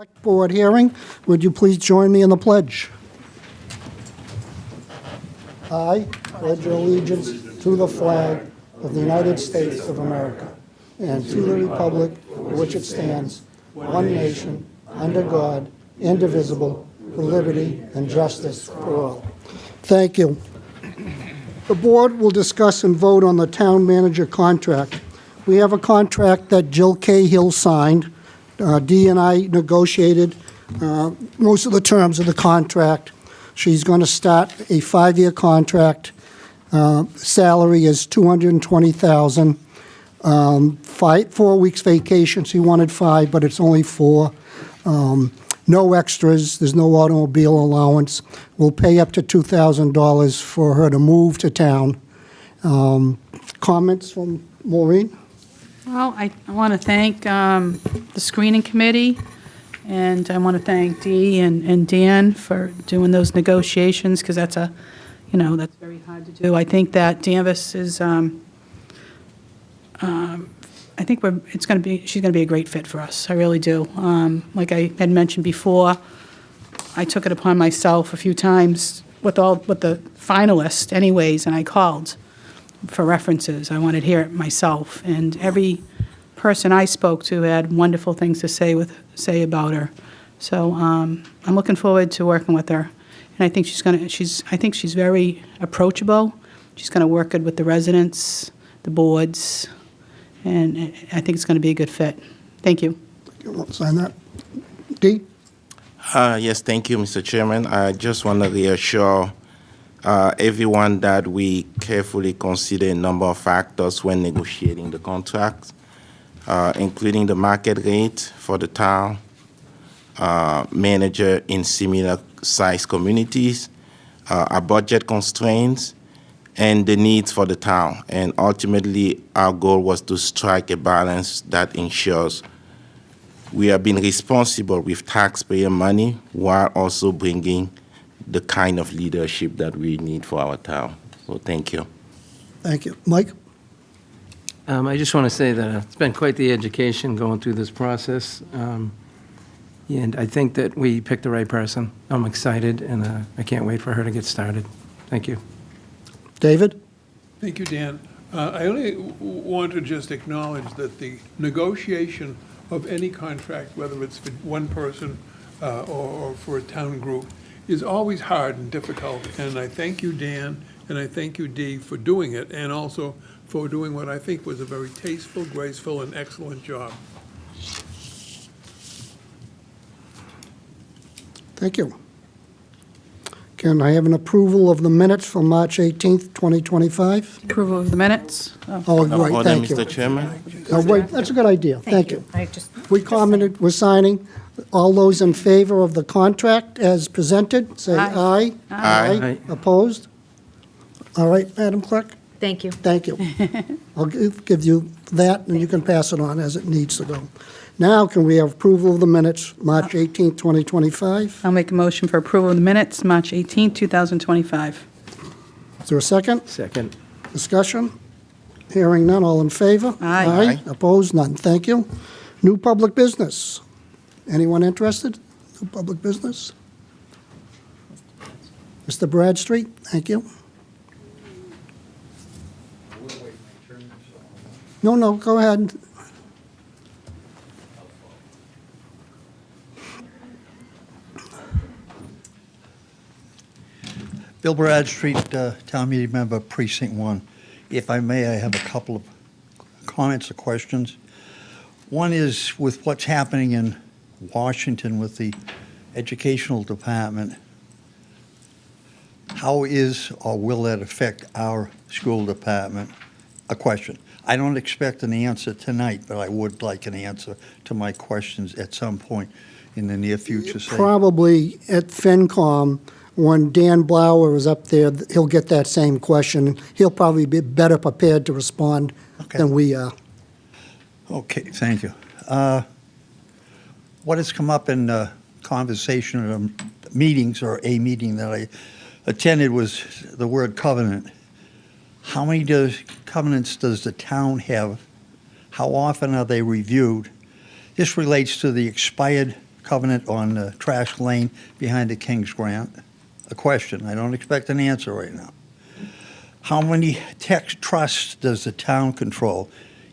Select Board hearing. Would you please join me in the pledge? I pledge allegiance to the flag of the United States of America and to the republic for which it stands, one nation, under God, indivisible, with liberty and justice for all. Thank you. The board will discuss and vote on the town manager contract. We have a contract that Jill Cahill signed. Dee and I negotiated most of the terms of the contract. She's going to start a 5-year contract. Salary is $220,000. 4 weeks vacation. She wanted 5, but it's only 4. No extras. There's no automobile allowance. We'll pay up to $2,000 for her to move to town. Comments from Maureen? Well, I want to thank the screening committee, and I want to thank Dee and Dan for doing those negotiations, because that's that's very hard to do. I think that Danvers is, I think she's going to be a great fit for us. I really do. Like I had mentioned before, I took it upon myself a few times with the finalists anyways, and I called for references. I wanted to hear it myself, and every person I spoke to had wonderful things to say about her. So I'm looking forward to working with her, and I think she's very approachable. She's going to work good with the residents, the boards, and I think it's going to be a good fit. Thank you. You want to sign that? Dee? Yes, thank you, Mr. Chairman. I just want to reassure everyone that we carefully consider a number of factors when negotiating the contract, including the market rate for the town, manager in similar size communities, our budget constraints, and the needs for the town. And ultimately, our goal was to strike a balance that ensures we are being responsible with taxpayer money while also bringing the kind of leadership that we need for our town. So thank you. Thank you. Mike? I just want to say that it's been quite the education going through this process, and I think that we picked the right person. I'm excited, and I can't wait for her to get started. Thank you. David? Thank you, Dan. I only want to just acknowledge that the negotiation of any contract, whether it's for one person or for a town group, is always hard and difficult. And I thank you, Dan, and I thank you, Dee, for doing it, and also for doing what I think was a very tasteful, graceful, and excellent job. Thank you. Can I have an approval of the minutes from March 18th, 2025? Approval of the minutes? Oh, great, Order, thank you. Mr. Chairman. Oh, wait, that's a good idea, thank you. I just We commented, we're signing. All those in favor of the contract as presented, say aye. Aye. Opposed? All right, Madam Clerk? thank you. Thank you. I'll give you that, and you can pass it on as it needs to go. Now, can we have approval of the minutes, March 18th, 2025? I'll make a motion for approval of the minutes, March 18, 2025. Is there a second? Second. Discussion? Hearing none, all in favor? Aye. Aye. Opposed? None, thank you. New public business. Anyone interested? New public business? Mr. Bradstreet, thank you. No, go ahead. Bill Bradstreet, Town Meeting Member, Precinct 1. If I may, I have a couple of comments or questions. One is with what's happening in Washington with the educational department. How is or will that affect our school department? A question. I don't expect an answer tonight, but I would like an answer to my questions at some point in the near future. Say. Probably at FinCom, when Dan Blauer is up there, he'll get that same question. He'll probably be better prepared to respond than we are. Okay, thank you. What has come up in conversation or meetings, or a meeting that I attended, was the word covenant. How many covenants does the town have? How often are they reviewed? This relates to the expired covenant on Trash Lane behind the King's Grant. A question, I don't expect an answer right now. How many tax trusts does the town control?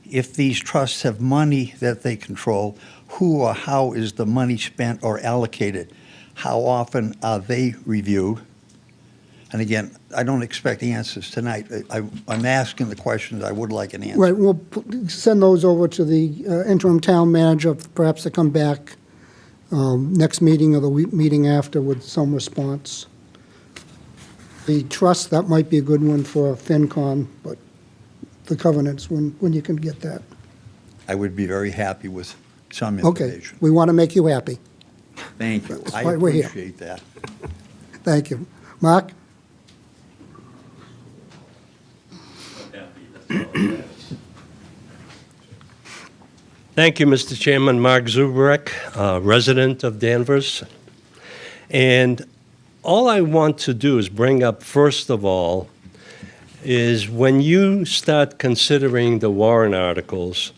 If these trusts have money that they control, who or how is the money spent or allocated? How often are they reviewed? And again, I don't expect answers tonight. I'm asking the questions, I would like an answer. Right, we'll send those over to the interim town manager, perhaps to come back next meeting or the meeting after with some response. The trust, that might be a good one for FinCon, but the covenants, when you can get that. I would be very happy with some Okay, information. we want to make you happy. Thank you. That's I why we're here. appreciate that. Thank you. Mark? Thank you, Mr. Chairman. Mark Zubrek, resident of Danvers. And all I want to do is bring up, first of all, is when you start considering the warrant articles,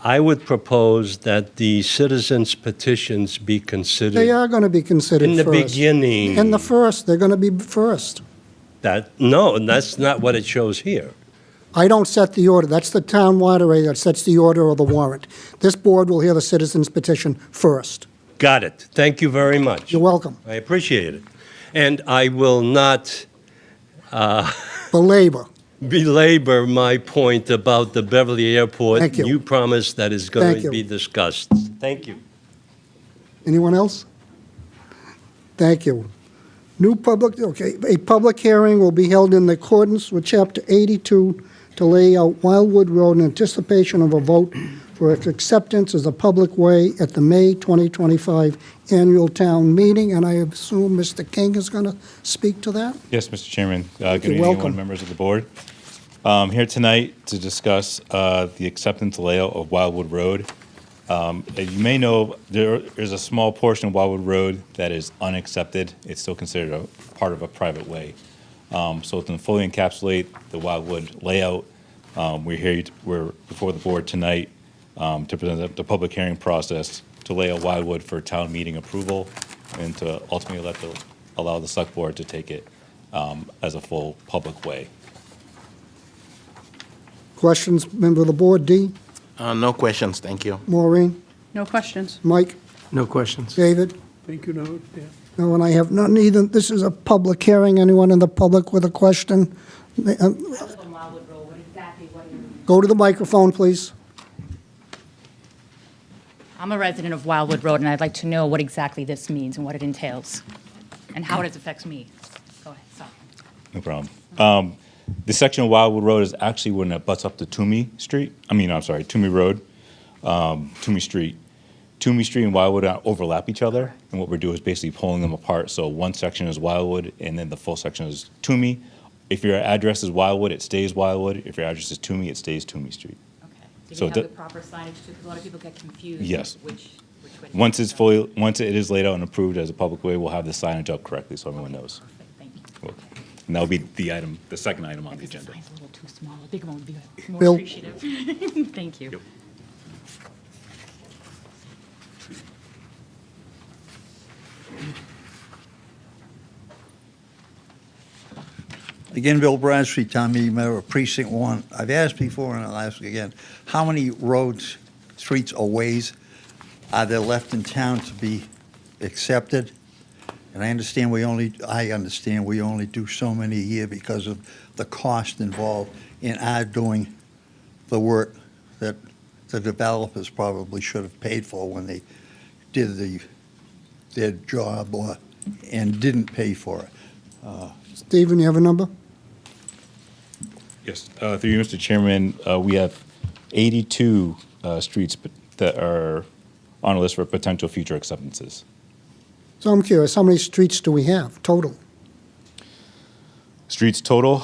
I would propose that the citizens' petitions be They considered are going to be considered in the first. beginning. In the first, they're going to be first. No, that's not what it shows here. I don't set the order. That's the town moderator that sets the order of the warrant. This board will hear the citizens' petition first. Got it. Thank you very much. You're welcome. I appreciate it. And I will not Belabor. belabor my point about the Beverly Airport. Thank you. You promised that is going Thank to you. be discussed. Thank you. Anyone else? Thank you. New public, okay, a public hearing will be held in accordance with Chapter 82 to lay out Wildwood Road in anticipation of a vote for its acceptance as a public way at the May 2025 annual town meeting, and I assume Mr. King is going to speak to that? Yes, Mr. Chairman. Good You're evening, welcome. everyone, members of the board. Here tonight to discuss the acceptance layout of Wildwood Road. As you may know, there is a small portion of Wildwood Road that is unaccepted. It's still considered a part of a private way. So to fully encapsulate the Wildwood layout, we're before the board tonight to present the public hearing process to lay out Wildwood for town meeting approval and to ultimately allow the select board to take it as a full public way. Questions, member of the board? Dee? No questions, thank you. Maureen? No questions. Mike? No questions. David? Thank you, no, yeah. No, and I have none either. This is a public hearing. Anyone in the public with a question? Go to the microphone, please. I'm a resident of Wildwood Road, and I'd like to know what exactly this means and what it entails, and how it affects me. Go ahead, sorry. No problem. This section of Wildwood Road is actually when it butts up to Tumi Street. Tumi Road, Tumi Street. Tumi Street and Wildwood overlap each other, and what we're doing is basically pulling them apart. So one section is Wildwood, and then the full section is Tumi. If your address is Wildwood, it stays Wildwood. If your address is Tumi, it stays Tumi Street. Okay. So Do we have the- the proper signage too? Because a lot of people get confused. Yes. Which way to Once go. once it is laid out and approved as a public way, we'll have the signage up correctly so everyone knows. Perfect, thank you. Cool. And that'll be the second item on the Because the agenda. sign's a little too small. A bigger one would be more Bill? appreciative. Thank you. Yep. Again, Bill Bradstreet, Town Meeting Member, Precinct 1. I've asked before and I'll ask again, how many roads, streets, or ways are there left in town to be accepted? And I understand we only do so many a year because of the cost involved in our doing the work that the developers probably should have paid for when they did their job and didn't pay for it. Stephen, you have a number? Yes, through you, Mr. Chairman, we have 82 streets that are on a list for potential future acceptances. So I'm curious, how many streets do we have total? Streets total,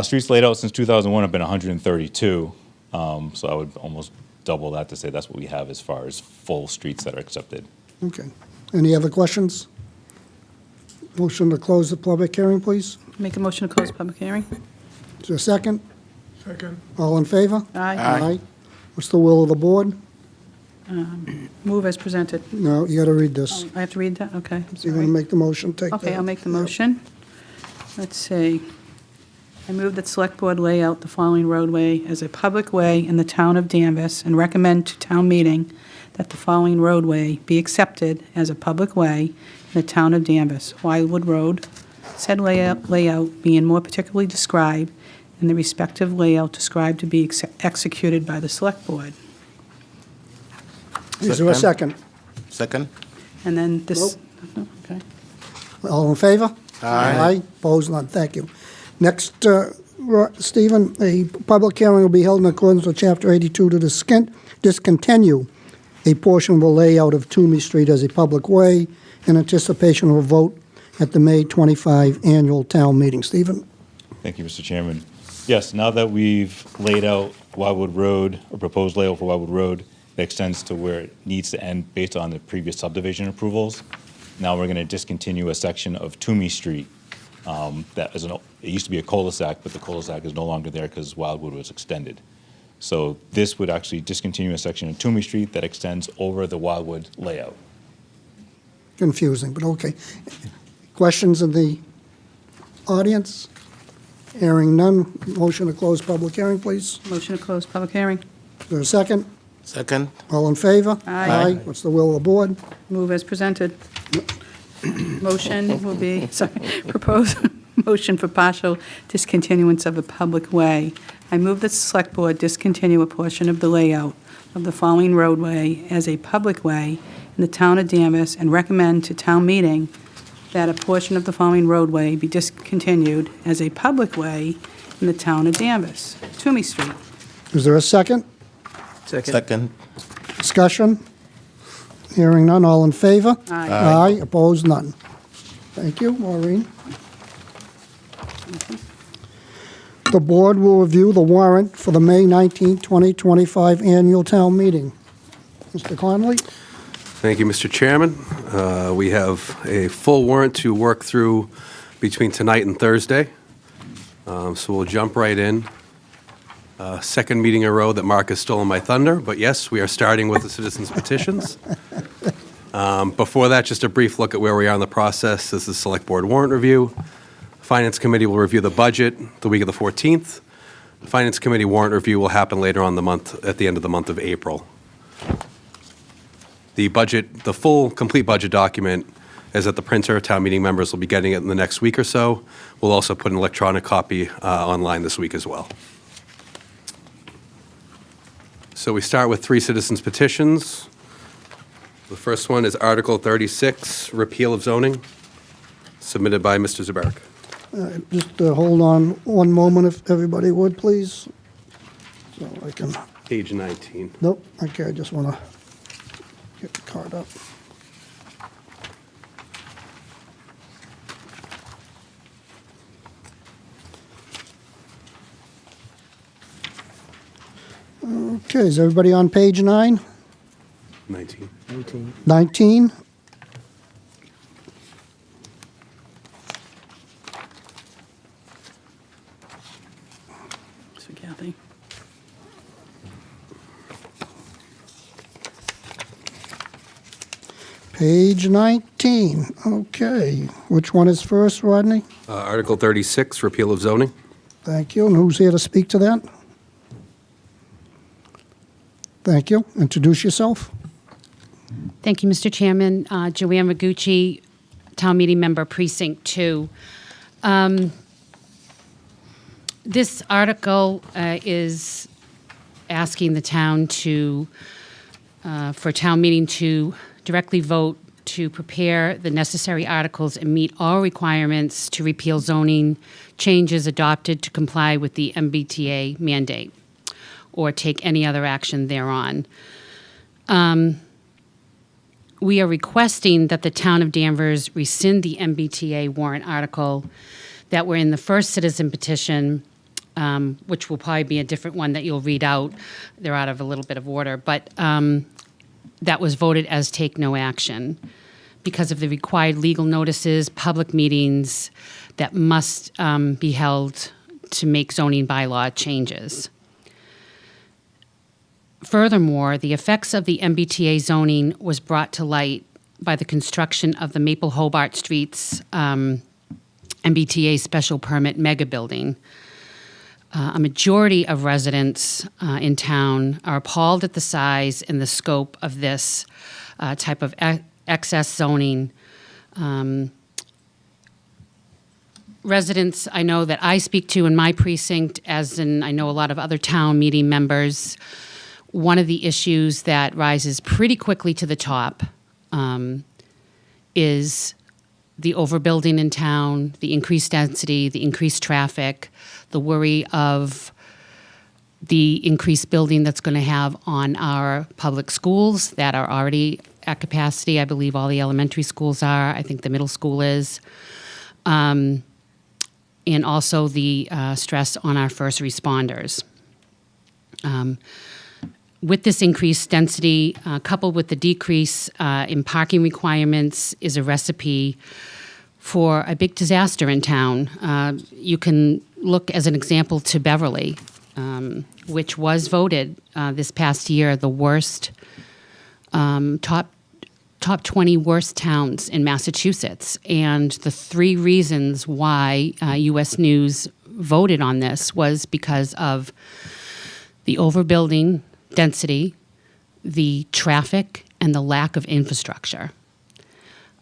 streets laid out since 2001 have been 132. So I would almost double that to say that's what we have as far as full streets that are accepted. Okay. Any other questions? Motion to close the public hearing, please. Make a motion to close public hearing. Is there a second? Second, All in favor? Aye. Aye. What's the will of the board? Move as presented. No, you got to read this. I have to read that? Okay, I'm You're going sorry. to make the motion, take that. Okay, I'll make the motion. Let's see. I move that Select Board lay out the following roadway as a public way in the town of Danvers and recommend to town meeting that the following roadway be accepted as a public way in the town of Danvers, Wildwood Road, said layout being more particularly described and the respective layout described to be executed by the Select Board. Is there a second? Second? And then this, okay. All in favor? Aye. Opposed, none, thank you. Next, Stephen, a public hearing will be held in accordance with Chapter 82 to discontinue a portion of the layout of Tumi Street as a public way in anticipation of a vote at the May 25 annual town meeting. Stephen? Thank you, Mr. Chairman. Yes, now that we've laid out Wildwood Road, or proposed layout for Wildwood Road, that extends to where it needs to end based on the previous subdivision approvals, now we're going to discontinue a section of Tumi Street. That is it used to be a cul-de-sac, but the cul-de-sac is no longer there because Wildwood was extended. So this would actually discontinue a section of Tumi Street that extends over the Wildwood layout. Confusing, but okay. Questions in the audience? Hearing none. Motion to close public hearing, please. Motion to close public hearing. Is there a second? Second? All in favor? Aye. What's the will of the board? Move as presented. Motion will be, sorry, proposed motion for partial discontinuance of a public way. I move that the Select Board discontinue a portion of the layout of the following roadway as a public way in the town of Danvers and recommend to town meeting that a portion of the following roadway be discontinued as a public way in the town of Danvers, Tumi Street. Is there a second? Second? Discussion? Hearing none. All in favor? Aye. Aye. Opposed? None. Thank you, Maureen. The board will review the warrant for the May 19, 2025 annual town meeting. Mr. Conley? Thank you, Mr. Chairman. We have a full warrant to work through between tonight and Thursday. So we'll jump right in. Second meeting in a row that Mark has stolen my thunder, but yes, we are starting with the citizens' petitions. Before that, just a brief look at where we are in the process. This is Select Board warrant review. Finance Committee will review the budget the week of the 14th. The Finance Committee warrant review will happen later on the month, at the end of the month of April. The budget, the full, complete budget document is at the printer. Town meeting members will be getting it in the next week or so. We'll also put an electronic copy online this week as well. So we start with 3 citizens' petitions. The first one is Article 36, repeal of zoning, submitted by Mr. Zubarak. Just hold on one moment, if everybody would, please. So I can, Page 19. nope, okay, I just want to get the card up. Okay, is everybody on page 9? 19. 19? So Kathy. Page 19, okay. Which one is first, Rodney? Article 36, repeal of zoning. Thank you, and who's here to speak to that? Thank you. Introduce yourself. Thank you, Mr. Chairman. Joanne Ragucci, Town Meeting Member, Precinct 2. This article is asking the town to, for town meeting to directly vote to prepare the necessary articles and meet all requirements to repeal zoning changes adopted to comply with the MBTA mandate or take any other action thereon. We are requesting that the town of Danvers rescind the MBTA warrant article that were in the first citizen petition, which will probably be a different one that you'll read out. They're out of a little bit of order, but that was voted as take no action because of the required legal notices, public meetings that must be held to make zoning bylaw changes. Furthermore, the effects of the MBTA zoning was brought to light by the construction of the Maple Hobart Streets MBTA special permit mega building. A majority of residents in town are appalled at the size and the scope of this type of excess zoning. Residents I know that I speak to in my precinct, as in I know a lot of other town meeting members, one of the issues that rises pretty quickly to the top is the overbuilding in town, the increased density, the increased traffic, the worry of the increased building that's going to have on our public schools that are already at capacity. I believe all the elementary schools are. I think the middle school is. And also the stress on our first responders. With this increased density, coupled with the decrease in parking requirements, is a recipe for a big disaster in town. You can look as an example to Beverly, which was voted this past year the worst, top 20 worst towns in Massachusetts. And the 3 reasons why U.S. News voted on this was because of the overbuilding density, the traffic, and the lack of infrastructure.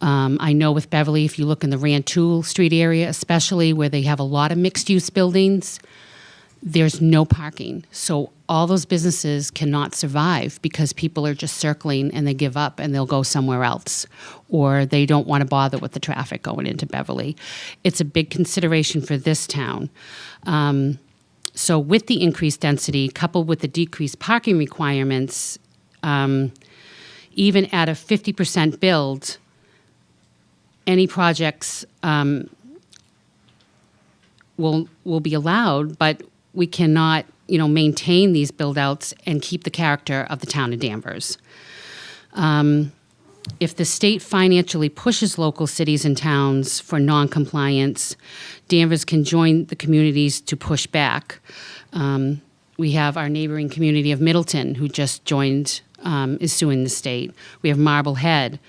I know with Beverly, if you look in the Rantoul Street area, especially where they have a lot of mixed-use buildings, there's no parking. So all those businesses cannot survive because people are just circling and they give up and they'll go somewhere else, or they don't want to bother with the traffic going into Beverly. It's a big consideration for this town. So with the increased density, coupled with the decreased parking requirements, even at a 50% build, any projects will be allowed, but we cannot, maintain these build-outs and keep the character of the town of Danvers. If the state financially pushes local cities and towns for non-compliance, Danvers can join the communities to push back. We have our neighboring community of Middleton, who just joined, is suing the state. We have Marblehead.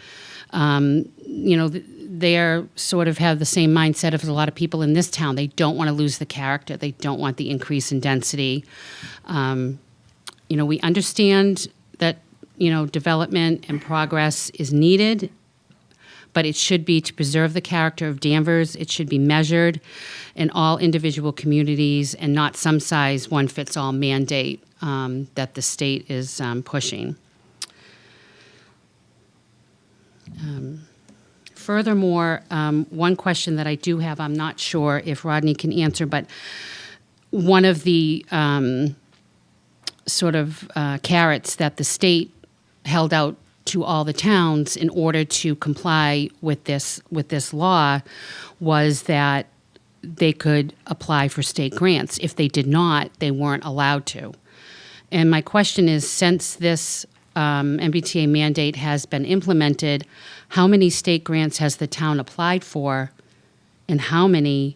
They sort of have the same mindset as a lot of people in this town. They don't want to lose the character. They don't want the increase in density. We understand that, development and progress is needed, but it should be to preserve the character of Danvers. It should be measured in all individual communities and not some size one-fits-all mandate that the state is pushing. Furthermore, one question that I do have, I'm not sure if Rodney can answer, but one of the carrots that the state held out to all the towns in order to comply with this law was that they could apply for state grants. If they did not, they weren't allowed to. And my question is, since this MBTA mandate has been implemented, how many state grants has the town applied for, and how many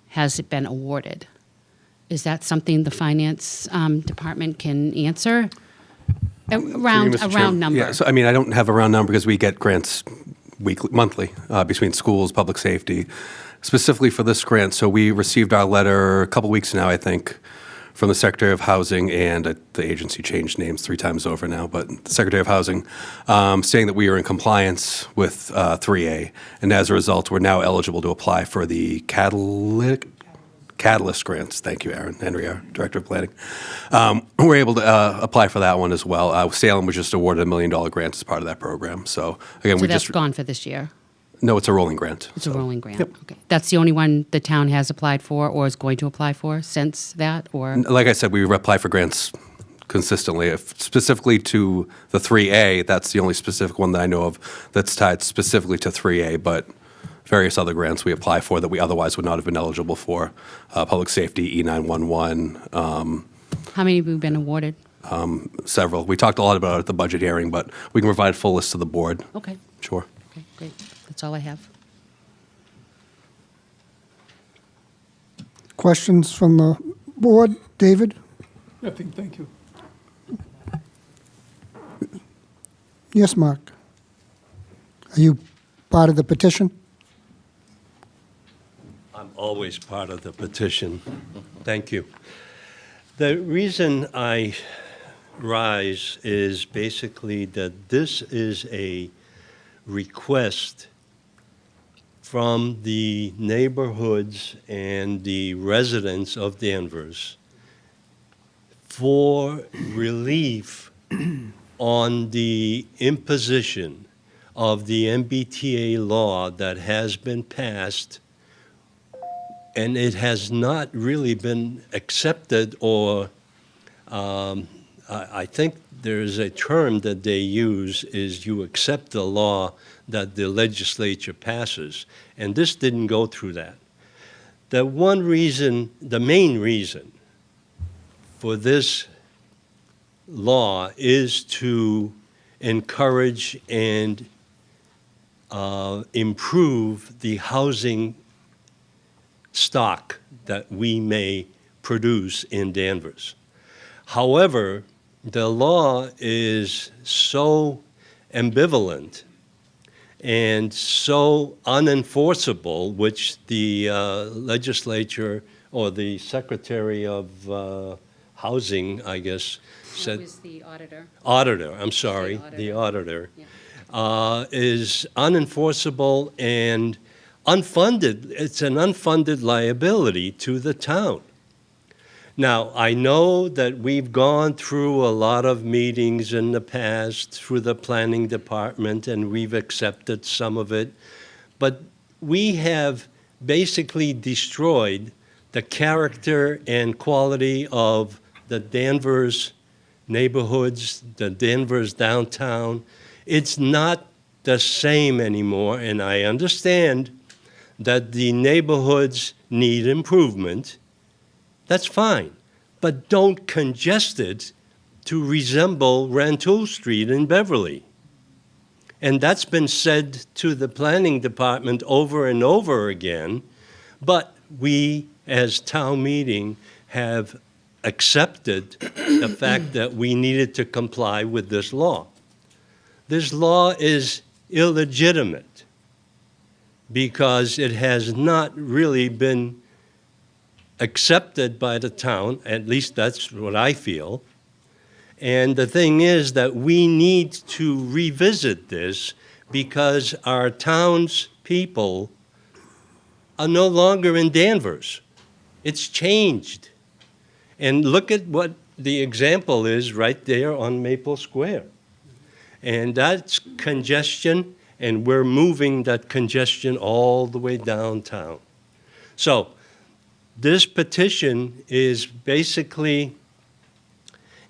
has it been awarded? Is that something the finance department can answer? A round number. Yeah, so I don't have a round number because we get grants monthly between schools, public safety, specifically for this grant. So we received our letter a couple weeks now, I think, from the Secretary of Housing, and the agency changed names 3 times over now, but the Secretary of Housing, saying that we are in compliance with 3A, and as a result, we're now eligible to apply for the Catalyst grants. Thank you, Aaron Henry, our Director of Planning. We're able to apply for that one as well. Salem was just awarded $1 million grant as part of that program. So again, So that's gone for this year? No, it's a rolling grant. It's a rolling grant. Okay. That's the only one the town has applied for or is going to apply for since that, or? Like I said, we apply for grants consistently. Specifically to the 3A, that's the only specific one that I know of that's tied specifically to 3A, but various other grants we apply for that we otherwise would not have been eligible for. Public safety, E911. How many have you been awarded? Several. We talked a lot about it at the budget hearing, but we can provide a full list to the board. Okay. Sure. Okay, great. That's all I have. Questions from the board? David? Nothing, thank you. Yes, Mark. Are you part of the petition? I'm always part of the petition. Thank you. The reason I rise is basically that this is a request from the neighborhoods and the residents of Danvers for relief on the imposition of the MBTA law that has been passed, and it has not really been accepted, or I think there's a term that they use is you accept the law that the legislature passes, and this didn't go through that. The main reason for this law is to encourage and improve the housing stock that we may produce in Danvers. However, the law is so ambivalent and so unenforceable, which the legislature or the Secretary of Housing, I guess, said. Who is the auditor? Auditor, I'm sorry, the auditor, is unenforceable and unfunded. It's an unfunded liability to the town. Now, I know that we've gone through a lot of meetings in the past through the planning department, and we've accepted some of it, but we have basically destroyed the character and quality of the Danvers neighborhoods, the Danvers downtown. It's not the same anymore, and I understand that the neighborhoods need improvement. That's fine, but don't congest it to resemble Rantoul Street in Beverly. And that's been said to the planning department over and over again, but we, as town meeting, have accepted the fact that we needed to comply with this law. This law is illegitimate because it has not really been accepted by the town, at least that's what I feel. And the thing is that we need to revisit this because our town's people are no longer in Danvers. It's changed. And look at what the example is right there on Maple Square. And that's congestion, and we're moving that congestion all the way downtown. So this petition is basically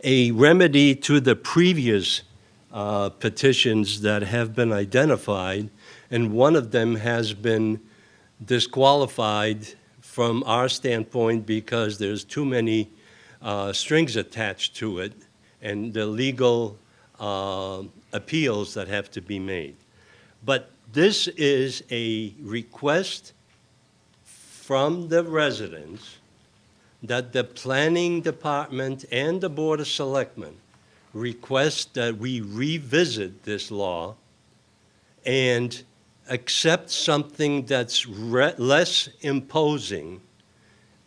a remedy to the previous petitions that have been identified, and one of them has been disqualified from our standpoint because there's too many strings attached to it and the legal appeals that have to be made. But this is a request from the residents that the planning department and the Board of Selectmen request that we revisit this law and accept something that's less imposing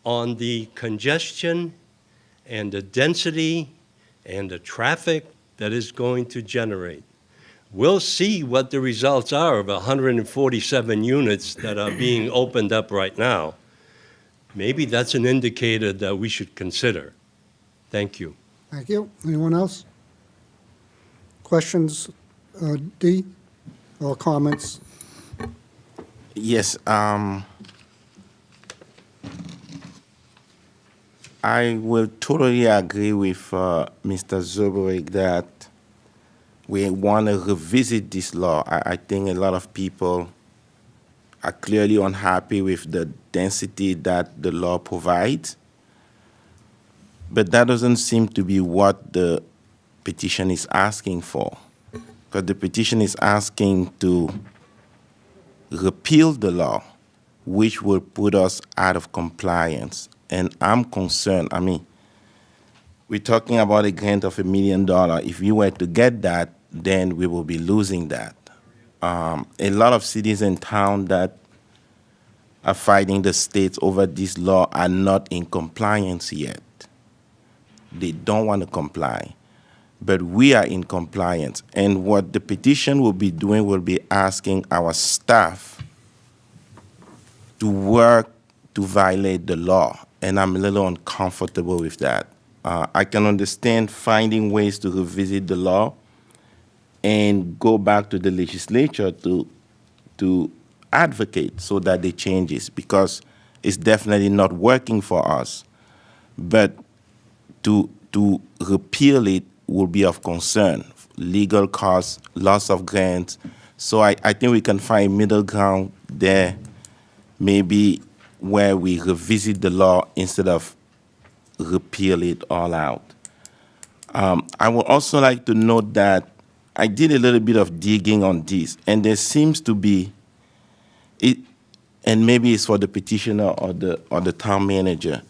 on the congestion and the density and the traffic that is going to generate. We'll see what the results are of 147 units that are being opened up right now. Maybe that's an indicator that we should consider. Thank you. Thank you. Anyone else? Questions, D, or comments? Yes, I will totally agree with Mr. Zubrick that we want to revisit this law. I think a lot of people are clearly unhappy with the density that the law provides, but that doesn't seem to be what the petition is asking for, because the petition is asking to repeal the law, which will put us out of compliance. And I'm concerned. I mean, we're talking about a grant of $1 million. If you were to get that, then we will be losing that. A lot of cities in town that are fighting the states over this law are not in compliance yet. They don't want to comply. But we are in compliance. And what the petition will be doing will be asking our staff to work to violate the law. And I'm a little uncomfortable with that. I can understand finding ways to revisit the law and go back to the legislature to advocate so that they changes, because it's definitely not working for us. But to repeal it will be of concern. Legal costs, loss of grants. So I think we can find middle ground there, maybe where we revisit the law instead of repeal it all out. I would also like to note that I did a little bit of digging on this, and there seems to be, and maybe it's for the petitioner or the town manager.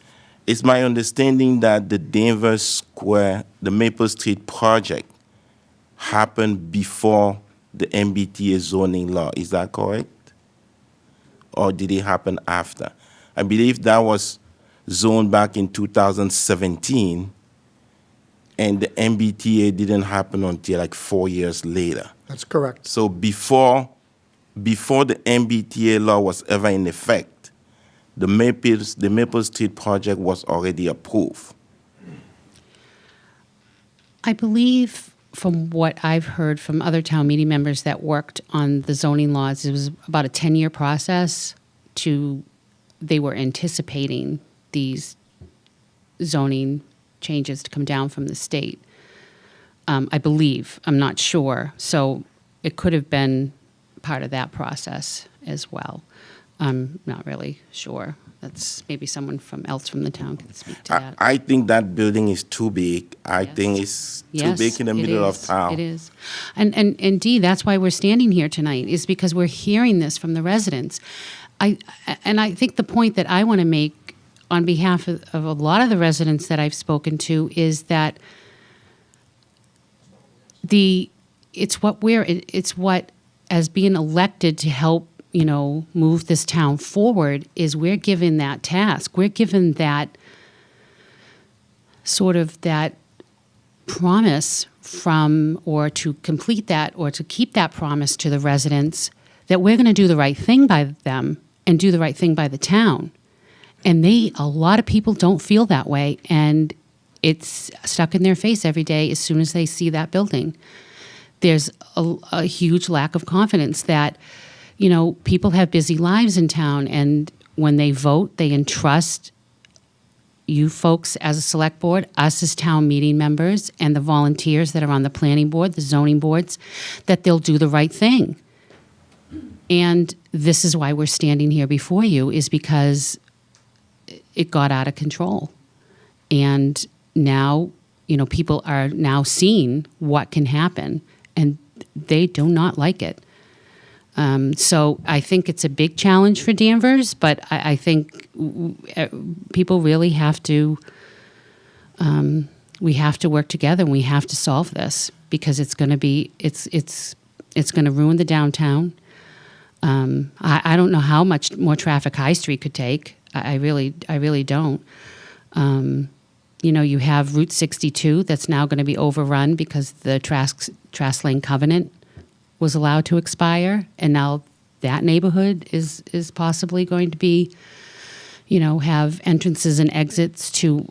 It's my understanding that the Danvers Square, the Maple Street project, happened before the MBTA zoning law. Is that correct? Or did it happen after? I believe that was zoned back in 2017, and the MBTA didn't happen until like 4 years later. That's correct. So before the MBTA law was ever in effect, the Maple Street project was already approved. I believe, from what I've heard from other town meeting members that worked on the zoning laws, it was about a 10-year process they were anticipating these zoning changes to come down from the state. I believe, I'm not sure. So it could have been part of that process as well. I'm not really sure. That's maybe someone else from the town can speak to that. I think that building is too big. I Yes. think it's too Yes, big in the it middle of is. town. It is. And Dee, that's why we're standing here tonight, is because we're hearing this from the residents. I think the point that I want to make on behalf of a lot of the residents that I've spoken to is that it's what as being elected to help, move this town forward, is we're given that task. We're given that sort of that promise or to complete that, or to keep that promise to the residents, that we're going to do the right thing by them and do the right thing by the town. And a lot of people don't feel that way, and it's stuck in their face every day as soon as they see that building. There's a huge lack of confidence that, people have busy lives in town, and when they vote, they entrust you folks as a select board, us as town meeting members, and the volunteers that are on the planning board, the zoning boards, that they'll do the right thing. And this is why we're standing here before you, is because it got out of control. And now, people are now seeing what can happen, and they do not like it. So I think it's a big challenge for Danvers, but I think people really have to, we have to work together, and we have to solve this, because it's going to be, it's going to ruin the downtown. I don't know how much more traffic High Street could take. I really don't. You have Route 62 that's now going to be overrun because the Trask Lane Covenant was allowed to expire, and now that neighborhood is possibly going to be, have entrances and exits to,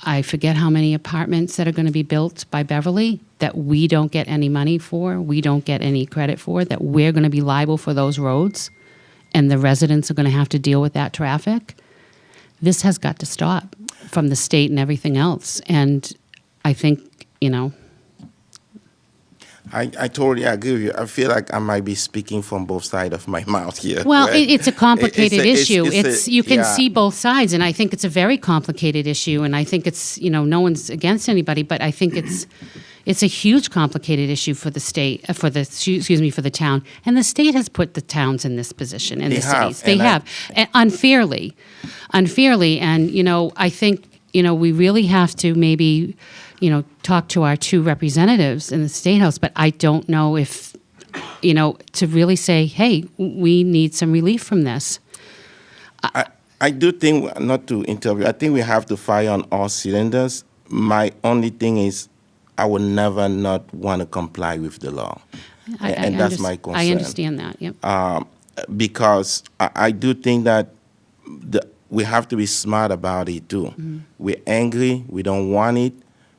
I forget how many apartments that are going to be built by Beverly that we don't get any money for, we don't get any credit for, that we're going to be liable for those roads, and the residents are going to have to deal with that traffic. This has got to stop from the state and everything else. And I think, I totally agree with you. I feel like I might be speaking from both sides of my mouth here. well, right? it's a complicated issue. You can yeah. see both sides, and I think it's a very complicated issue. And I think it's, no one's against anybody, but I think it's a huge complicated issue for the state, for the town. And the state has put the towns in this position, and They the cities. have, They and have, unfairly. And, I think we really have to maybe, talk to our two representatives in the State House, but I don't know if, to really say, hey, we need some relief from this. I do think, not to interrupt, I think we have to fire on all cylinders. My only thing is I would never not want to comply with the law. And that's my concern. I understand that, yep. Because I do think that we have to be smart about it too. Mm-hmm. We're angry, we don't want it,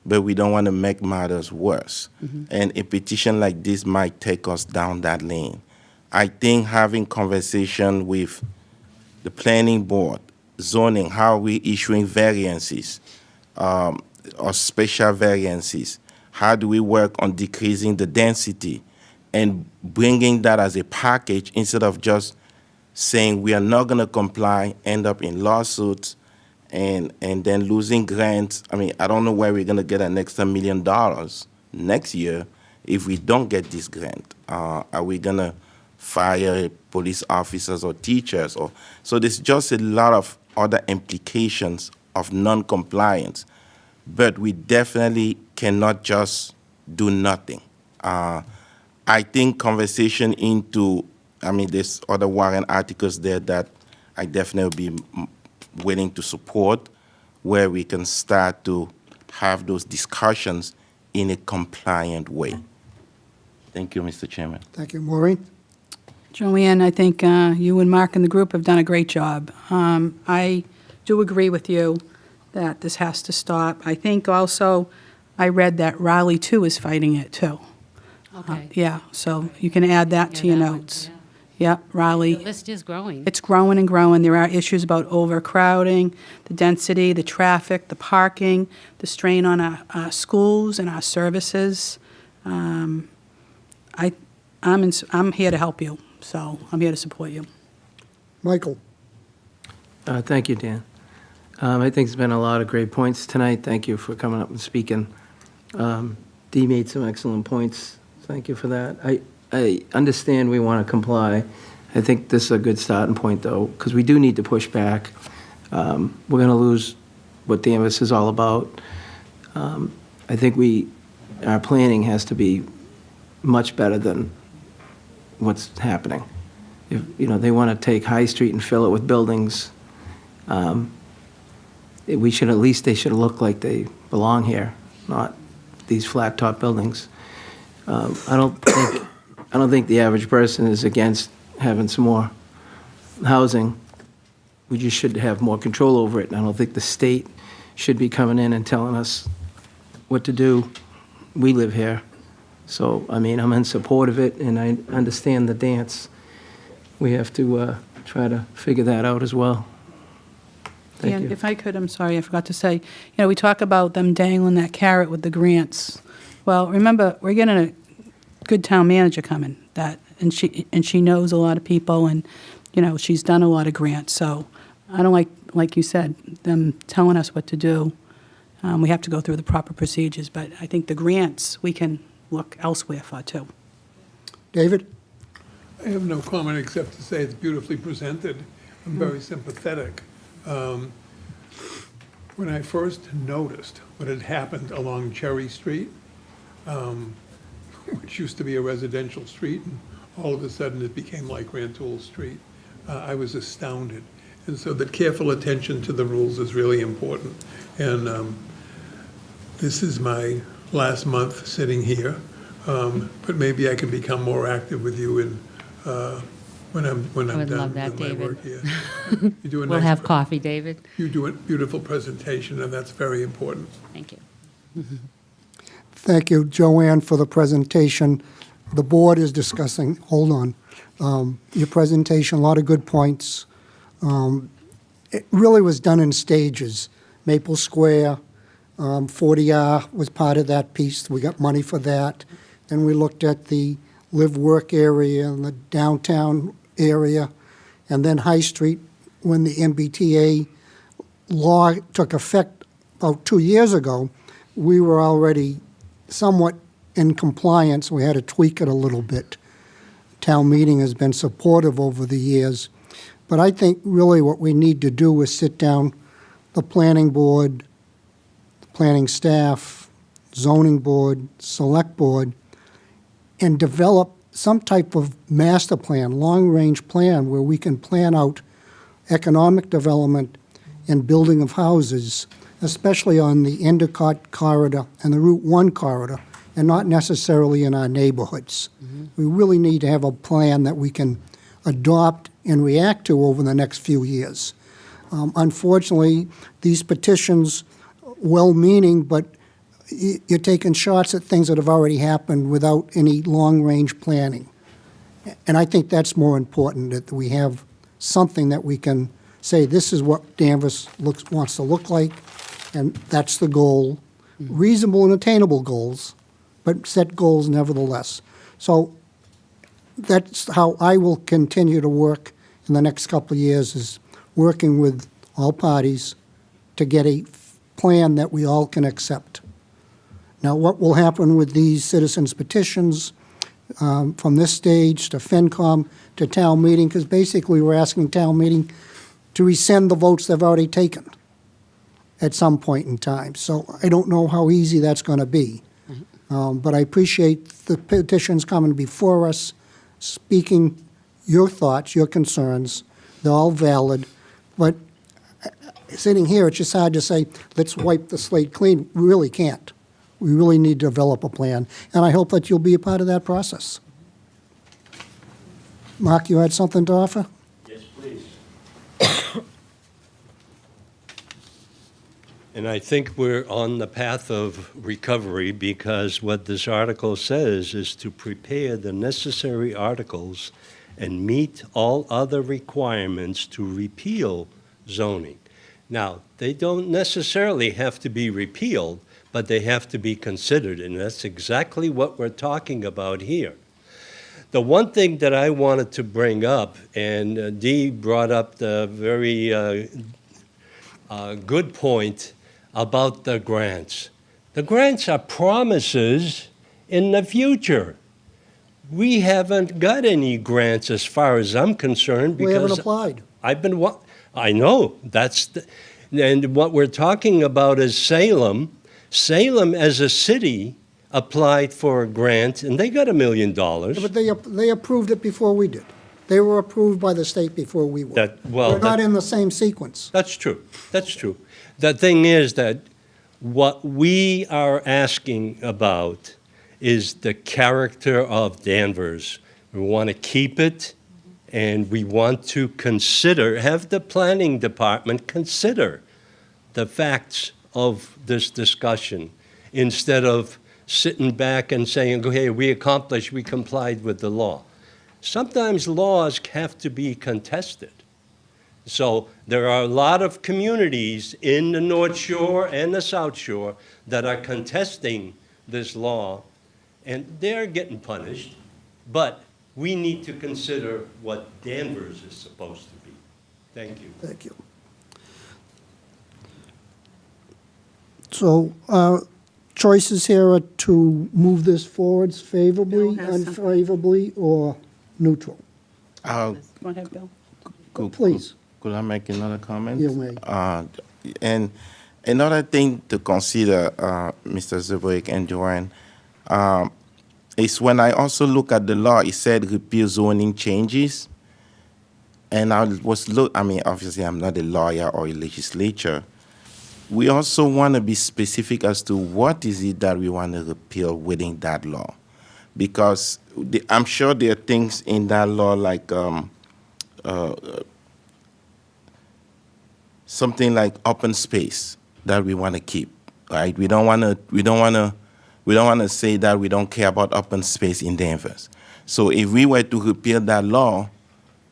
but we don't want to make matters worse. Mm-hmm. And a petition like this might take us down that lane. I think having conversation with the planning board, zoning, how are we issuing variances or special variances? How do we work on decreasing the density and bringing that as a package instead of just saying we are not going to comply, end up in lawsuits, and then losing grants. I mean, I don't know where we're going to get an extra $1 million next year if we don't get this grant. Are we going to fire police officers or teachers? So there's just a lot of other implications of non-compliance. But we definitely cannot just do nothing. I think conversation into, there's other warrant articles there that I definitely be willing to support, where we can start to have those discussions in a compliant way. Thank you, Mr. Chairman. Thank you. Maureen? Joanne, I think you and Mark and the group have done a great job. I do agree with you that this has to stop. I think also I read that Raleigh, too, is fighting it, too. Okay. Yeah, so you can add that to your that one, notes. Yep, Raleigh. The list is growing. It's growing and growing. There are issues about overcrowding, the density, the traffic, the parking, the strain on our schools and our services. I'm here to help you, so I'm here to support you. Michael? Thank you, Dan. I think there's been a lot of great points tonight. Thank you for coming up and speaking. Dee made some excellent points. Thank you for that. I understand we want to comply. I think this is a good starting point, though, because we do need to push back. We're going to lose what Danvers is all about. I think our planning has to be much better than what's happening. If they want to take High Street and fill it with buildings, they should look like they belong here, not these flat top buildings. I don't think the average person is against having some more housing. We just should have more control over it. And I don't think the state should be coming in and telling us what to do. We live here. So, I'm in support of it, and I understand the dance. We have to try to figure that out as well. Thank And you. if I could, I'm sorry, I forgot to say, we talk about them dangling that carrot with the grants. Well, remember, we're getting a good town manager coming, and she knows a lot of people, and, she's done a lot of grants. So I don't like you said, them telling us what to do. We have to go through the proper procedures, but I think the grants, we can look elsewhere for, too. David? I have no comment except to say it's beautifully presented. I'm very sympathetic. When I first noticed what had happened along Cherry Street, which used to be a residential street, and all of a sudden it became like Rantoul Street, I was astounded. And so that careful attention to the rules is really important. And this is my last month sitting here, but maybe I can become more active with you when I'm would done love that, with my David. work here. You do a We'll nice, have coffee, David. you do a beautiful presentation, and that's very important. Thank you. Thank you, Joanne, for the presentation. The board is discussing, hold on, your presentation, a lot of good points. It really was done in stages. Maple Square, 40R was part of that piece. We got money for that. Then we looked at the live-work area and the downtown area. And then High Street, when the MBTA law took effect about 2 years ago, we were already somewhat in compliance. We had to tweak it a little bit. Town meeting has been supportive over the years. But I think really what we need to do is sit down, the planning board, planning staff, zoning board, select board, and develop some type of master plan, long-range plan, where we can plan out economic development and building of houses, especially on the Endicott corridor and the Route 1 corridor, and not necessarily in our neighborhoods. We really need to have a plan that we can adopt and react to over the next few years. Unfortunately, these petitions, well-meaning, but you're taking shots at things that have already happened without any long-range planning. And I think that's more important, that we have something that we can say, this is what Danvers wants to look like, and that's the goal. Reasonable and attainable goals, but set goals nevertheless. So that's how I will continue to work in the next couple of years, is working with all parties to get a plan that we all can accept. Now, what will happen with these citizens' petitions from this stage to FinCom to town meeting, because basically we're asking town meeting to rescind the votes they've already taken at some point in time. So I don't know how easy that's going to be. But I appreciate the petitions coming before us, speaking your thoughts, your concerns. They're all valid. But sitting here, it's just hard to say, let's wipe the slate clean. We really can't. We really need to develop a plan. And I hope that you'll be a part of that process. Mark, you had something to offer? Yes, please. And I think we're on the path of recovery, because what this article says is to prepare the necessary articles and meet all other requirements to repeal zoning. Now, they don't necessarily have to be repealed, but they have to be considered, and that's exactly what we're talking about here. The one thing that I wanted to bring up, and Dee brought up the very good point about the grants. The grants are promises in the future. We haven't got any grants as far as I'm concerned, We because haven't applied. I know, and what we're talking about is Salem. Salem as a city applied for a grant, and they got $1 million. But they approved it before we did. They were approved by the state before we were. We're not in the same sequence. That's true. That's true. The thing is that what we are asking about is the character of Danvers. We want to keep it, and we want to have the planning department consider the facts of this discussion, instead of sitting back and saying, hey, we complied with the law. Sometimes laws have to be contested. So there are a lot of communities in the North Shore and the South Shore that are contesting this law, and they're getting punished, but we need to consider what Danvers is supposed to be. Thank you. Thank you. So choices here are to move this forwards favorably, Bill has something. unfavorably, or neutral. Go ahead, Bill. Please. Could I make another comment? You may. And another thing to consider, Mr. Zubrick and Joanne, is when I also look at the law, it said repeal zoning changes. And obviously I'm not a lawyer or a legislator. We also want to be specific as to what is it that we want to repeal within that law. Because I'm sure there are things in that law like something like open space that we want to keep, right? We don't want to say that we don't care about open space in Danvers. So if we were to repeal that law,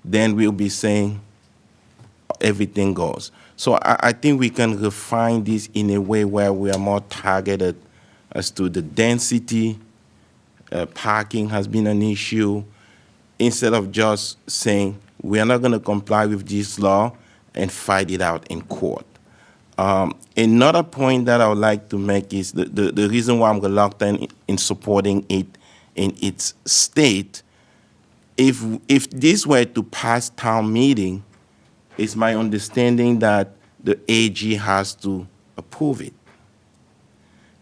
then we'll be saying everything goes. So I think we can refine this in a way where we are more targeted as to the density. Parking has been an issue, instead of just saying we are not going to comply with this law and fight it out in court. Another point that I would like to make is the reason why I'm reluctant in supporting it in its state. If this were to pass town meeting, it's my understanding that the AG has to approve it.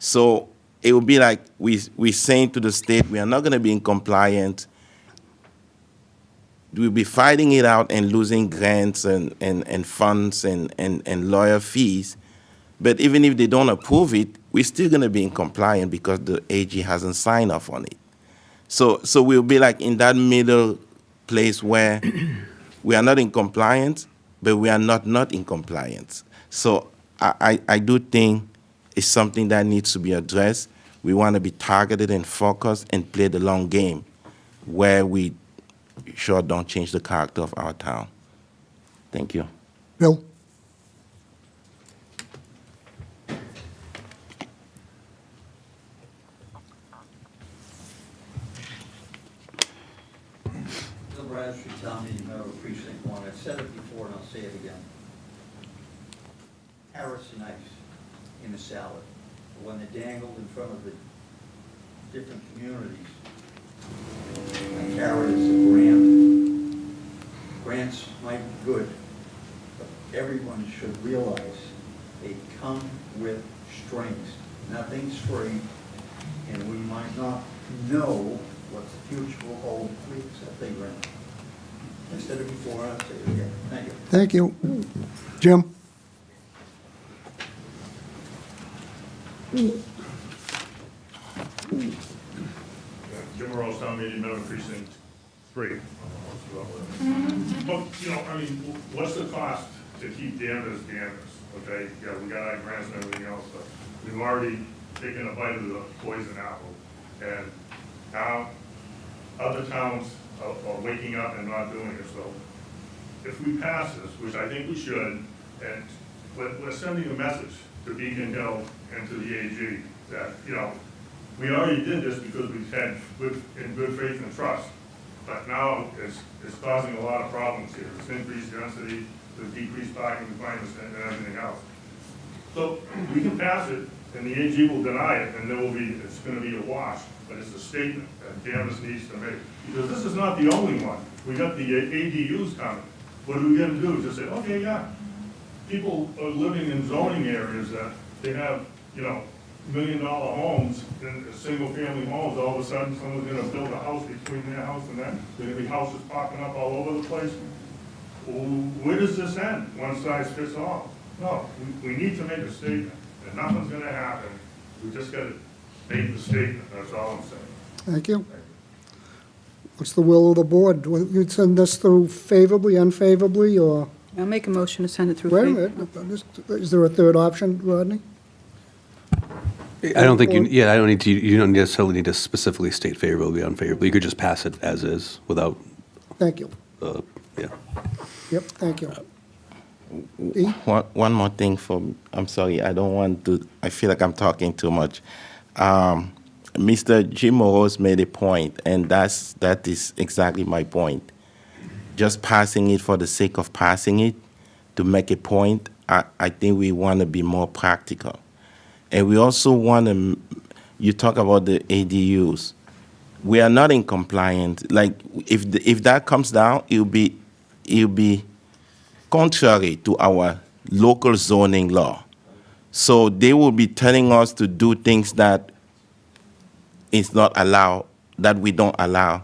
So it will be like we saying to the state, we are not going to be in compliance. We'll be fighting it out and losing grants and funds and lawyer fees. But even if they don't approve it, we're still going to be in compliance because the AG hasn't signed off on it. So we'll be like in that middle place where we are not in compliance, but we are not in compliance. So I do think it's something that needs to be addressed. We want to be targeted and focused and play the long game where we sure don't change the character of our town. Thank you. Bill? Bill Bradstreet, Town Meeting Member, Precinct 1. I've said it before and I'll say it again. Carrots are nice in a salad, but when they're dangled in front of the different communities, a carrot is a grant. Grants might be good, but everyone should realize they come with strings. Nothing's free, and we might not know what the future will hold if we accept a grant. I said it before, I'll say it again. Thank you. Thank you. Jim? Jim Rose, Town Meeting Member, Precinct 3. But, you know, I mean, what's the cost to keep Danvers Danvers, okay? Yeah, we got our grants and everything else, but we've already taken a bite of the poison apple. And now other towns are waking up and not doing it. So if we pass this, which I think we should, and we're sending a message to Beacon Hill and to the AG that, you know, we already did this because we had in good faith and trust, but now it's causing a lot of problems here. It's increased density, the decreased parking requirements, and everything else. So we can pass it, and the AG will deny it, and it's going to be a wash. But it's a statement that Danvers needs to make, because this is not the only one. We got the ADUs coming. What are we going to do? Just say, okay, yeah, people are living in zoning areas that they have, you know, $1 million homes, and single-family homes. All of a sudden, someone's going to build a house between their house and that. There's going to be houses popping up all over the place. Well, where does this end? One size fits all. No, we need to make a statement, and nothing's going to happen. We just got to make the statement. That's all I'm saying. Thank you. What's the will of the board? Will you send this through favorably, unfavorably, or? I'll make a motion to send it through. Wait a minute. Is there a third option, Rodney? I don't think you don't necessarily need to specifically state favorably, unfavorably. You could just pass it as is without, Thank you. yeah. Yep, thank you. One more thing I'm sorry, I feel like I'm talking too much. Mr. Jim Morose made a point, and that is exactly my point. Just passing it for the sake of passing it, to make a point, I think we want to be more practical. And we also want to, you talk about the ADUs. We are not in compliance. Like, if that comes down, it'll be contrary to our local zoning law. So they will be telling us to do things that is not allowed, that we don't allow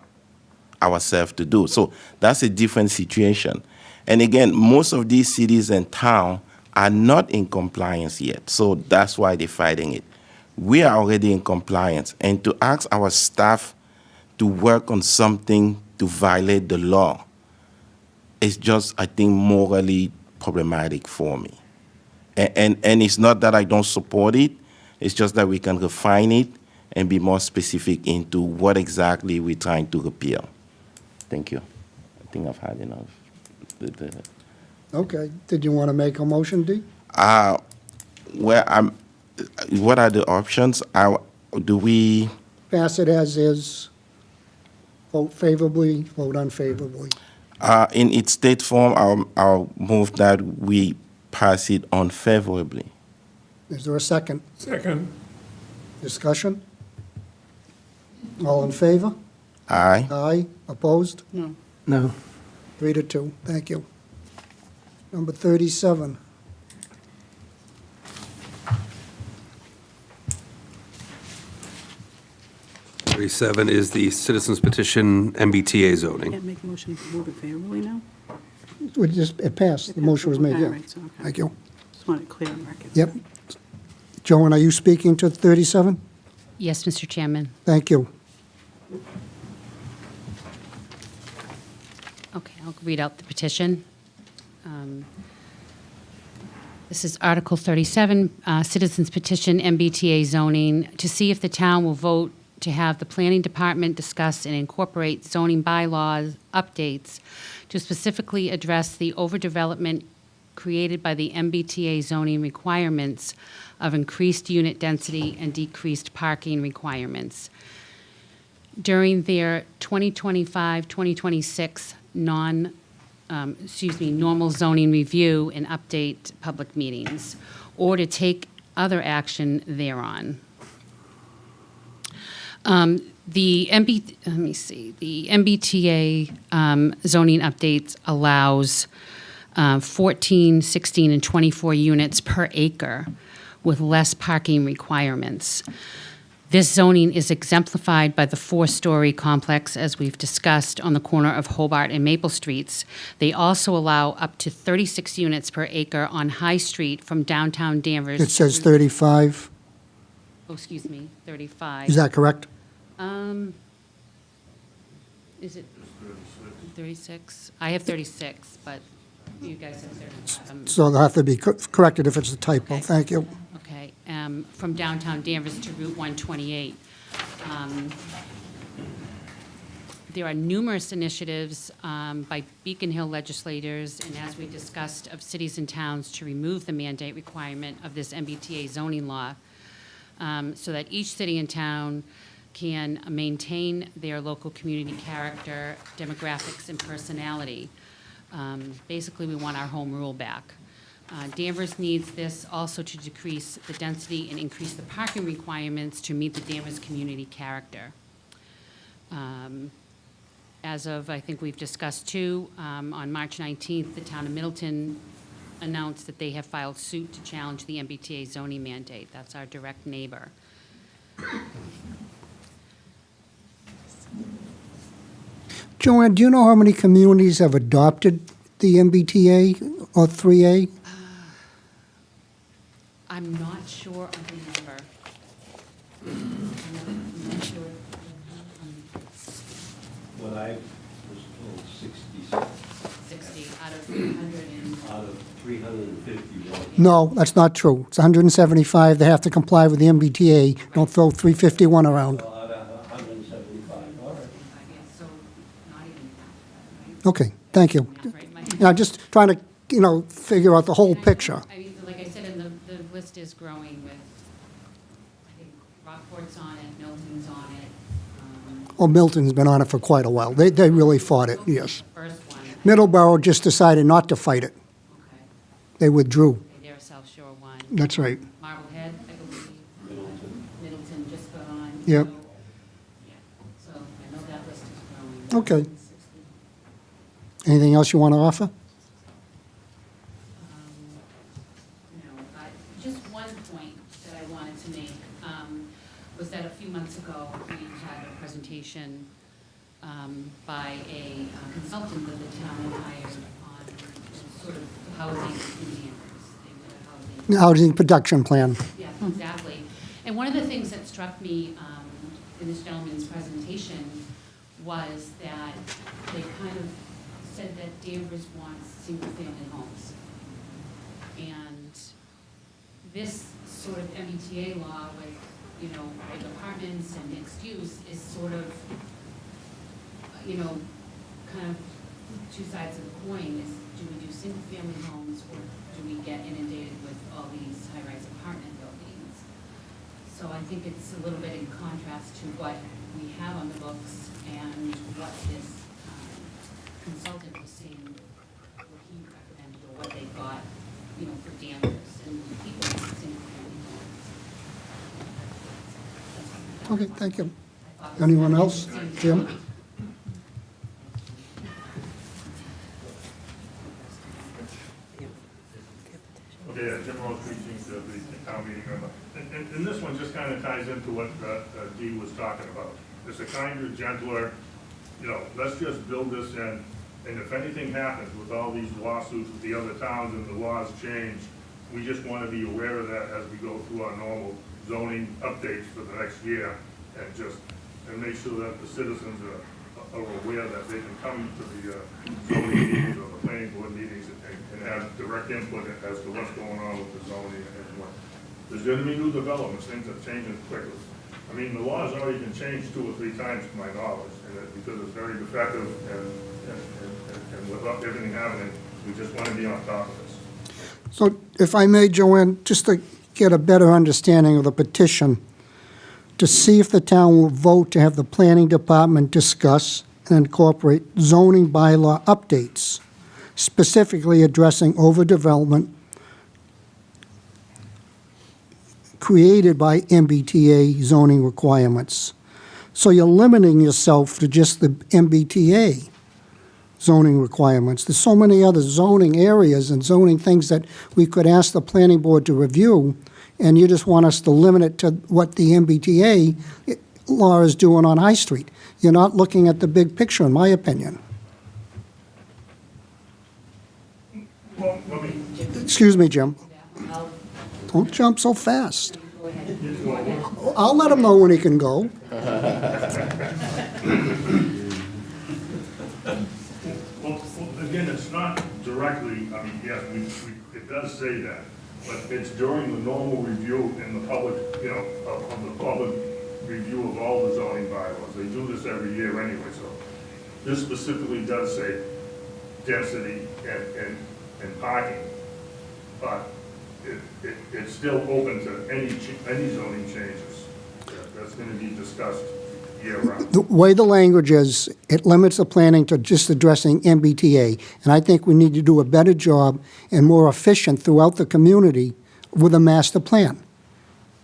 ourselves to do. So that's a different situation. And again, most of these cities and towns are not in compliance yet. So that's why they're fighting it. We are already in compliance. And to ask our staff to work on something to violate the law is just, I think, morally problematic for me. And it's not that I don't support it. It's just that we can refine it and be more specific into what exactly we're trying to repeal. Thank you. I think I've had enough. Okay. Did you want to make a motion, Dee? What are the options? Do we? Pass it as is, vote favorably, vote unfavorably. In its state form, I'll move that we pass it unfavorably. Is there a second? Second. Discussion? All in favor? Aye. Aye. Opposed? No. 3-2. Thank you. Number 37. 37 is the citizens petition MBTA zoning. Can't make a motion to move it favorably now? It passed, the motion was made, All yeah. right, so, okay. Thank you. Just want it clear on record. Yep. Joanne, are you speaking to 37? Yes, Mr. Chairman. Thank you. Okay, I'll read out the petition. This is Article 37, Citizens Petition MBTA zoning, to see if the town will vote to have the Planning Department discuss and incorporate zoning bylaws updates to specifically address the overdevelopment created by the MBTA zoning requirements of increased unit density and decreased parking requirements. During their 2025-2026 normal zoning review and update public meetings, or to take other action thereon. The MBTA zoning updates allows 14, 16, and 24 units per acre with less parking requirements. This zoning is exemplified by the four-story complex, as we've discussed, on the corner of Hobart and Maple Streets. They also allow up to 36 units per acre on High Street from downtown Danvers. It says 35. Oh, excuse me, 35. Is that correct? Is it 36? I have 36, but you guys have 35. So they'll have to be corrected if it's a typo. Okay. Thank you. Okay, from downtown Danvers to Route 128. There are numerous initiatives by Beacon Hill legislators, and as we discussed, of cities and towns to remove the mandate requirement of this MBTA zoning law, so that each city and town can maintain their local community character, demographics, and personality. Basically, we want our home rule back. Danvers needs this also to decrease the density and increase the parking requirements to meet the Danvers community character. As of, I think we've discussed too, on March 19th, the town of Middleton announced that they have filed suit to challenge the MBTA zoning mandate. That's our direct neighbor. Joanne, do you know how many communities have adopted the MBTA or 3A? I'm not sure of the number. I'm not sure. When I was told 60 out of 300 and... out of 351. No, that's not true. It's 175. They have to comply with the MBTA. Don't throw 351 around. Out of 175, all right. So not even half, right? Okay, thank you. Right, my- Yeah, just trying to, figure out the whole picture. I mean, like I said, and the list is growing with, I think, Rockport's on it, Milton's on it. Oh, Milton's been on it for quite a while. They really fought it, yes. First one, Middleborough just decided not to fight it. okay. They withdrew. Okay, there's South Shore one. That's right. Marblehead, I believe. Middleton just got on. Yep. So, yeah, so I know that list is growing. Okay. Anything else you want to offer? No, just one point that I wanted to make was that a few months ago, we had a presentation by a consultant that the town had hired on sort of housing in Danvers. They did a housing. Housing production plan. Yeah, exactly. And one of the things that struck me in this gentleman's presentation was that they kind of said that Danvers wants single-family homes. And this sort of MBTA law with, like apartments and mixed use is sort of, kind of two sides of the coin. Is do we do single-family homes or do we get inundated with all these high-rise apartment buildings? So I think it's a little bit in contrast to what we have on the books and what this consultant was saying, what he recommended or what they got, for Danvers and people in single-family homes. Okay, thank you. Anyone else? Jim? Okay, yeah, Jim Rose, precinct, the town meeting member. And this one just kind of ties into what Dee was talking about. it's a kinder, gentler, you know, let's just build this in, and if anything happens with all these lawsuits with the other towns and the laws change, we just want to be aware of that as we go through our normal zoning updates for the next year, and make sure that the citizens are aware that they can come to the zoning meetings or the planning board meetings and have direct input as to what's going on with the zoning and what. There's going to be new developments, things are changing quickly. I mean, the law's already been changed 2 or 3 times to my knowledge, because it's very defective and with everything happening, we just want to be on top of this. So if I may, Joanne, just to get a better understanding of the petition, to see if the town will vote to have the planning department discuss and incorporate zoning bylaw updates, specifically addressing overdevelopment created by MBTA zoning requirements. So you're limiting yourself to just the MBTA zoning requirements. There's so many other zoning areas and zoning things that we could ask the planning board to review, and you just want us to limit it to what the MBTA law is doing on High Street. You're not looking at the big picture, in my opinion. Well, let me, Excuse me, Jim. Don't jump so fast. I'll let him know when he can go. well, again, it's not directly, I mean, yes, it does say that, but it's during the normal review in the public, you know, of the public review of all the zoning bylaws. They do this every year anyway, so this specifically does say density and parking, but it's still open to any zoning changes. That's going to be discussed year-round. The way the language is, it limits the planning to just addressing MBTA, and I think we need to do a better job and more efficient throughout the community with a master plan.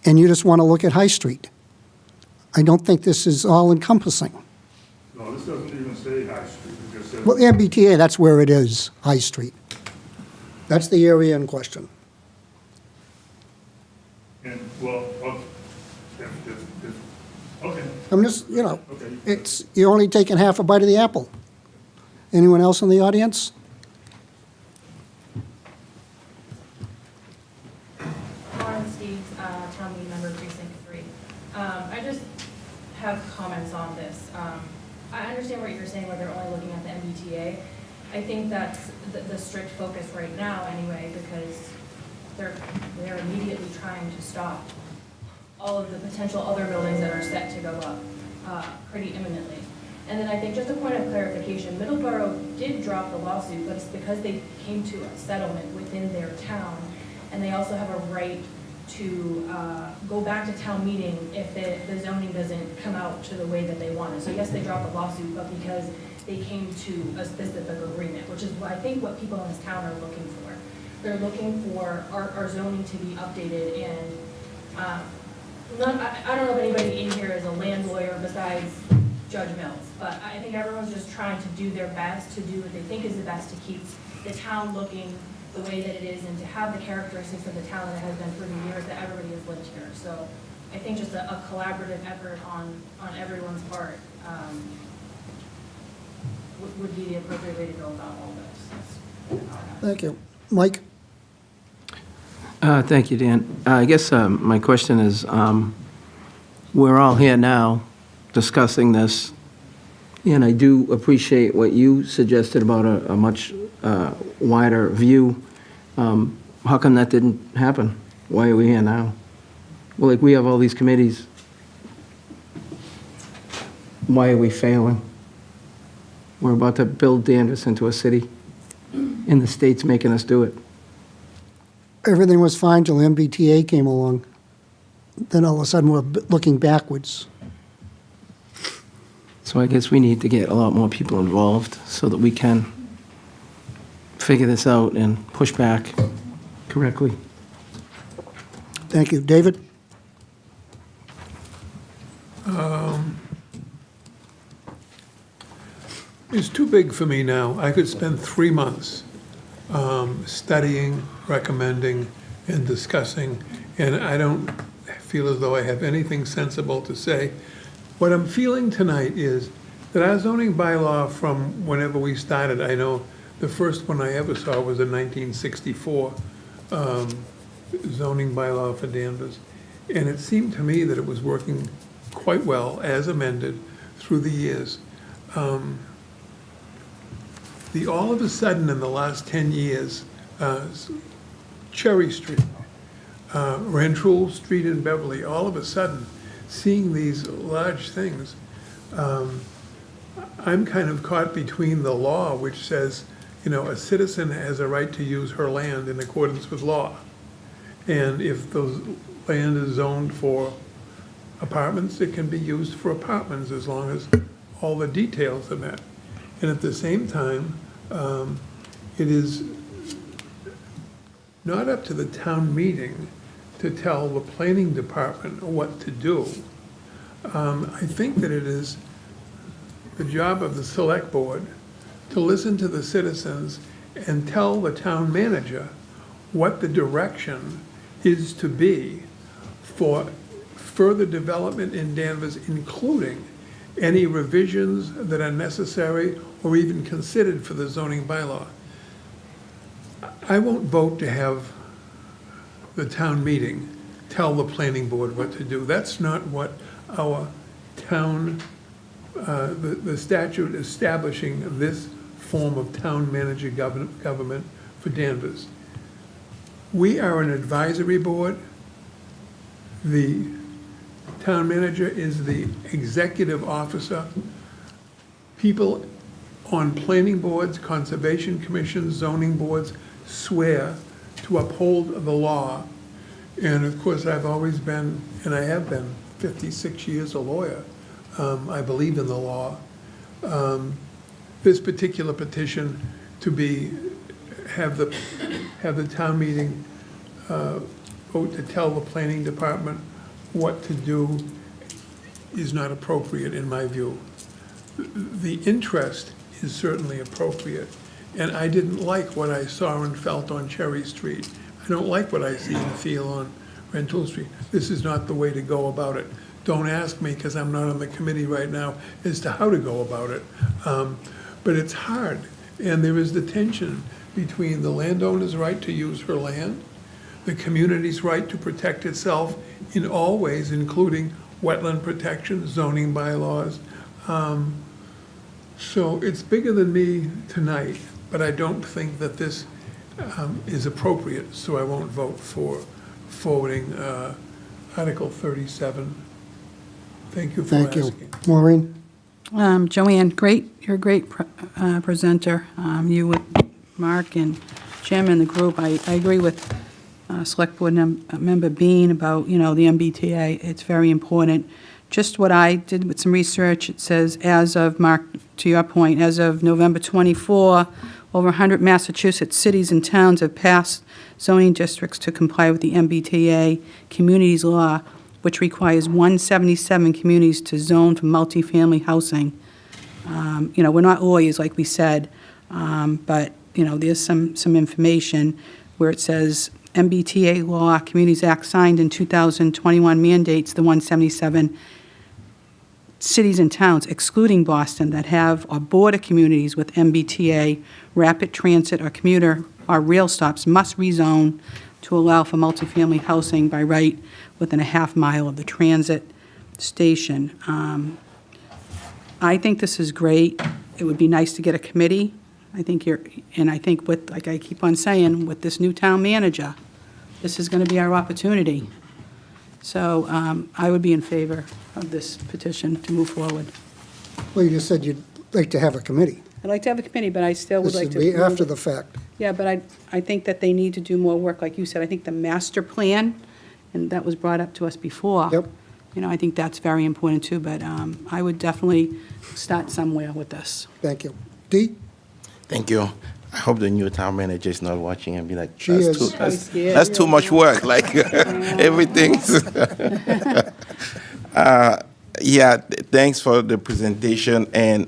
And you just want to look at High Street. I don't think this is all-encompassing. No, this doesn't even say High Street. It just says, Well, MBTA, that's where it is, High Street. That's the area in question. and, well, okay. I'm just, you know, Okay. you're only taking half a bite of the apple. Anyone else in the audience? Lauren Steves, town meeting member, precinct 3. I just have comments on this. I understand what you're saying, where they're only looking at the MBTA. I think that's the strict focus right now anyway, because they're immediately trying to stop all of the potential other buildings that are set to go up pretty imminently. And then I think, just a point of clarification, Middleborough did drop the lawsuit, but it's because they came to a settlement within their town, and they also have a right to go back to town meeting if the zoning doesn't come out to the way that they wanted. So yes, they dropped the lawsuit, but because they came to a specific agreement, which is what I think what people in this town are looking for. They're looking for our zoning to be updated, and I don't know if anybody in here is a land lawyer besides Judge Mills, but I think everyone's just trying to do their best to do what they think is the best to keep the town looking the way that it is and to have the characteristics of the town that it has been for the years that everybody has lived here. So I think just a collaborative effort on everyone's part would be the appropriate way to go about all this. Thank you. Mike? Thank you, Dan. I guess my question is, we're all here now discussing this, and I do appreciate what you suggested about a much wider view. How come that didn't happen? Why are we here now? Well, like, we have all these committees. Why are we failing? We're about to build Danvers into a city, and the state's making us do it. Everything was fine till MBTA came along. Then all of a sudden, we're looking backwards. So I guess we need to get a lot more people involved so that we can figure this out and push back correctly. Thank you. David? It's too big for me now. I could spend 3 months studying, recommending, and discussing, and I don't feel as though I have anything sensible to say What I'm feeling tonight is that our zoning bylaw from whenever we started, I know the first one I ever saw was a 1964 zoning bylaw for Danvers. And it seemed to me that it was working quite well as amended through the years. All of a sudden in the last 10 years, Cherry Street, Rentoul Street in Beverly, all of a sudden, seeing these large things, I'm kind of caught between the law, which says, a citizen has a right to use her land in accordance with law. And if the land is zoned for apartments, it can be used for apartments as long as all the details are met. And at the same time, it is not up to the town meeting to tell the planning department what to do. I think that it is the job of the select board to listen to the citizens and tell the town manager what the direction is to be for further development in Danvers, including any revisions that are necessary or even considered for the zoning bylaw. I won't vote to have the town meeting tell the planning board what to do. That's not what our town, the statute establishing this form of town manager government for Danvers. We are an advisory board. The town manager is the executive officer. People on planning boards, conservation commissions, zoning boards swear to uphold the law. And of course, I've always been, and I have been 56 years a lawyer. I believe in the law. This particular petition to have the town meeting vote to tell the planning department what to do is not appropriate in my view. The interest is certainly appropriate, and I didn't like what I saw and felt on Cherry Street. I don't like what I see and feel on Rentoul Street. This is not the way to go about it. Don't ask me, because I'm not on the committee right now, as to how to go about it. But it's hard, and there is the tension between the landowner's right to use her land, the community's right to protect itself in all ways, including wetland protection, zoning bylaws. So it's bigger than me tonight, but I don't think that this is appropriate, so I won't vote for forwarding Article 37. Thank you for Thank you. asking. Maureen? Joanne, great, you're a great presenter. You with Mark and Jim and the group, I agree with Select Board Member Bean about, the MBTA. It's very important. Just what I did with some research, it says as of, Mark, to your point, as of November 24, over 100 Massachusetts cities and towns have passed zoning districts to comply with the MBTA communities law, which requires 177 communities to zone for multifamily housing. We're not lawyers, like we said, but, there's some information where it says MBTA law, Communities Act signed in 2021 mandates the 177 cities and towns, excluding Boston, that have or border communities with MBTA, rapid transit or commuter or rail stops must rezone to allow for multifamily housing by right within a half mile of the transit station. I think this is great. It would be nice to get a committee. I think with, like I keep on saying, with this new town manager, this is going to be our opportunity. So I would be in favor of this petition to move forward. Well, you just said you'd like to have a committee. I'd like to have a committee, but I still would This like would to. be move after it. the fact. Yeah, but I think that they need to do more work, like you said. I think the master plan, and that was brought up to us before. Yep. I think that's very important too, but I would definitely start somewhere with this. Thank you. Dee? Thank you. I hope the new town manager is not watching and be like, She is. that's too much work, like everything's. Thanks for the presentation. And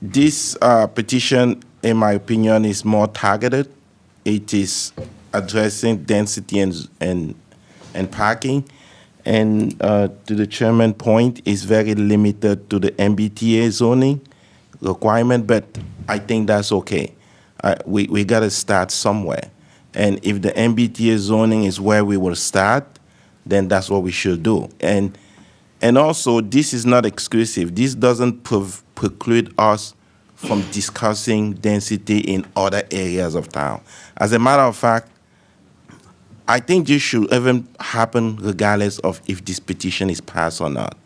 this petition, in my opinion, is more targeted. It is addressing density and parking. And to the chairman point, it's very limited to the MBTA zoning requirement, but I think that's okay. We got to start somewhere. And if the MBTA zoning is where we will start, then that's what we should do. And also, this is not exclusive. This doesn't preclude us from discussing density in other areas of town. As a matter of fact, I think this should even happen regardless of if this petition is passed or not.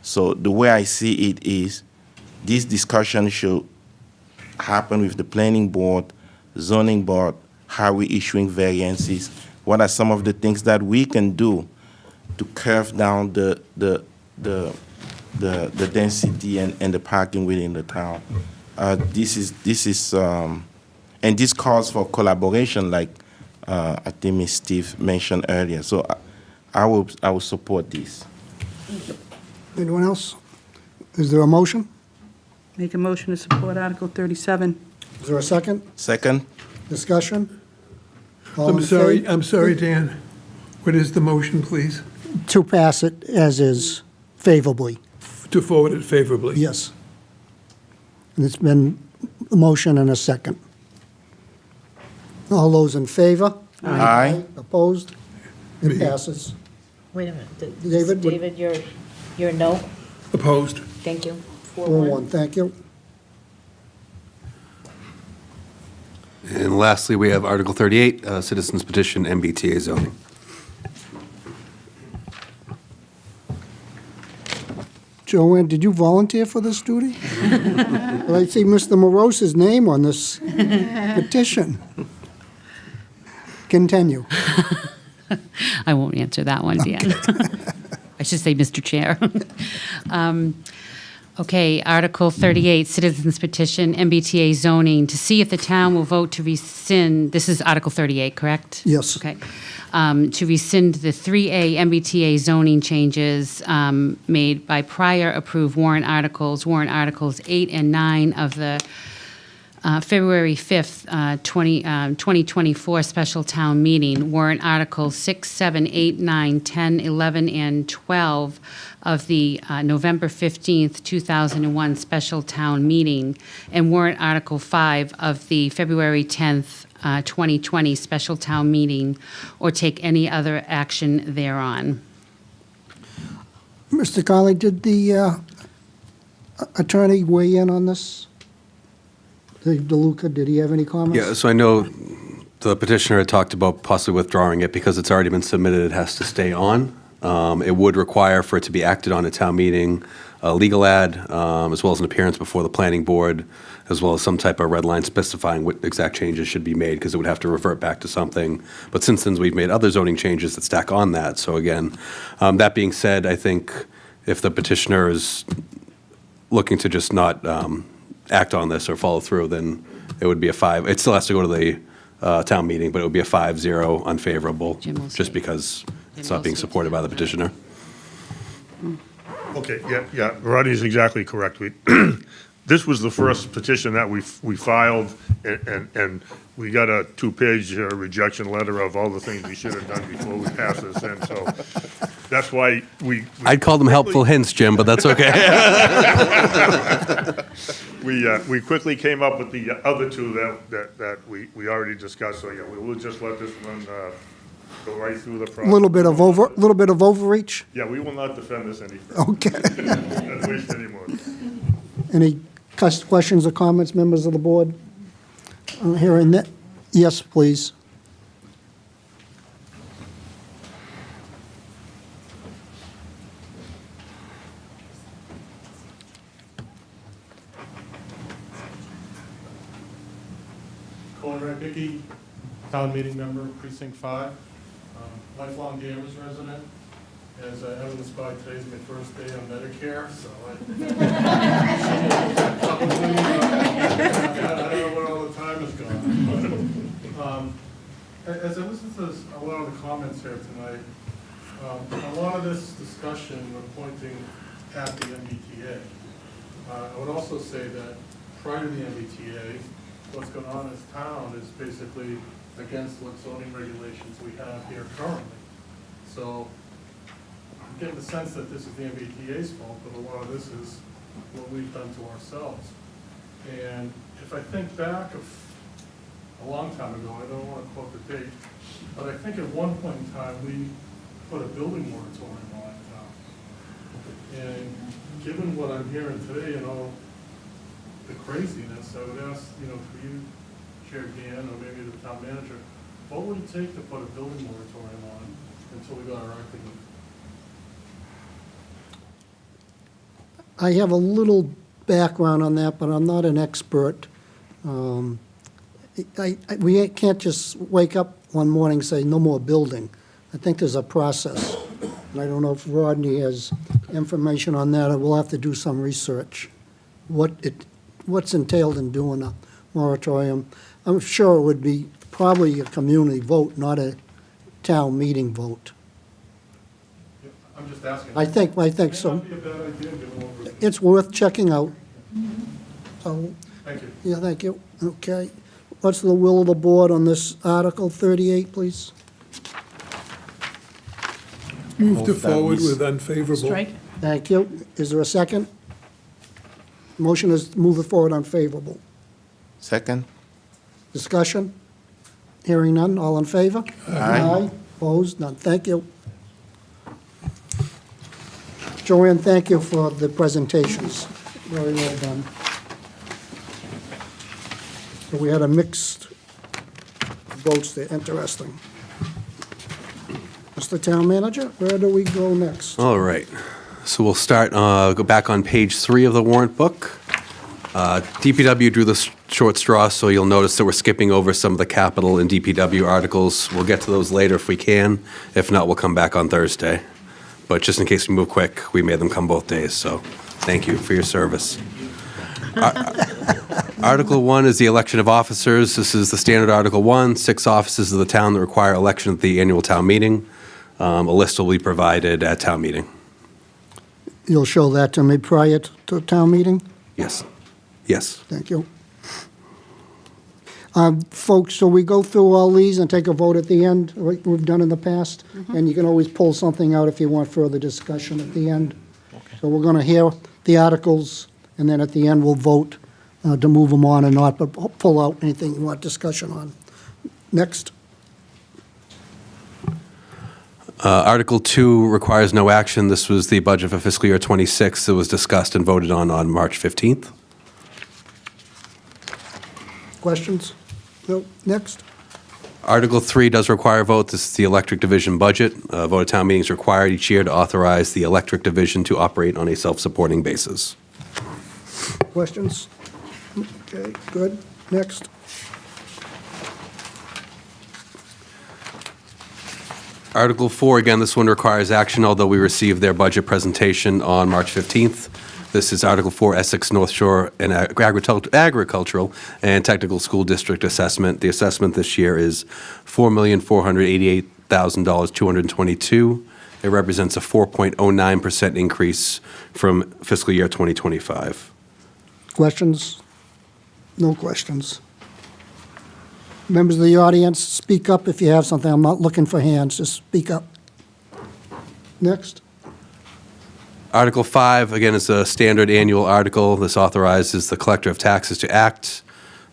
So the way I see it is, this discussion should happen with the planning board, zoning board, how we issuing variances, what are some of the things that we can do to curve down the density and the parking within the town. This is and this calls for collaboration, like I think Ms. Steve mentioned earlier. So I will support this. Anyone else? Is there a motion? Make a motion to support Article 37. Is there a second? Second, Discussion? All I'm in sorry, favor? I'm sorry, Dan. What is the motion, please? To pass it as is favorably, To forward it favorably? yes. And it's been a motion and a second. All those in favor? Aye. Opposed? It Me. passes. Wait a minute. David, what- David, you're no? Opposed? Thank you. 4-1, thank you. And lastly, we have Article 38, Citizens Petition, MBTA zoning. Joanne, did you volunteer for this duty? Well, I see Mr. Morose's name on this petition. Continue. I won't answer that one, Dan. I should say, Mr. Chair. Okay, Article 38, Citizens Petition, MBTA zoning, to see if the town will vote to rescind, this is Article 38, correct? Yes. Okay. To rescind the 3A MBTA zoning changes made by prior approved warrant Articles 8 and 9 of the February 5th, 2024 special town meeting, warrant Articles 6, 7, 8, 9, 10, 11, and 12 of the November 15th, 2001 special town meeting, and warrant Article 5 of the February 10th, 2020 special town meeting, or take any other action thereon. Mr. Conley, did the attorney weigh in on this? Dave DeLuca, did he have any comments? Yeah, so I know the petitioner had talked about possibly withdrawing it because it's already been submitted, it has to stay on. It would require for it to be acted on at town meeting, a legal ad, as well as an appearance before the planning board, as well as some type of red line specifying what exact changes should be made, because it would have to revert back to something. But since then, we've made other zoning changes that stack on that. So again, that being said, I think if the petitioner is looking to just not act on this or follow through, then it would be a 5. It still has to go to the town meeting, but it would be a 5-0 unfavorable, Jim will just say. because it's Jim not will being say. supported by the petitioner. Okay, yeah, Rodney's exactly correct. This was the first petition that we filed, and we got a 2-page rejection letter of all the things we should have done before we passed this in, so that's why we. I'd call them helpful hints, Jim, but that's okay. We quickly came up with the other two that we already discussed, so yeah, we'll just let this one go right through the process. A little bit of overreach? Yeah, we will not defend this any further. Okay. Not waste any more. Any questions or comments, members of the board? Hearing that, yes, please. Conrad Dickey, town meeting member, precinct 5, lifelong Danvers resident. As evidenced by today's my first day on Medicare, so I don't know where all the time has gone. But, as I listen to a lot of the comments here tonight, a lot of this discussion we're pointing at the MBTA. I would also say that prior to the MBTA, what's going on in this town is basically against what zoning regulations we have here currently. So getting the sense that this is the MBTA's fault, but a lot of this is what we've done to ourselves. And if I think back of a long time ago, I don't want to quote the date, but I think at one point in time, we put a building moratorium on town. And given what I'm hearing today and all the craziness, I would ask, for you, Chair Dan, or maybe the town manager, what would it take to put a building moratorium on until we got our act together? I have a little background on that, but I'm not an expert. We can't just wake up one morning and say, no more building. I think there's a process. And I don't know if Rodney has information on that, or we'll have to do some research. What's entailed in doing a moratorium. I'm sure it would be probably a community vote, not a town meeting vote. I'm just asking. I think so. May not be a bad idea, given what we're. It's worth checking out. So, Thank you. yeah, thank you. Okay. What's the will of the board on this Article 38, please? Move to Move that forward we- with unfavorable. Strike? Thank you. Is there a second? Motion is to move it forward unfavorable. Second? Discussion? Hearing none, all in favor? Aye. Opposed? None. Thank you. Joanne, thank you for the presentations. Very well done. So we had a mixed votes there. Interesting. Mr. Town Manager, where do we go next? All right. So we'll start, go back on page 3 of the warrant book. DPW drew the short straw, so you'll notice that we're skipping over some of the capital and DPW articles. We'll get to those later if we can. If not, we'll come back on Thursday. But just in case we move quick, we made them come both days, so thank you for your service. Article 1 is the election of officers. This is the standard Article 1, 6 offices of the town that require election at the annual town meeting. A list will be provided at town meeting. You'll show that to me prior to town meeting? Yes. Yes. Thank you. Folks, so we go through all these and take a vote at the end, like we've done in the past? And you can always pull something out if you want further discussion at the end. So we're going to hear the articles, and then at the end, we'll vote to move them on or not, but pull out anything you want discussion on. Next. Article 2 requires no action. This was the budget for fiscal year '26 that was discussed and voted on March 15th. Questions? No. Next. Article 3 does require a vote. This is the electric division budget. A vote at town meeting is required each year to authorize the electric division to operate on a self-supporting basis. Questions? Okay, good. Next. Article 4, again, this one requires action, although we received their budget presentation on March 15th. This is Article 4, Essex North Shore and Agricultural and Technical School District Assessment. The assessment this year is $4,488,222. It represents a 4.09% increase from fiscal year 2025. Questions? No questions. Members of the audience, speak up if you have something. I'm not looking for hands, just speak up. Next. Article 5, again, is a standard annual article. This authorizes the collector of taxes to act.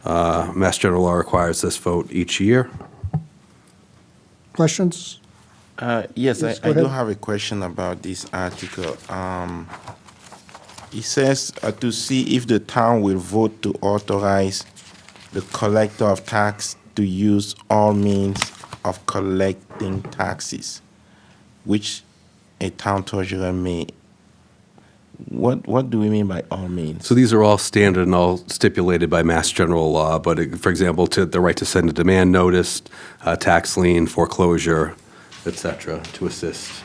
Mass General Law requires this vote each year. Questions? Yes, Yes, I go do ahead. have a question about this article. It says to see if the town will vote to authorize the collector of tax to use all means of collecting taxes, which a town treasurer may. What do we mean by all means? So these are all standard and all stipulated by Mass General Law, but for example, to the right to send a demand notice, tax lien, foreclosure, et cetera, to assist.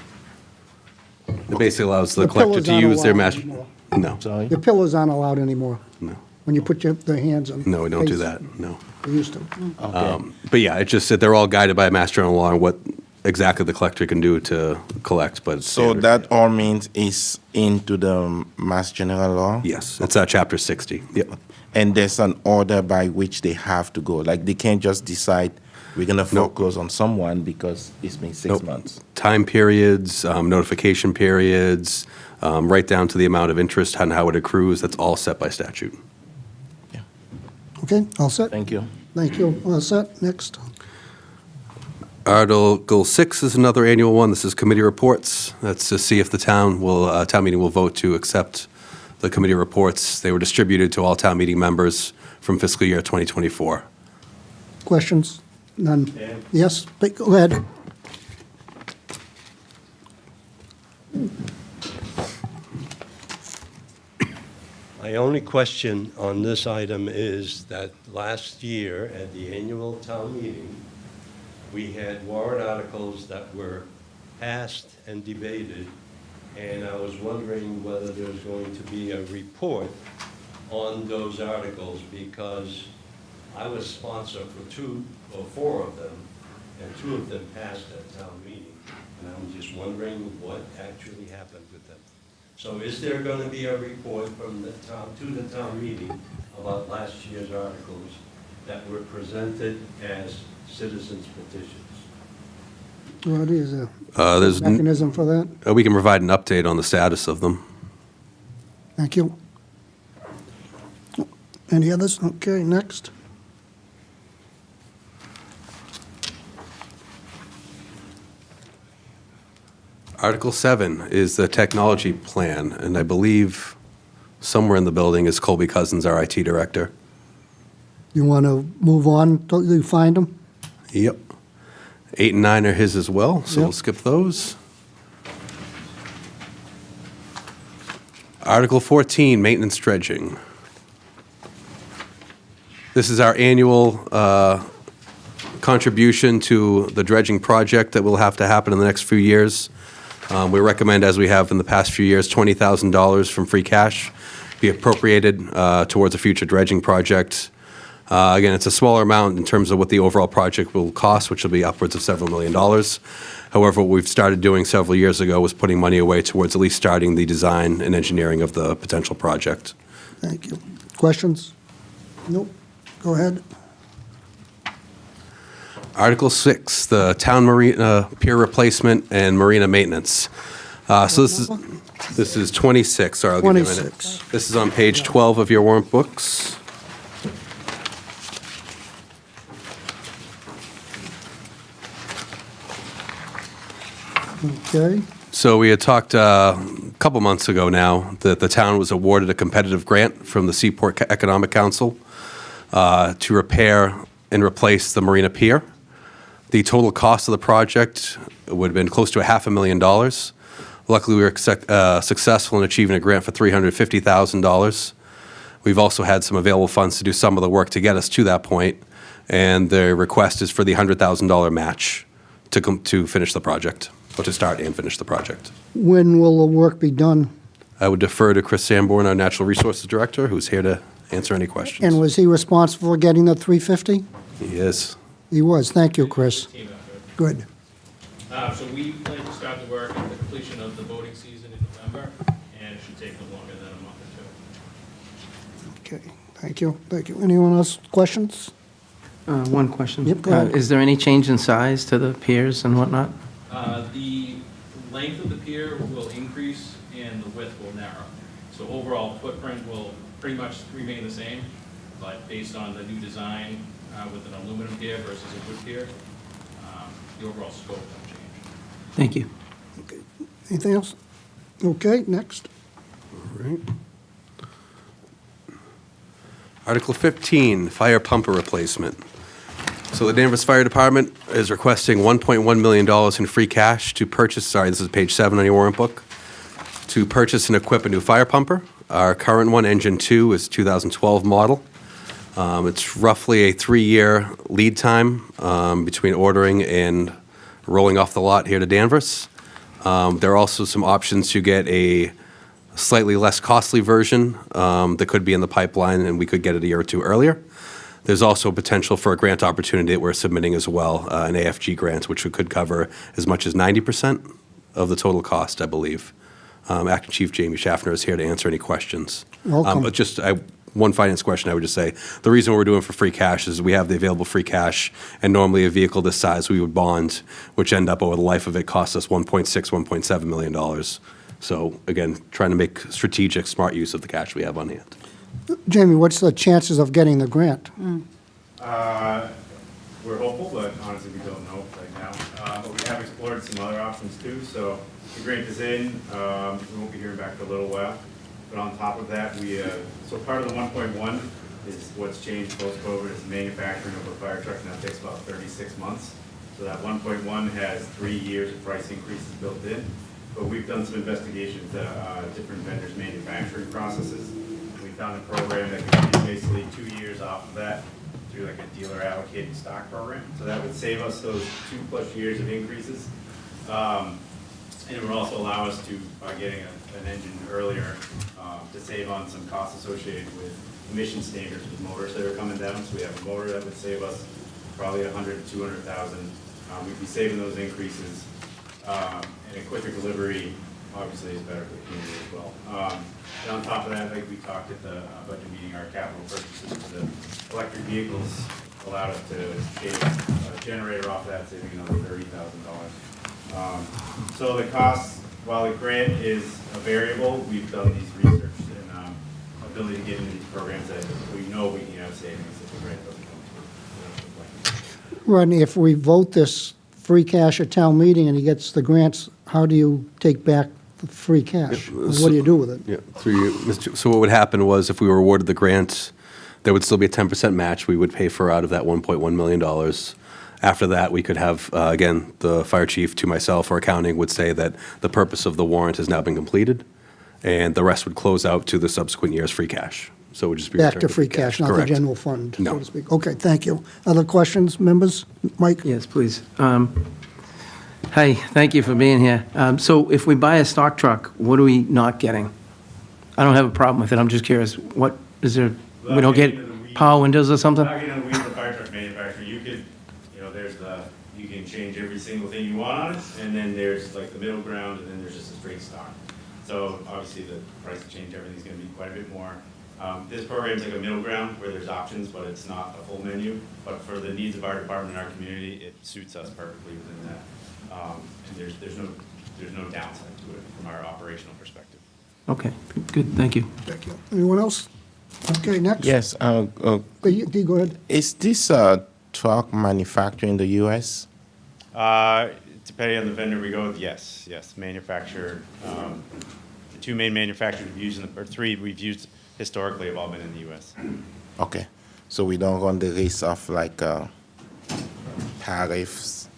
It basically allows the collector pillars to aren't use their allowed Mass. anymore. No, Sorry? The pillars aren't allowed anymore. no, When you put their hands on. no, we don't do face. that, no. We used to. Okay. But yeah, it's just that they're all guided by Mass General Law and what exactly the collector can do to collect, but it's So standard. that all means is into the Mass General Law? Yes, it's Chapter 60. Yep. And there's an order by which they have to go. Like they can't just decide we're going to foreclose on someone because it's been 6 months. Time periods, notification periods, right down to the amount of interest and how it accrues, that's all set by statute. Okay, all set? Thank you. Thank you. All set. Next. Article 6 is another annual one. This is committee reports. That's to see if the town meeting will vote to accept the committee reports. They were distributed to all town meeting members from fiscal year 2024. Questions? None? Yes, go ahead. My only question on this item is that last year at the annual town meeting, we had warrant articles that were passed and debated, and I was wondering whether there's going to be a report on those articles, because I was sponsor for 2 or 4 of them, and 2 of them passed at town meeting, and I'm just wondering what actually happened with them. So is there going to be a report from the town, to the town meeting about last year's articles that were presented as citizens' petitions? What is a There's mechanism for that? We can provide an update on the status of them. Thank you. Any others? Okay, next. Article 7 is the technology plan, and I believe somewhere in the building is Colby Cousins, our IT director. You want to move on till you find them? Yep. 8 and 9 are his as well, so we'll Yep. skip those. Article 14, maintenance dredging. This is our annual contribution to the dredging project that will have to happen in the next few years. We recommend, as we have in the past few years, $20,000 from free cash be appropriated towards a future dredging project. Again, it's a smaller amount in terms of what the overall project will cost, which will be upwards of several $1 million. However, what we've started doing several years ago was putting money away towards at least starting the design and engineering of the potential project. Thank you. Questions? Nope. Go ahead. Article 6, the town marina pier replacement and marina maintenance. So this is 26, sorry, I'll give you a minute. 26. This is on page 12 of your warrant books. Okay. So we had talked a couple months ago now that the town was awarded a competitive grant from the Seaport Economic Council to repair and replace the marina pier. The total cost of the project would have been close to $500,000. Luckily, we were successful in achieving a grant for $350,000. We've also had some available funds to do some of the work to get us to that point, and the request is for the $100,000 match to finish the project, or to start and finish the project. When will the work be done? I would defer to Chris Sanborn, our Natural Resources Director, who's here to answer any questions. And was he responsible for getting the 350? He is. He was. Thank you, Chris. Team effort. Good. So we plan to start the work at the completion of the boating season in November, and it should take no longer than a month or 2. Okay. Thank you. Thank you. Anyone else? Questions? One question. Yep, go ahead. Is there any change in size to the piers and whatnot? The length of the pier will increase and the width will narrow. So overall footprint will pretty much remain the same, but based on the new design with an aluminum pier versus a wood pier, the overall scope will change. Thank you. Anything else? Okay, next. All right. Article 15, fire pumper replacement. So the Danvers Fire Department is requesting $1.1 million in free cash to purchase, sorry, this is page 7 on your warrant book, to purchase and equip a new fire pumper. Our current one, engine 2, is 2012 model. It's roughly a 3-year lead time between ordering and rolling off the lot here to Danvers. There are also some options to get a slightly less costly version that could be in the pipeline, and we could get it a year or 2 earlier. There's also potential for a grant opportunity that we're submitting as well, an AFG grant, which could cover as much as 90% of the total cost, I believe. Acting Chief Jamie Schaffner is here to answer any questions. Welcome. But just, I one finance question I would just say, the reason we're doing for free cash is we have the available free cash, and normally a vehicle this size, we would bond, which end up over the life of it costs us $1.6, $1.7 million. So again, trying to make strategic, smart use of the cash we have on hand. Jamie, what's the chances of getting the grant? We're hopeful, but honestly, we don't know right now. But we have explored some other options too, so the grant is in. We won't be hearing back for a little while. But on top of that, so part of the 1.1 is what's changed post-COVID is manufacturing of a fire truck now takes about 36 months. So that 1.1 has 3 years of price increases built in. But we've done some investigation to different vendors' manufacturing processes. We found a program that could give you basically 2 years off of that through like a dealer allocated stock program. So that would save us those 2+ years of increases. And it would also allow us to, by getting an engine earlier, to save on some costs associated with emission standards with motors that are coming down. So we have a motor that would save us probably $100,000 to $200,000. We'd be saving those increases. And a quicker delivery obviously is better for the community as well. And on top of that, like we talked at the budget meeting, our capital purchases for the electric vehicles allowed us to shave a generator off of that, saving another $30,000. So the cost, while the grant is a variable, we've done these research and ability to get into these programs that we know we can have savings if the grant doesn't come through. Rodney, if we vote this free cash at town meeting and he gets the grants, how do you take back the free cash? What do you do with it? Yeah, through you, Mr. So what would happen was if we were awarded the grant, there would still be a 10% match we would pay for out of that $1.1 million. After that, we could have, again, the fire chief to myself or accounting would say that the purpose of the warrant has now been completed, and the rest would close out to the subsequent year's free cash. So it would just be Back returned to free cash, not the Correct. general fund, so No. to speak. Okay, thank you. Other questions, members? Mike? Yes, please. Hi, thank you for being here. So if we buy a stock truck, what are we not getting? I don't have a problem with it, I'm just curious, what, is there, we don't get power windows or something? Without getting into the weeds of the fire truck manufacturer, you could, you can change every single thing you want on it, and then there's like the middle ground, and then there's just a straight stock. So obviously the price of change, everything's gonna be quite a bit more. This program's like a middle ground where there's options, but it's not a full menu. But for the needs of our department and our community, it suits us perfectly within that. And there's no downside to it from our operational perspective. Okay, good, thank you. Thank you. Anyone else? Okay, next. Yes. Dee, go ahead. Is this truck manufactured in the U.S.? Depending on the vendor we go with, yes, manufactured. The two main manufacturers we've used, or three we've used historically have all been in the U.S. Okay. So we don't run the risk of like tariffs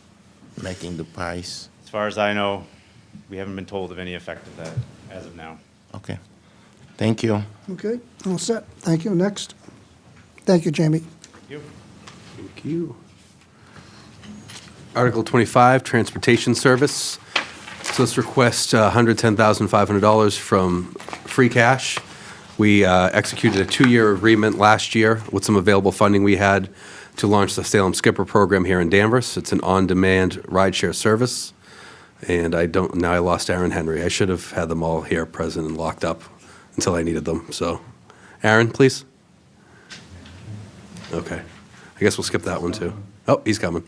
making the price? As far as I know, we haven't been told of any effect of that as of now. Okay. Thank you. Okay, all set. Thank you. Next. Thank you, Jamie. Thank you. Thank you. Article 25, Transportation Service. So let's request $110,500 from free cash. We executed a 2-year agreement last year with some available funding we had to launch the Salem Skipper program here in Danvers. It's an on-demand rideshare service. And now I lost Aaron Henry. I should have had them all here present and locked up until I needed them. So, Aaron, please. Okay. I guess we'll skip that one too. Oh, he's coming.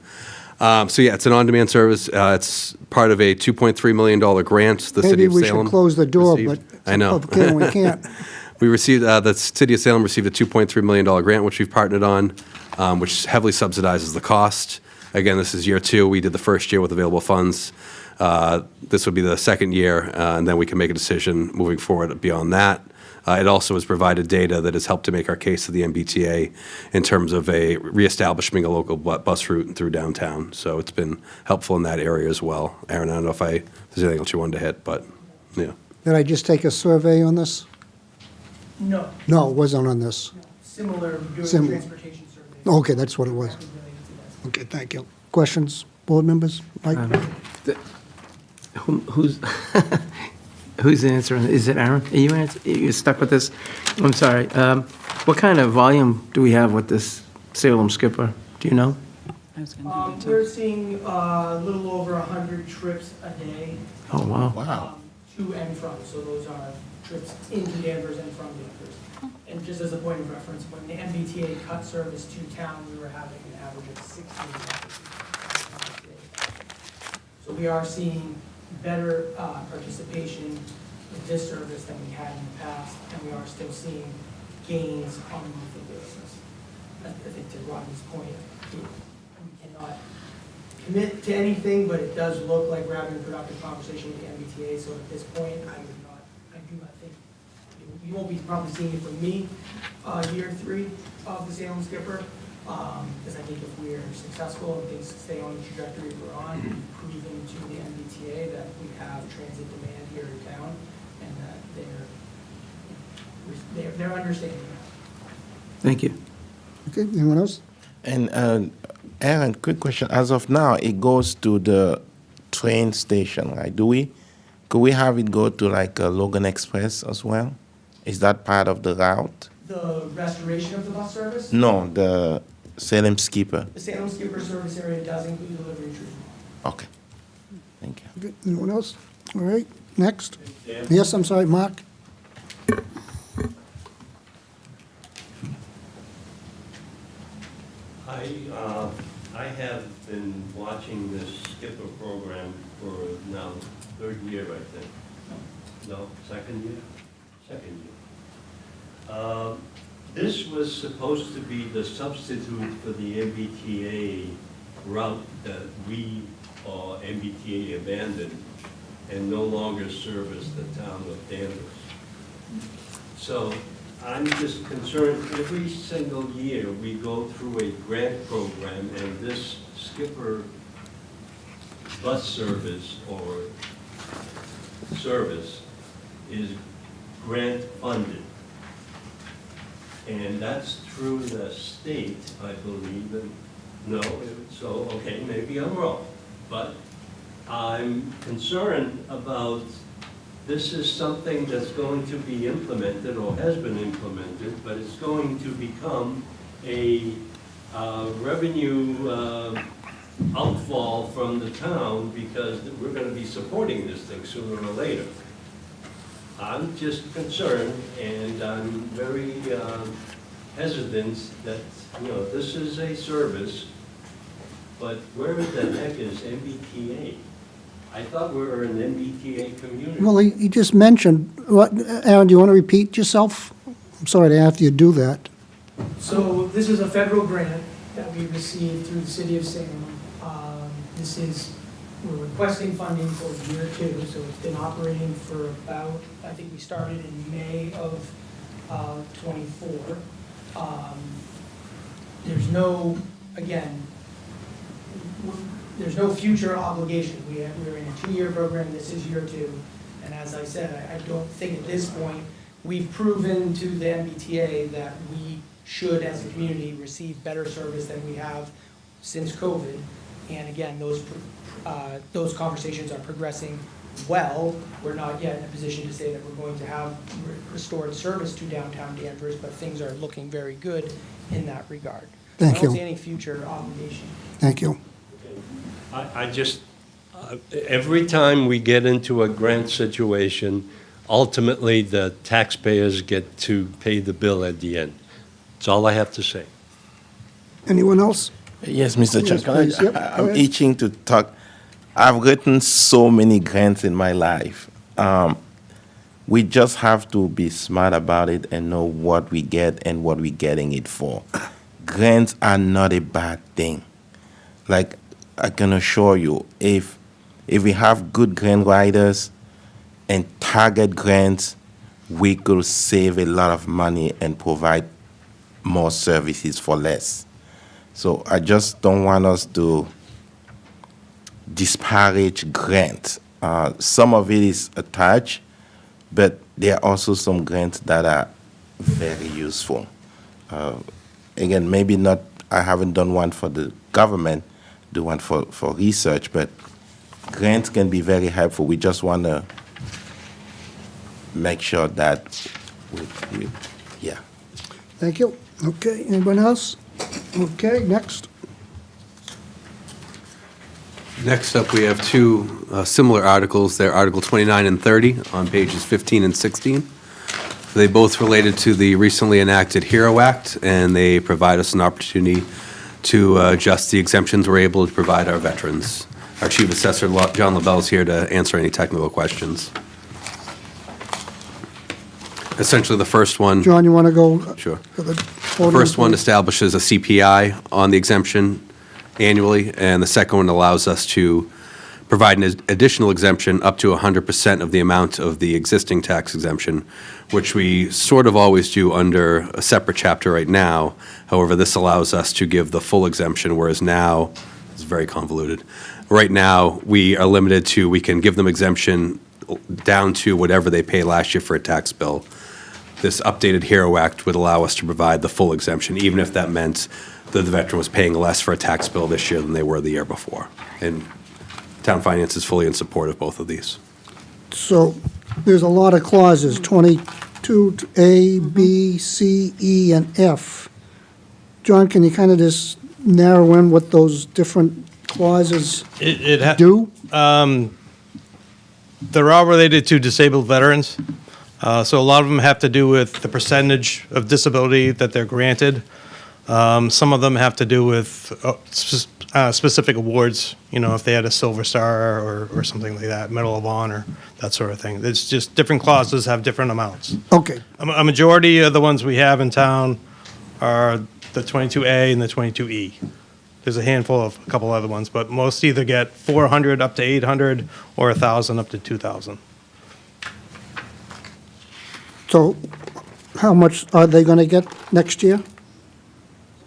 So yeah, it's an on-demand service. It's part of a $2.3 million grant the city of Salem. Maybe we should close the door, received. but I know. we can't. We received, the city of Salem received a $2.3 million grant, which we've partnered on, which heavily subsidizes the cost. Again, this is year 2. We did the first year with available funds. This would be the second year, and then we can make a decision moving forward beyond that. It also has provided data that has helped to make our case to the MBTA in terms of reestablishing a local bus route through downtown. So it's been helpful in that area as well. Aaron, I don't know if there's anything else you wanted to hit, but yeah. Did I just take a survey on this? No, No, it wasn't on this. similar, doing Similar. transportation survey. Okay, that's what it was. Okay, thank you. Questions, board members? Mike? Who's, who's answering? Is it Aaron? Are you stuck with this? I'm sorry. What kind of volume do we have with this Salem Skipper? Do you know? We're seeing a little over 100 trips a day. Oh, wow. Wow. To and from, so those are trips into Danvers and from Danvers. And just as a point of reference, when the MBTA cut service to town, we were having an average of 16 buses. So we are seeing better participation in this service than we had in the past, and we are still seeing gains on a monthly basis. I think to Rodney's point, we cannot commit to anything, but it does look like we're having a productive conversation with the MBTA, so at this point, I do not think, you won't be probably seeing it from me, year 3 of the Salem Skipper, because I think if we are successful and things stay on the trajectory we're on, proving to the MBTA that we have transit demand here in town, and that they're understanding that. Thank you. Okay, anyone else? And Aaron, quick question. As of now, it goes to the train station, right? Could we have it go to like Logan Express as well? Is that part of the route? The restoration of the bus service? No, the Salem Skipper. The Salem Skipper service area does include delivery treatment. Okay. Thank you. Okay, anyone else? All right, next. Yes, I'm sorry, Mark? I have been watching this Skipper program for now third year, I think. No, second year? Second year. This was supposed to be the substitute for the MBTA route that we, MBTA abandoned and no longer service the town of Danvers. So I'm just concerned, every single year we go through a grant program and this Skipper bus service or service is grant funded. And that's through the state, I believe, and no, so, okay, maybe I'm wrong. But I'm concerned about this is something that's going to be implemented or has been implemented, but it's going to become a revenue outfall from the town because we're going to be supporting this thing sooner or later. I'm just concerned, and I'm very hesitant that, this is a service, but where the heck is MBTA? I thought we were an MBTA community. Well, you just mentioned, Aaron, do you want to repeat yourself? I'm sorry to have you do that. So this is a federal grant that we received through the city of Salem. We're requesting funding for year 2, so it's been operating for about, I think we started in May of 24. There's no, again, there's no future obligation. We're in a 2-year program, this is year 2. And as I said, I don't think at this point, we've proven to the MBTA that we should, as a community, receive better service than we have since COVID. And again, those conversations are progressing well. We're not yet in a position to say that we're going to have restored service to downtown Danvers, but things are looking very good in that regard. Thank I don't you. see any future obligation. Thank you. I just, every time we get into a grant situation, ultimately the taxpayers get to pay the bill at the end. That's all I have to say. Anyone else? Yes, Mr. Yes, Chair. please. Yep, go I'm ahead. itching to talk. I've written so many grants in my life. We just have to be smart about it and know what we get and what we're getting it for. Grants are not a bad thing. Like, I can assure you, if we have good grant writers and target grants, we could save a lot of money and provide more services for less. So I just don't want us to disparage grants. Some of it is attached, but there are also some grants that are very useful. Again, maybe not, I haven't done one for the government, do one for research, but grants can be very helpful. We just want to make sure that yeah. Thank you. Okay, anyone else? Okay, next. Next up, we have 2 similar articles. They're Article 29 and 30 on pages 15 and 16. They both related to the recently enacted HERO Act, and they provide us an opportunity to adjust the exemptions we're able to provide our veterans. Our Chief Assessor, John LaBelle, is here to answer any technical questions. Essentially, the first one... John, you want to go? Sure. to the The podium, first one please? establishes a CPI on the exemption annually, and the second one allows us to provide an additional exemption up to 100% of the amount of the existing tax exemption, which we sort of always do under a separate chapter right now. However, this allows us to give the full exemption, whereas now, it's very convoluted. Right now, we are limited to, we can give them exemption down to whatever they paid last year for a tax bill. This updated HERO Act would allow us to provide the full exemption, even if that meant that the veteran was paying less for a tax bill this year than they were the year before. And town finance is fully in support of both of these. So there's a lot of clauses, 22A, B, C, E, and F. John, can you kind of just narrow in what those different clauses do? They're all related to disabled veterans. So a lot of them have to do with the percentage of disability that they're granted. Some of them have to do with specific awards, you know, if they had a Silver Star or something like that, Medal of Honor, that sort of thing. It's just different clauses have different amounts. Okay. A majority of the ones we have in town are the 22A and the 22E. There's a handful of a couple other ones, but most either get 400 up to 800 or 1,000 up to 2,000. So how much are they going to get next year?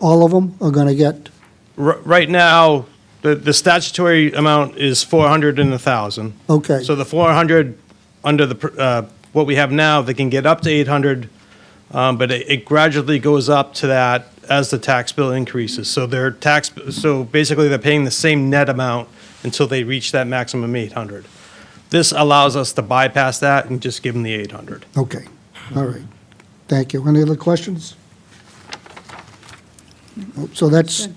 All of them are going to get? Right now, the statutory amount is 400 and 1,000. Okay. So the 400 under the what we have now, they can get up to 800, but it gradually goes up to that as the tax bill increases. So so basically they're paying the same net amount until they reach that maximum 800. This allows us to bypass that and just give them the 800. Okay, all right. Thank you. Any other questions? So that's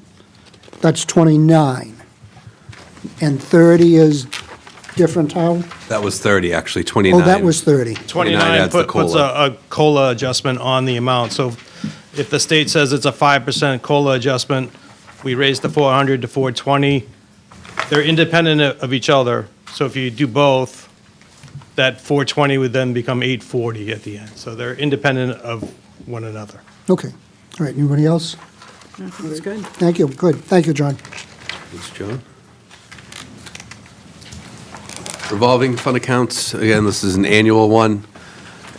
29. And 30 is different how? That was 30, actually, 29. Oh, that was 30. 29 adds the puts COLA. a COLA adjustment on the amount. So if the state says it's a 5% COLA adjustment, we raise the 400 to 420. They're independent of each other. So if you do both, that 420 would then become 840 at the end. So they're independent of one another. Okay, all right. Anybody else? That's good. Thank you, good. Thank you, John. Thanks, John. Revolving fund accounts, again, this is an annual one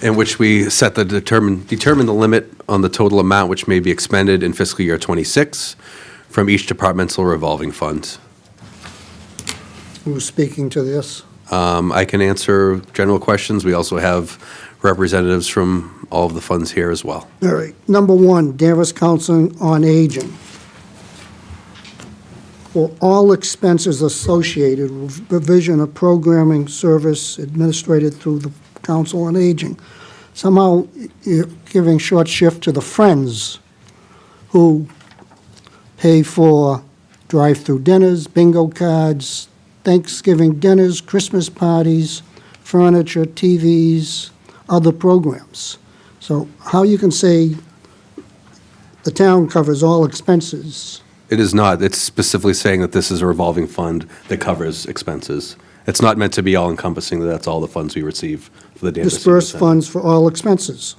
in which we set the determine the limit on the total amount which may be expended in fiscal year '26 from each departmental revolving fund. Who's speaking to this? I can answer general questions. We also have representatives from all of the funds here as well. All right. Number one, Danvers Council on Aging. For all expenses associated with provision of programming service administrated through the Council on Aging. Somehow you're giving short shift to the Friends who pay for drive-through dinners, bingo cards, Thanksgiving dinners, Christmas parties, furniture, TVs, other programs. So how you can say the town covers all expenses? It is not. It's specifically saying that this is a revolving fund that covers expenses. It's not meant to be all-encompassing, that that's all the funds we receive for the Danvers Senior Disperse Center. funds for all expenses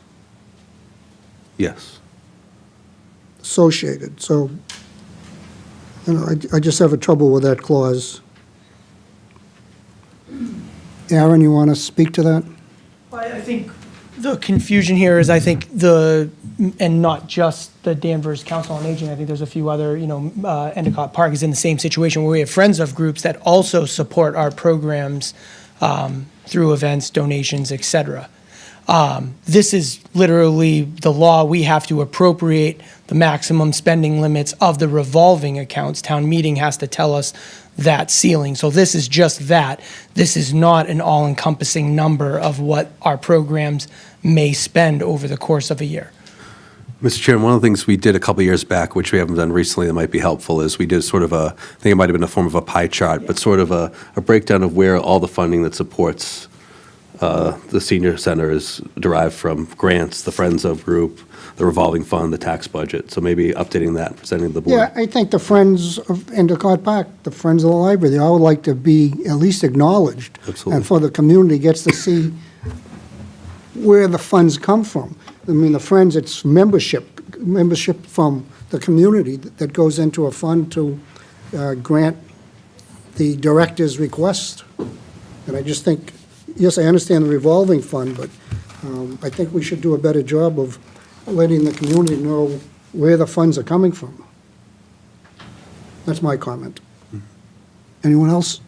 Yes. associated. So, you know, I just have a trouble with that clause. Aaron, you want to speak to that? I think the confusion here is, I think and not just the Danvers Council on Aging, I think there's a few other, Endicott Park is in the same situation where we have friends of groups that also support our programs through events, donations, et cetera. This is literally the law. We have to appropriate the maximum spending limits of the revolving accounts. Town meeting has to tell us that ceiling. So this is just that. This is not an all-encompassing number of what our programs may spend over the course of a year. Mr. Chairman, one of the things we did a couple years back, which we haven't done recently that might be helpful, is we did sort of I think it might have been a form of a pie chart, but sort of a breakdown of where all the funding that supports The senior center is derived from grants, the Friends of group, the revolving fund, the tax budget. So maybe updating that, and presenting to the board. Yeah, I think the Friends of Endicott Park, the Friends of the Library, they all like to be at least acknowledged. Absolutely. And for the community gets to see where the funds come from. I mean, the Friends, it's membership from the community that goes into a fund to grant the director's request. And I just think, yes, I understand the revolving fund, but I think we should do a better job of letting the community know where the funds are coming from. That's my comment. Anyone else?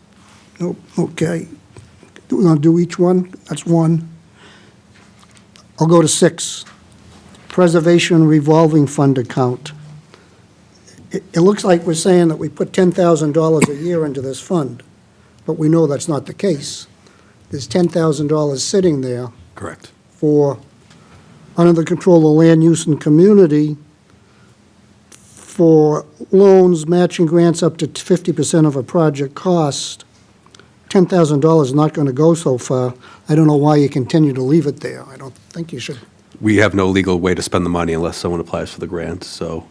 Nope, okay. Do we want to do each one? That's one. I'll go to 6. Preservation revolving fund account. It looks like we're saying that we put $10,000 a year into this fund, but we know that's not the case. There's $10,000 sitting there Correct. for, under the control of land use and community, for loans, matching grants up to 50% of a project cost. $10,000 is not going to go so far. I don't know why you continue to leave it there. I don't think you should. We have no legal way to spend the money unless someone applies for the grant. So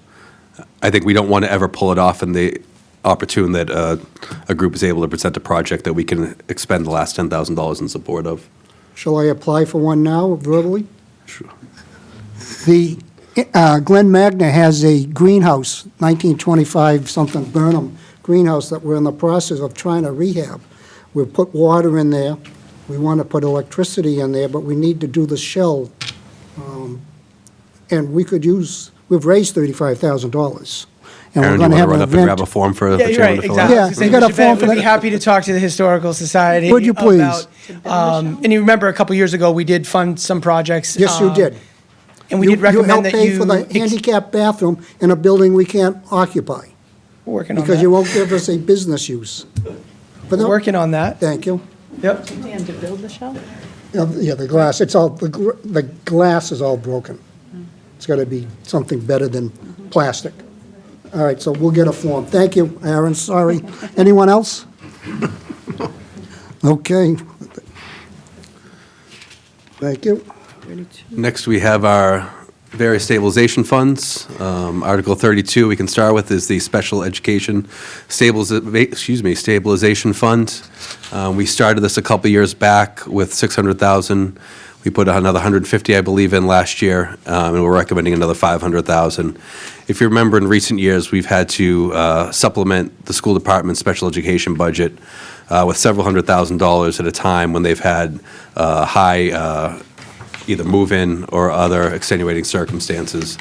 I think we don't want to ever pull it off in the opportune that a group is able to present a project that we can expend the last $10,000 in support of. Shall I apply for one now verbally? Sure. The Glen Magna has a greenhouse, 1925 something Burnham greenhouse that we're in the process of trying to rehab. We've put water in there. We want to put electricity in there, but we need to do the shell. And we could use, we've raised $35,000. And Aaron, we're do going you to want to have run an up and event. grab a form for Yeah, the you're chairman right, to fill exactly. out? Yeah, So you got a Mr. form Bennett for would be that? happy to talk to the Historical Society. Would you please? And you remember a couple years ago, we did fund some projects. Yes, you did. And we did recommend that You helped pay for the handicap bathroom in a building we can't occupy, We're working on because you that. won't give us a business use. But We're no, working on that. thank you. Yep. Dan, to build the shell? Yeah, the glass, it's all, the glass is all broken. It's got to be something better than plastic. All right, so we'll get a form. Thank you, Aaron, sorry. Anyone else? Okay. Thank you. Next, we have our various stabilization funds. Article 32, we can start with, is the Special Education Stabilization Fund. We started this a couple years back with $600,000. We put another $150,000, I believe, in last year, and we're recommending another $500,000. If you remember, in recent years, we've had to supplement the school department's special education budget with several $100,000s at a time when they've had high either move-in or other extenuating circumstances.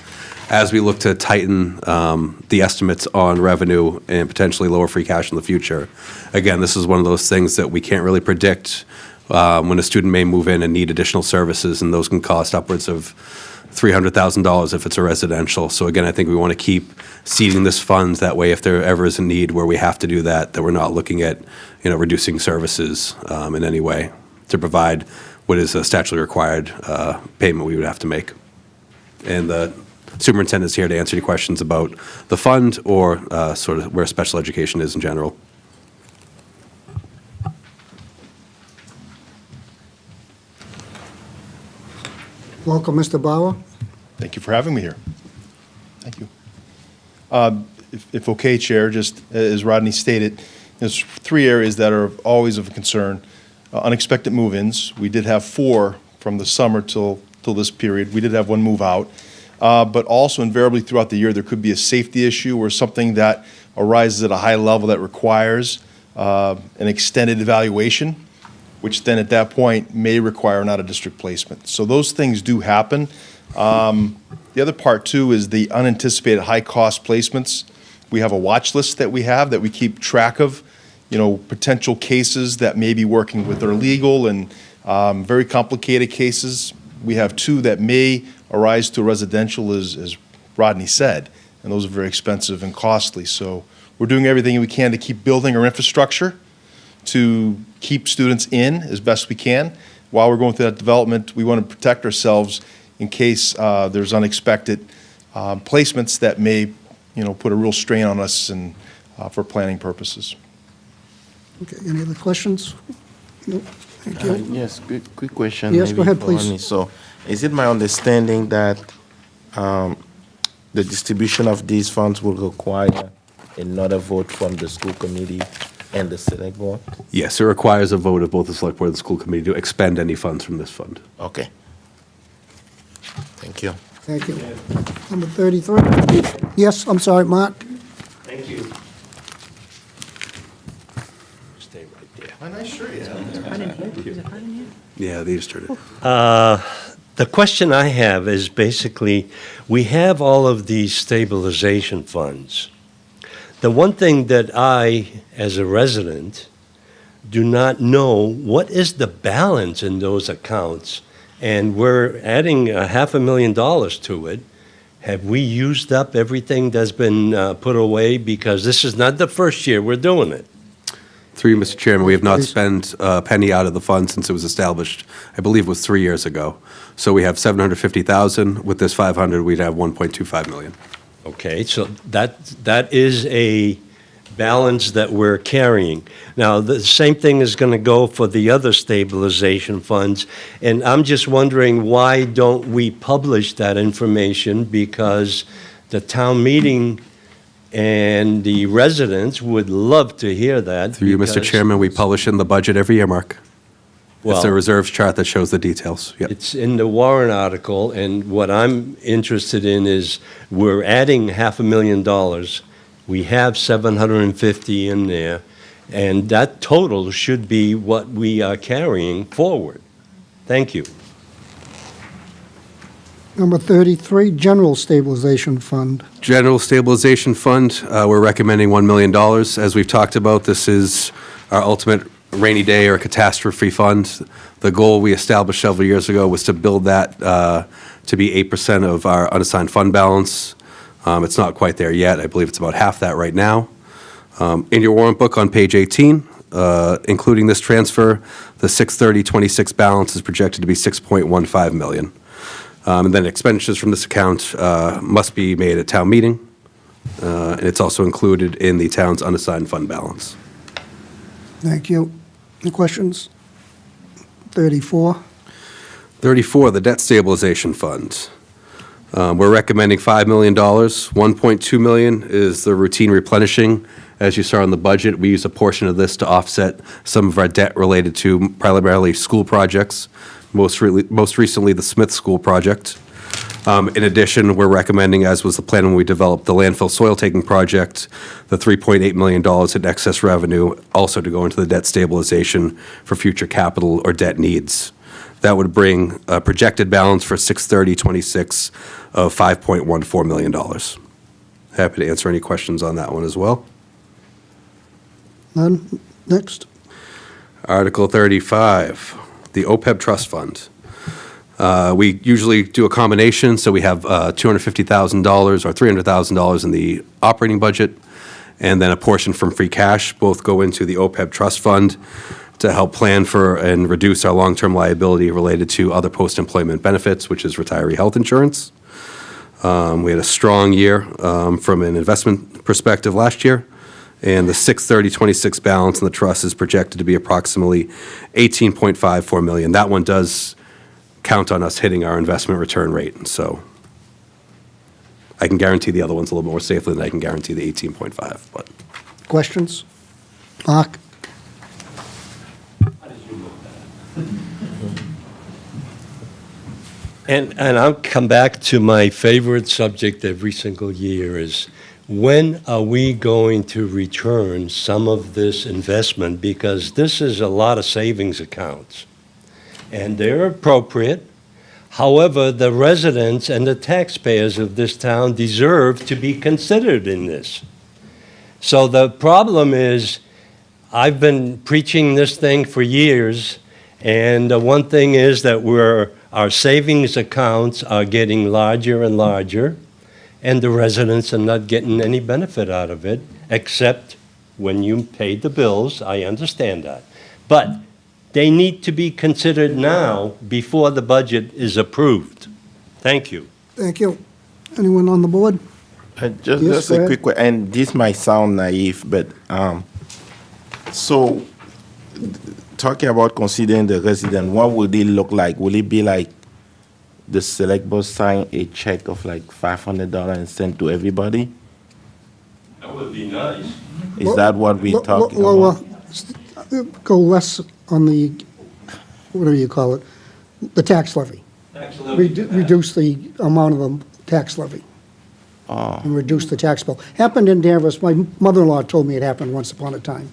As we look to tighten the estimates on revenue and potentially lower free cash in the future, again, this is one of those things that we can't really predict when a student may move in and need additional services, and those can cost upwards of $300,000 if it's a residential. So again, I think we want to keep seeding this fund. That way, if there ever is a need where we have to do that, that we're not looking at, reducing services in any way to provide what is a statutorily required payment we would have to make. And the superintendent's here to answer any questions about the fund or sort of where special education is in general. Welcome, Mr. Bauer. Thank you for having me here. Thank you. If okay, Chair, just as Rodney stated, there's 3 areas that are always of concern. Unexpected move-ins. We did have 4 from the summer till this period. We did have 1 move out. But also invariably throughout the year, there could be a safety issue or something that arises at a high level that requires an extended evaluation, which then at that point may require an out-of-district placement. So those things do happen. The other part, too, is the unanticipated high-cost placements. We have a watch list that we keep track of, potential cases that may be working with our legal and very complicated cases. We have 2 that may arise to a residential, as Rodney said, and those are very expensive and costly. So we're doing everything we can to keep building our infrastructure to keep students in as best we can. While we're going through that development, we want to protect ourselves in case there's unexpected placements that may, put a real strain on us and for planning purposes. Okay, any other questions? Thank you. Yes, quick question. Yes, go maybe ahead, for please. Ronnie. So, is it my understanding that the distribution of these funds will require another vote from the school committee and the select board? Yes, it requires a vote of both the select board and the school committee to expend any funds from this fund. Okay. Thank you. Thank you. Number 33. Yes, I'm sorry, Mark. Thank you. Stay right there. My nice shirt, yeah. Yeah, they just turned it. The question I have is basically, we have all of these stabilization funds. The one thing that I, as a resident, do not know, what is the balance in those accounts? And we're adding $500,000 to it. Have we used up everything that's been put away? Because this is not the first year we're doing it. Through you, Mr. Chairman, we have not spent a penny out of the fund since it was established. I believe it was 3 years ago. So we have 750,000. With this 500, we'd have 1.25 million. Okay, so that is a balance that we're carrying. Now, the same thing is going to go for the other stabilization funds, and I'm just wondering, why don't we publish that information? Because the town meeting and the residents would love to hear that. Through you, Mr. because Chairman, we publish in the budget every year, Mark. It's a Well, reserves chart that shows the details. Yep. it's in the warrant article, and what I'm interested in is, we're adding $500,000. We have 750 in there, and that total should be what we are carrying forward. Thank you. Number 33, General Stabilization Fund. General Stabilization Fund, we're recommending $1 million. As we've talked about, this is our ultimate rainy day or catastrophe fund. The goal we established several years ago was to build that to be 8% of our unassigned fund balance. It's not quite there yet. I believe it's about half that right now. In your warrant book on page 18, including this transfer, the 6/30/26 balance is projected to be $6.15 million. And then expenditures from this account must be made at town meeting, and it's also included in the town's unassigned fund balance. Thank you. Any questions? 34. 34, the Debt Stabilization Fund. We're recommending $5 million. $1.2 million is the routine replenishing. As you saw in the budget, we use a portion of this to offset some of our debt related to primarily school projects, most recently the Smith School project. In addition, we're recommending, as was the plan when we developed the landfill soil taking project, the $3.8 million in excess revenue also to go into the debt stabilization for future capital or debt needs. That would bring a projected balance for 6/30/26 of $5.14 million. Happy to answer any questions on that one as well. None? Next. Article 35, the OPEB Trust Fund. We usually do a combination, so we have $250,000 or $300,000 in the operating budget, and then a portion from free cash. Both go into the OPEB Trust Fund to help plan for and reduce our long-term liability related to other post-employment benefits, which is retiree health insurance. We had a strong year from an investment perspective last year, and the 6/30/26 balance in the trust is projected to be approximately $18.54 million. That one does count on us hitting our investment return rate, so I can guarantee the other one's a little more safely than I can guarantee the 18.5, but. Questions? Mark? And I'll come back to my favorite subject every single year is, when are we going to return some of this investment? Because this is a lot of savings accounts, and they're appropriate. However, the residents and the taxpayers of this town deserve to be considered in this. So the problem is, I've been preaching this thing for years, and the one thing is that our savings accounts are getting larger and larger, and the residents are not getting any benefit out of it, except when you pay the bills. I understand that. But they need to be considered now before the budget is approved. Thank you. Thank you. Anyone on the board? Just Yes, a go quick question, and this might sound naive, but so talking about considering the resident, what would it look like? Will it be like the select board sign a check of like $500 and send to everybody? That would be nice. Is that what we're talking about? Go less on the, whatever you call it, the tax levy. Reduce the amount of the tax levy. Oh. And reduce the tax bill. Happened in Danvers. My mother-in-law told me it happened once upon a time.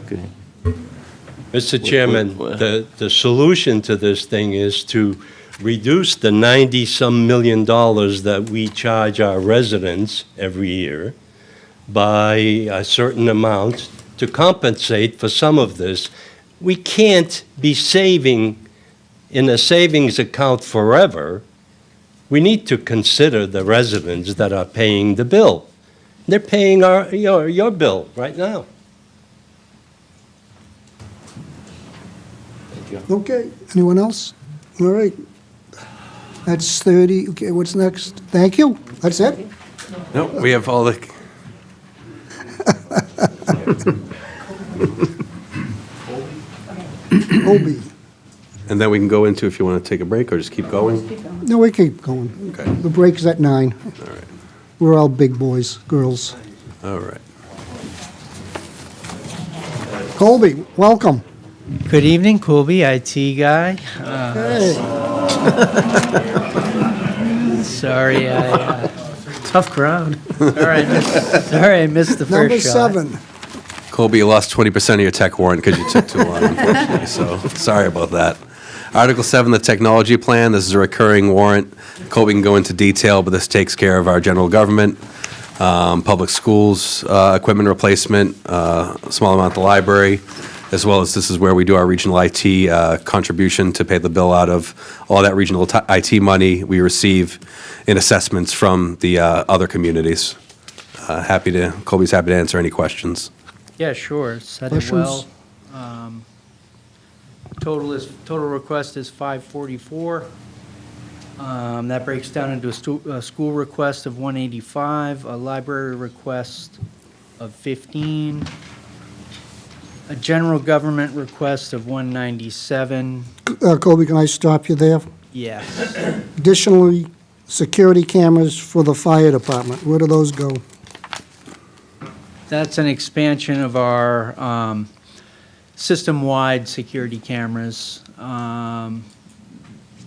Okay. Mr. Chairman, the solution to this thing is to reduce the 90-some million dollars that we charge our residents every year by a certain amount to compensate for some of this. We can't be saving in a savings account forever. We need to consider the residents that are paying the bill. They're paying your bill right now. Okay, anyone else? All right. That's 30, okay, what's next? Thank you, that's it? No, we have all the, Obie. and then we can go into if you want to take a break or just keep going. No, we keep going. Okay. The break's at 9. All right. We're all big boys, girls. All right. Colby, welcome. Good evening, Colby, IT guy. Hey. Sorry, tough crowd. Sorry, I missed the Number first shot. 7. Colby, you lost 20% of your tech warrant because you took too long, unfortunately, so sorry about that. Article 7, the technology plan. This is a recurring warrant. Colby can go into detail, but this takes care of our general government, public schools, equipment replacement, a small amount of the library, as well as this is where we do our regional IT contribution to pay the bill out of all that regional IT money we receive in assessments from the other communities. Colby's happy to answer any questions. Yeah, sure, said it Questions? well. Total request is 544. That breaks down into a school request of 185, a library request of 15, a general government request of 197. Colby, can I stop you there? Yes. Additionally, security cameras for the fire department. Where do those go? That's an expansion of our system-wide security cameras.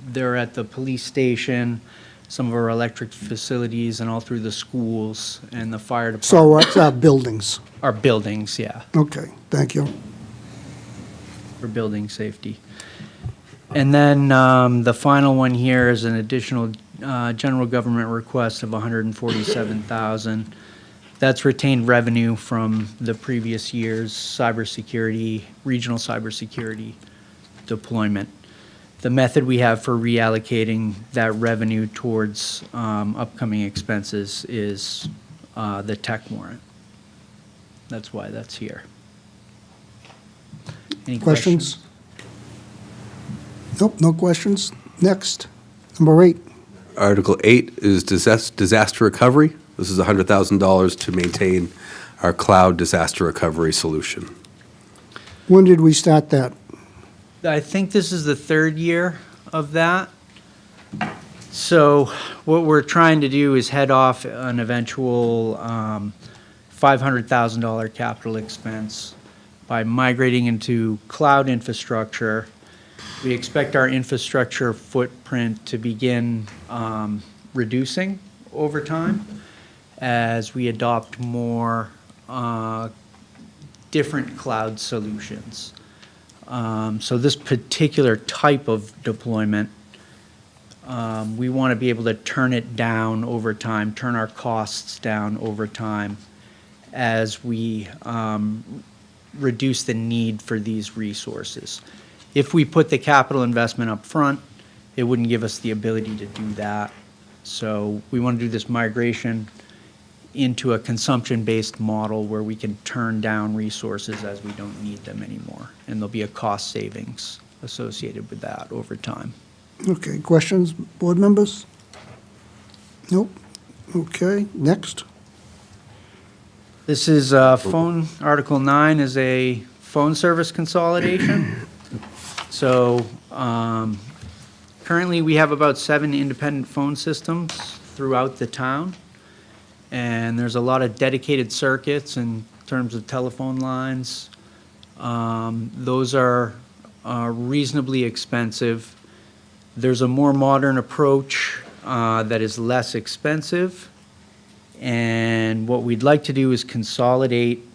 They're at the police station, some of our electric facilities, and all through the schools and the fire department. So what's our buildings? Our buildings, yeah, Okay, thank you. for building safety. And then the final one here is an additional general government request of $147,000. That's retained revenue from the previous year's cybersecurity, regional cybersecurity deployment. The method we have for reallocating that revenue towards upcoming expenses is the tech warrant. That's why that's here. Any Questions? Nope, no questions. Next, number 8. Article 8 is disaster recovery. This is $100,000 to maintain our cloud disaster recovery solution. When did we start that? I think this is the 3rd year of that. So what we're trying to do is head off an eventual $500,000 capital expense by migrating into cloud infrastructure. We expect our infrastructure footprint to begin reducing over time as we adopt more different cloud solutions. So this particular type of deployment, we want to be able to turn it down over time, turn our costs down over time as we reduce the need for these resources. If we put the capital investment up front, it wouldn't give us the ability to do that. So we want to do this migration into a consumption-based model where we can turn down resources as we don't need them anymore. And there'll be a cost savings associated with that over time. Okay, questions, board members? Nope. Okay, next. This is Article 9 is a phone service consolidation. So currently, we have about 7 independent phone systems throughout the town. And there's a lot of dedicated circuits in terms of telephone lines. Those are reasonably expensive. There's a more modern approach that is less expensive. And what we'd like to do is consolidate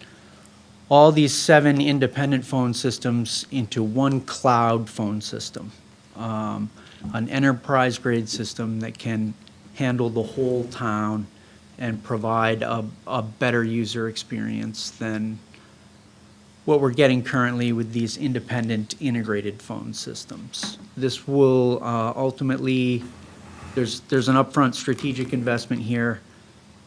all these 7 independent phone systems into one cloud phone system, an enterprise-grade system that can handle the whole town and provide a better user experience than what we're getting currently with these independent integrated phone systems. This will ultimately, there's an upfront strategic investment here,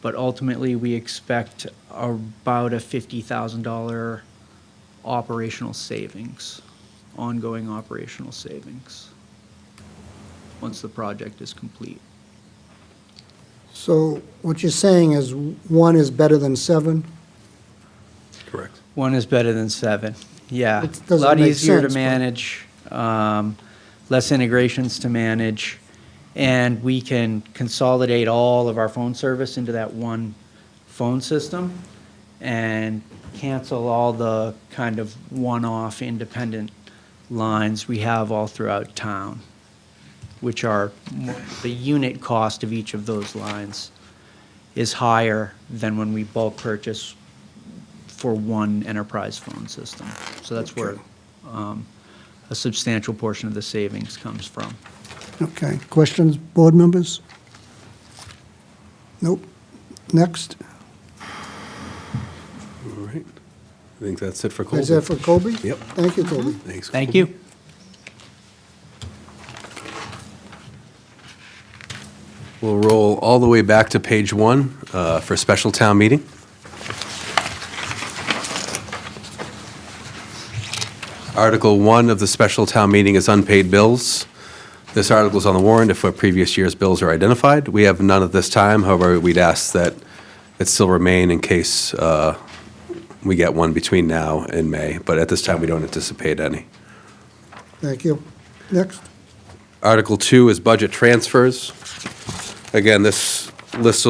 but ultimately we expect about a $50,000 operational savings, ongoing operational savings, once the project is complete. So what you're saying is 1 is better than 7? Correct. 1 is better than 7, yeah. It A doesn't lot make easier to sense, but- manage, less integrations to manage, and we can consolidate all of our phone service into that one phone system and cancel all the kind of one-off independent lines we have all throughout town, which are, the unit cost of each of those lines is higher than when we bulk purchase for one enterprise phone system. So that's where a substantial portion of the savings comes from. Okay, questions, board members? Nope. Next. All right. I think that's it for Colby. Is that for Colby? Yep. Thank you, Colby. Thanks. Thank you. We'll roll all the way back to page 1 for special town meeting. Article 1 of the special town meeting is unpaid bills. This article is on the warrant if previous year's bills are identified. We have none at this time, however, we'd ask that it still remain in case we get one between now and May, but at this time, we don't anticipate any. Thank you. Next. Article 2 is budget transfers. Again, this list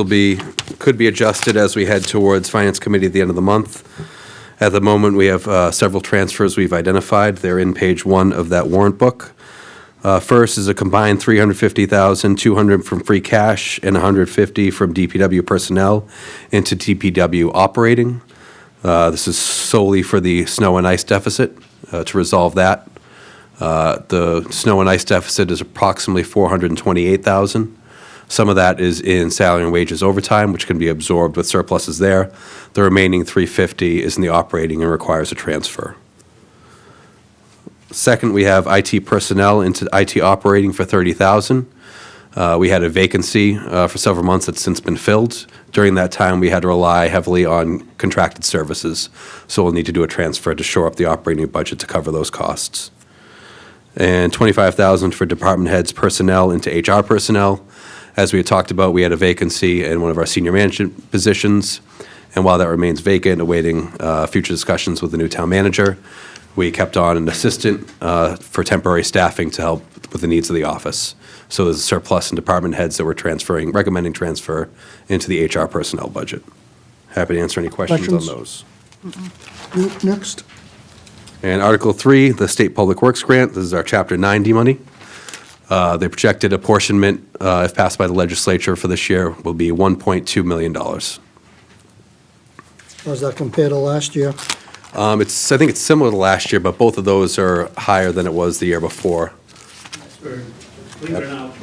could be adjusted as we head towards Finance Committee at the end of the month. At the moment, we have several transfers we've identified. They're in page 1 of that warrant book. First is a combined $350,200 from free cash and $150 from DPW personnel into DPW operating. This is solely for the snow and ice deficit, to resolve that. The snow and ice deficit is approximately $428,000. Some of that is in salary and wages overtime, which can be absorbed with surpluses there. The remaining $350 is in the operating and requires a transfer. Second, we have IT personnel into IT operating for $30,000. We had a vacancy for several months that's since been filled. During that time, we had to rely heavily on contracted services, so we'll need to do a transfer to shore up the operating budget to cover those costs. And $25,000 for department heads personnel into HR personnel. As we had talked about, we had a vacancy in one of our senior management positions, and while that remains vacant, awaiting future discussions with the new town manager, we kept on an assistant for temporary staffing to help with the needs of the office. So there's a surplus in department heads that we're recommending transfer into the HR personnel budget. Happy to answer any questions on those. Next. And Article 3, the State Public Works Grant, this is our Chapter 90 money. The projected apportionment, if passed by the legislature for this year, will be $1.2 million. How does that compare to last year? I think it's similar to last year, but both of those are higher than it was the year before. Believe it or not.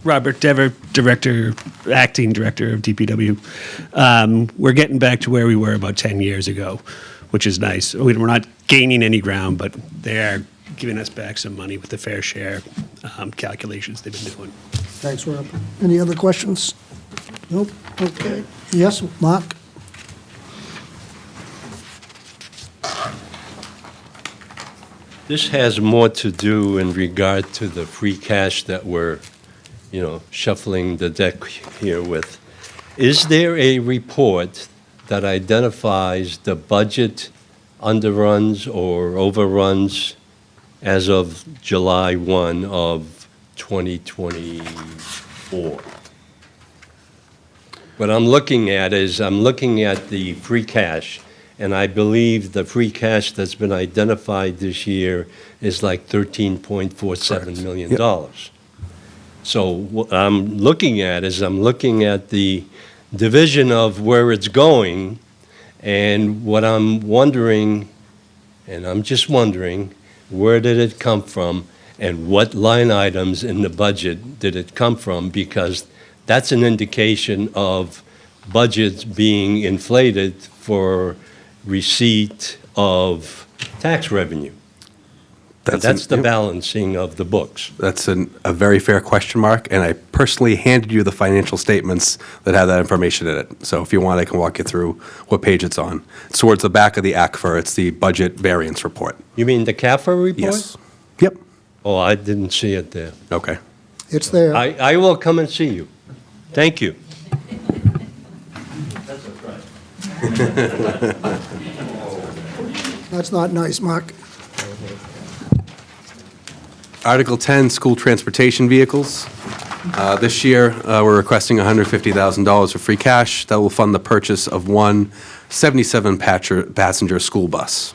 Robert Dever, Acting Director of DPW. We're getting back to where we were about 10 years ago, which is nice. We're not gaining any ground, but they are giving us back some money with the fair share calculations they've been doing. Thanks, Rob. Any other questions? Nope. Okay. Yes, Mark? This has more to do in regard to the free cash that we're, shuffling the deck here with. Is there a report that identifies the budget underruns or overruns as of July 1 of 2024? What I'm looking at is, I'm looking at the free cash, and I believe the free cash that's been identified this year is like $13.47 million. Yep. So what I'm looking at is, I'm looking at the division of where it's going, and what I'm wondering, and I'm just wondering, where did it come from, and what line items in the budget did it come from? Because that's an indication of budgets being inflated for receipt of tax revenue. And that's the balancing of the books. That's a very fair question, Mark, and I personally handed you the financial statements that have that information in it. So if you want, I can walk you through what page it's on. It's towards the back of the ACFR. It's the budget variance report. You mean the CAFR report? Yes. Yep. Oh, I didn't see it there. Okay. It's there. I will come and see you. Thank you. That's not nice, Mark. Article 10, school transportation vehicles. This year, we're requesting $150,000 of free cash. That will fund the purchase of one 77-passenger school bus.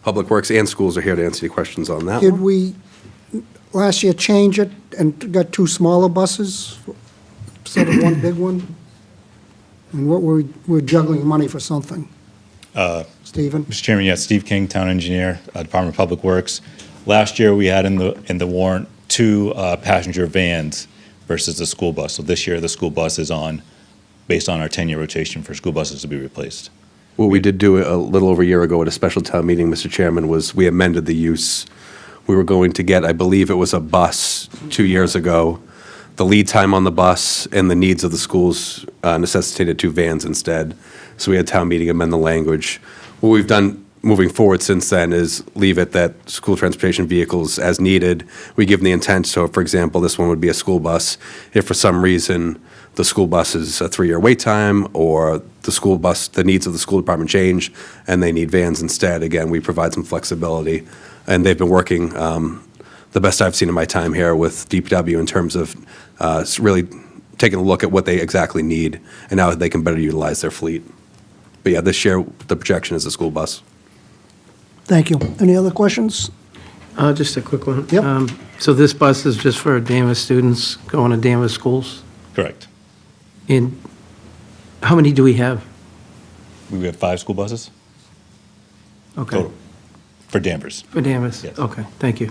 Public Works and schools are here to answer any questions on that Did one. we, last year, change it and got two smaller buses instead of one big one? And what we're juggling money for something. Stephen? Mr. Chairman, yes, Steve King, Town Engineer, Department of Public Works. Last year, we had in the warrant two passenger vans versus the school bus. So this year, the school bus is on, based on our 10-year rotation for school buses to be replaced. What we did do a little over a year ago at a special town meeting, Mr. Chairman, was we amended the use. We were going to get, I believe it was a bus 2 years ago. The lead time on the bus and the needs of the schools necessitated two vans instead. So we had town meeting amend the language. What we've done moving forward since then is leave it that school transportation vehicles as needed. We give them the intent, so for example, this one would be a school bus. If for some reason the school bus is a 3-year wait time, or the school bus, the needs of the school department change, and they need vans instead, again, we provide some flexibility. And they've been working the best I've seen in my time here with DPW in terms of really taking a look at what they exactly need and how they can better utilize their fleet. But yeah, this year, the projection is a school bus. Thank you. Any other questions? Just a quick one. Yep. So this bus is just for Danvers students going to Danvers schools? Correct. And how many do we have? We have 5 school buses Okay. total for Danvers. For Danvers? Yes. Okay, thank you.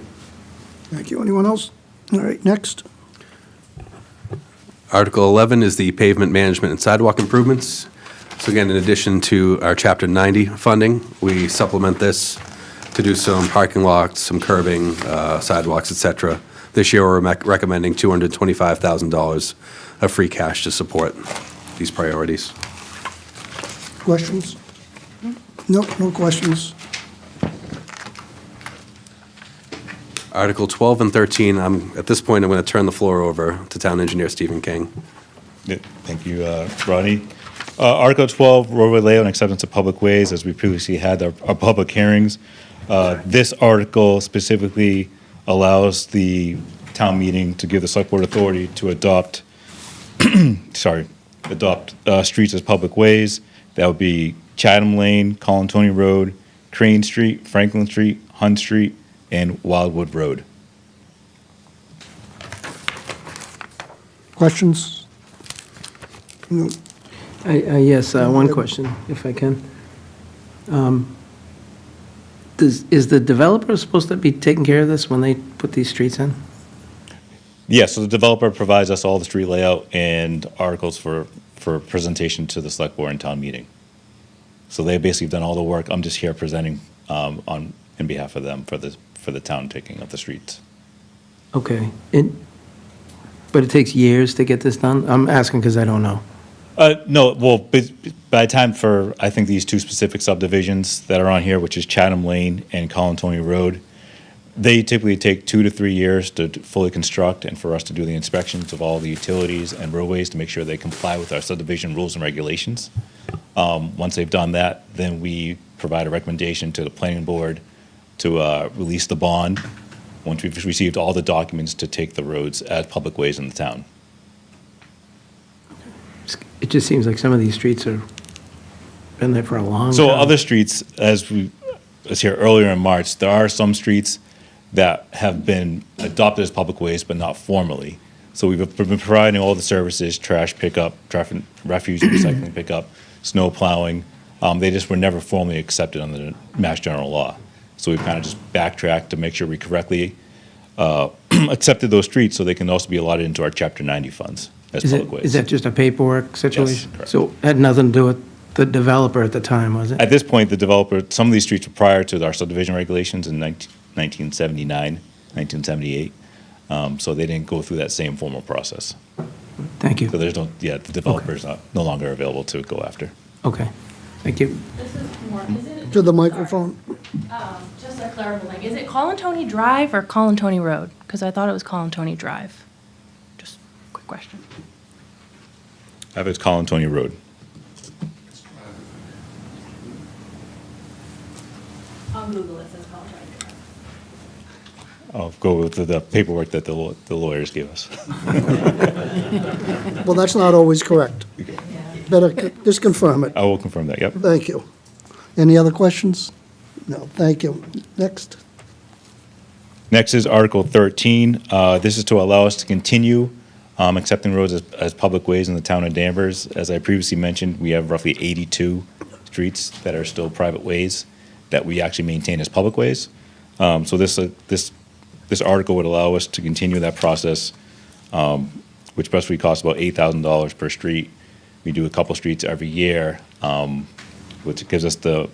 Thank you. Anyone else? All right, next. Article 11 is the pavement management and sidewalk improvements. So again, in addition to our Chapter 90 funding, we supplement this to do some parking lots, some curbing, sidewalks, et cetera. This year, we're recommending $225,000 of free cash to support these priorities. Questions? Nope, no questions. Article 12 and 13, at this point, I'm going to turn the floor over to Town Engineer Stephen King. Yeah, thank you, Rodney. Article 12, roadway layout and acceptance of public ways, as we previously had our public hearings. This article specifically allows the town meeting to give the select board authority to adopt, streets as public ways. That would be Chatham Lane, Colin Road, Crane Street, Franklin Street, Hunt Street, and Wildwood Road. Questions? No. Yes, one question, if I can. Is the developer supposed to be taking care of this when they put these streets in? Yeah, so the developer provides us all the street layout and articles for presentation to the select board and town meeting. So they basically done all the work. I'm just here presenting in behalf of them for the town taking of the streets. Okay, but it takes years to get this done? I'm asking because I don't know. No, well, by the time for, I think, these two specific subdivisions that are on here, which is Chatham Lane and Colin Road, They typically take 2 to 3 years to fully construct and for us to do the inspections of all the utilities and roadways to make sure they comply with our subdivision rules and regulations. Once they've done that, then we provide a recommendation to the planning board to release the bond once we've received all the documents to take the roads as public ways in the town. It just seems like some of these streets are, been there for a long time. So other streets, as we was here earlier in March, there are some streets that have been adopted as public ways, but not formally. So we've been providing all the services, trash pickup, traffic, refuse and recycling pickup, snow plowing. They just were never formally accepted under the Mass General Law. So we've kind of just backtracked to make sure we correctly accepted those streets so they can also be allotted into our Chapter 90 funds as public ways. Is that just a paperwork situation? correct. So it had nothing to do with the developer at the time, was it? At this point, the developer, some of these streets were prior to our subdivision regulations in 1979, 1978. So they didn't go through that same formal process. Thank you. So there's no, the developer's no longer available to go after. Okay, thank you. This is more, is it? To the microphone. Just a clerical thing. Is it Colantoni Drive or Colantoni Road? Because I thought it was Colantoni Drive. Just a quick question. I have it's Colantoni Road. On Google it says Colantoni Drive. I'll go with the paperwork that the lawyers gave us. Well, that's not always correct. Better just confirm it. I will confirm that, yep. Thank you. Any other questions? No, thank you. Next. Next is Article 13. This is to allow us to continue accepting roads as public ways in the town of Danvers. As I previously mentioned, we have roughly 82 streets that are still private ways that we actually maintain as public ways. So this article would allow us to continue that process, which roughly costs about $8,000 per street. We do a couple streets every year, which gives us the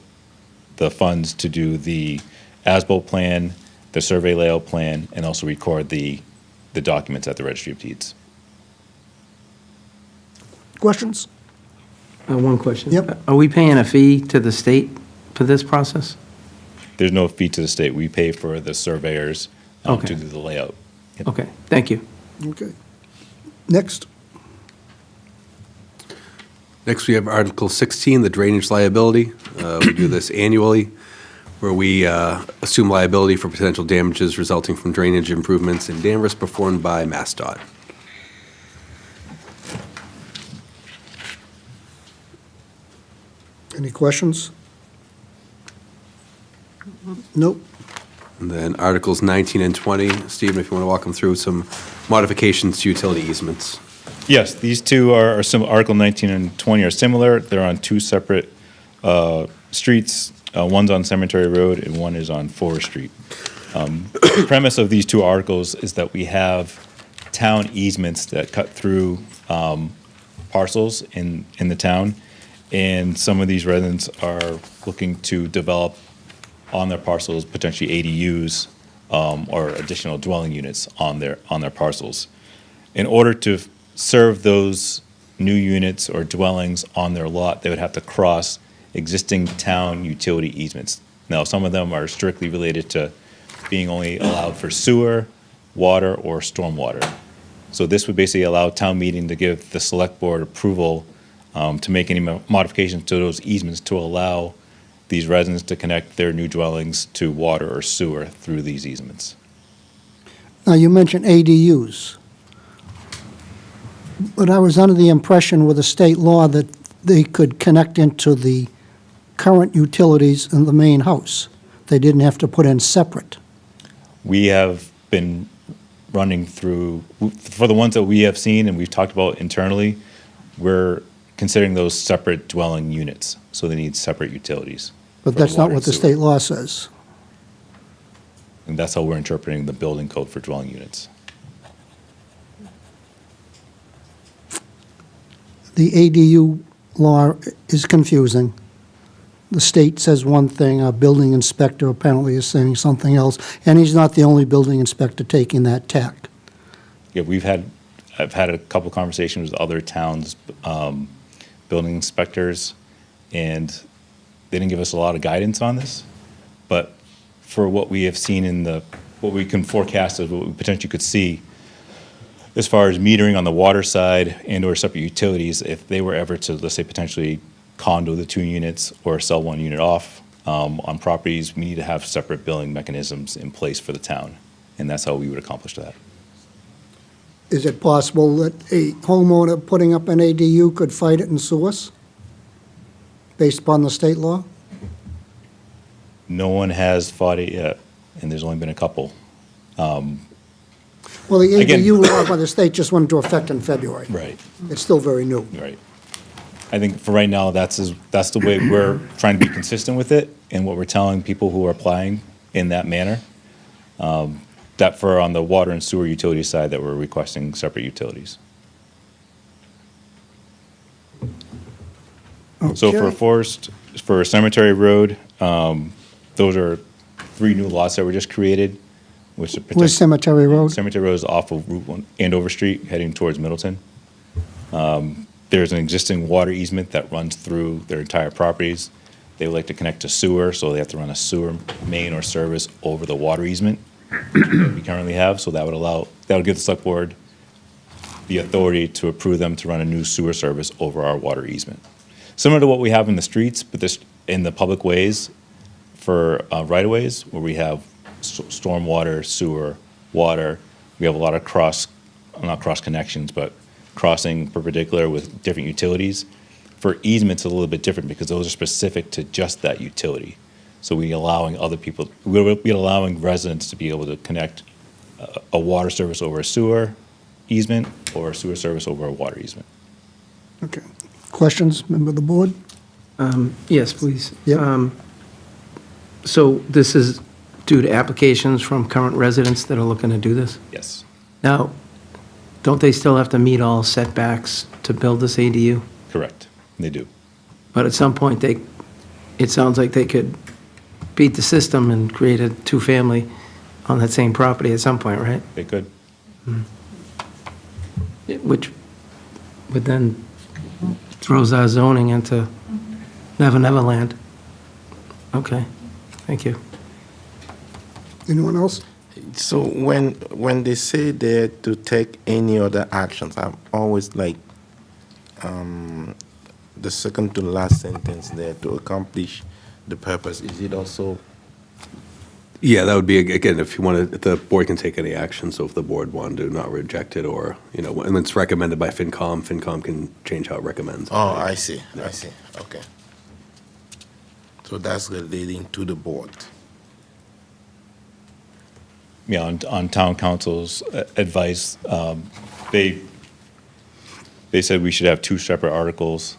funds to do the as-built plan, the survey layout plan, and also record the documents at the Registry of Deeds. Questions? One question. Yep. Are we paying a fee to the state for this process? There's no fee to the state. We pay for the surveyors Okay. to do the layout. Yep. Okay, thank you. Okay. Next. Next, we have Article 16, the drainage liability. We do this annually, where we assume liability for potential damages resulting from drainage improvements in Danvers performed by MassDOT. Any questions? Nope. And then Articles 19 and 20, Stephen, if you want to walk them through some modifications to utility easements. Yes, these two are similar. Article 19 and 20 are similar. They're on two separate streets. One's on Cemetery Road and one is on Forest Street. The premise of these two articles is that we have town easements that cut through parcels in the town, and some of these residents are looking to develop on their parcels potentially ADUs or additional dwelling units on their parcels. In order to serve those new units or dwellings on their lot, they would have to cross existing town utility easements. Now, some of them are strictly related to being only allowed for sewer, water, or stormwater. So this would basically allow town meeting to give the select board approval to make any modifications to those easements to allow these residents to connect their new dwellings to water or sewer through these easements. Now, you mentioned ADUs. But I was under the impression with the state law that they could connect into the current utilities in the main house. They didn't have to put in separate. We have been running through, for the ones that we have seen and we've talked about internally, we're considering those separate dwelling units, so they need separate utilities. But for that's not water what the and sewer. state law says. And that's how we're interpreting the building code for dwelling units. The ADU law is confusing. The state says one thing, our building inspector apparently is saying something else, and he's not the only building inspector taking that tack. Yeah, I've had a couple conversations with other towns' building inspectors, and they didn't give us a lot of guidance on this. But for what we have seen in the what we can forecast is what we potentially could see as far as metering on the water side and/or separate utilities, if they were ever to, let's say, potentially condo the 2 units or sell 1 unit off on properties, we need to have separate billing mechanisms in place for the town, and that's how we would accomplish that. Is it possible that a homeowner putting up an ADU could fight it in source, based upon the state law? No one has fought it yet, and there's only been a couple. Well, the Again- ADU law by the state just went into effect in February. Right. It's still very new. Right. I think for right now, that's the way we're trying to be consistent with it, and what we're telling people who are applying in that manner. That for on the water and sewer utility side, that we're requesting separate utilities. So for Okay. for Cemetery Road, those are 3 new lots that were just created, which are Where's Cemetery Road? Cemetery Road is off of Route 1, Andover Street, heading towards Middleton. There's an existing water easement that runs through their entire properties. They would like to connect to sewer, so they have to run a sewer main or service over the water easement that we currently have, so that would give the select board the authority to approve them to run a new sewer service over our water easement. Similar to what we have in the streets, but this, in the public ways for right-of-ways, where we have stormwater, sewer, water. We have a lot of not cross connections, but crossing perpendicular with different utilities. For easements, it's a little bit different because those are specific to just that utility. So we're allowing residents to be able to connect a water service over a sewer easement or a sewer service over a water easement. Okay. Questions, member of the board? Yes, please. Yep. So this is due to applications from current residents that are looking to do this? Yes. Now, don't they still have to meet all setbacks to build this ADU? Correct. They do. But at some point, it sounds like they could beat the system and create a 2-family on that same property at some point, right? They could. Which would then throws our zoning into Never Never Land. Okay, thank you. Anyone else? So when they say there to take any other actions, I'm always like, the second to last sentence there, to accomplish the purpose. Is it also? Yeah, that would be, again, if you wanted, the board can take any action, so if the board wanted to not reject it, or, and it's recommended by FinCom can change how it recommends. Oh, I see, okay. So that's relating to the board. Yeah, on town council's advice, they said we should have 2 separate articles,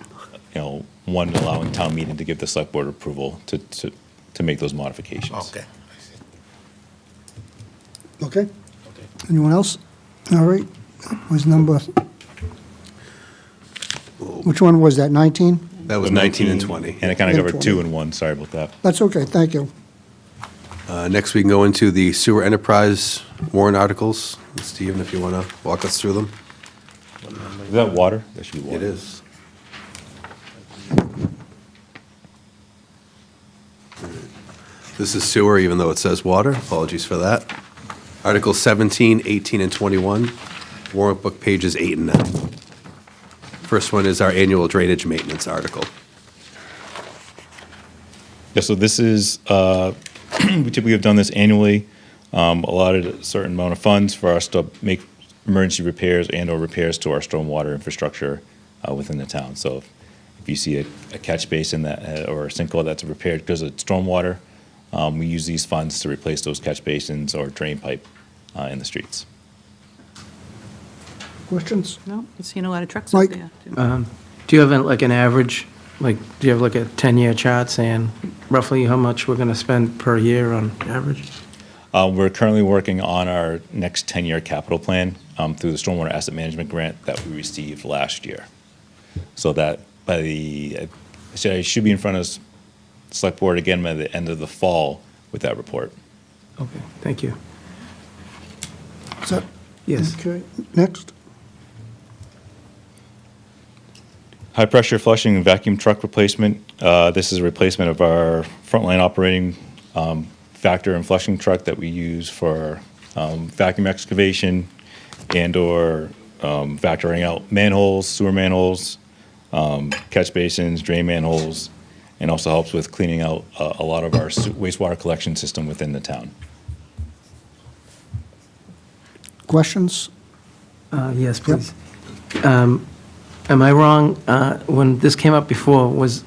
one allowing town meeting to give the select board approval to make those modifications. Okay. Okay. Anyone else? All right. That was number, which one was that, 19? That was 19 and 20. And I kind of And covered 2 and 1, sorry about that. That's okay, thank you. Next, we can go into the sewer enterprise warrant articles. Stephen, if you want to walk us through them. Is that water? That should be water. It is. This is sewer, even though it says water. Apologies for that. Articles 17, 18, and 21, warrant book pages 8 and 9. First one is our annual drainage maintenance article. Yeah, so this is, we typically have done this annually, allotted a certain amount of funds for us to make emergency repairs and/or repairs to our stormwater infrastructure within the town. So if you see a catch basin that, or a sinkhole that's repaired because of stormwater, we use these funds to replace those catch basins or drain pipe in the streets. Questions? No, I've seen a lot of trucks Mike? up there. too. Do you have an average, do you have a 10-year chart saying roughly how much we're going to spend per year on average? We're currently working on our next 10-year capital plan through the Stormwater Asset Management Grant that we received last year. So that by I should be in front of the Select Board again by the end of the fall with that report. Okay, thank you. Is that? Yes. Okay, next. High-pressure flushing and vacuum truck replacement. This is a replacement of our frontline operating Vector and flushing truck that we use for vacuum excavation and/or vectoring out manholes, sewer manholes, catch basins, drain manholes, and also helps with cleaning out a lot of our wastewater collection system within the town. Questions? Yes, please. Am I wrong, when this came up before, was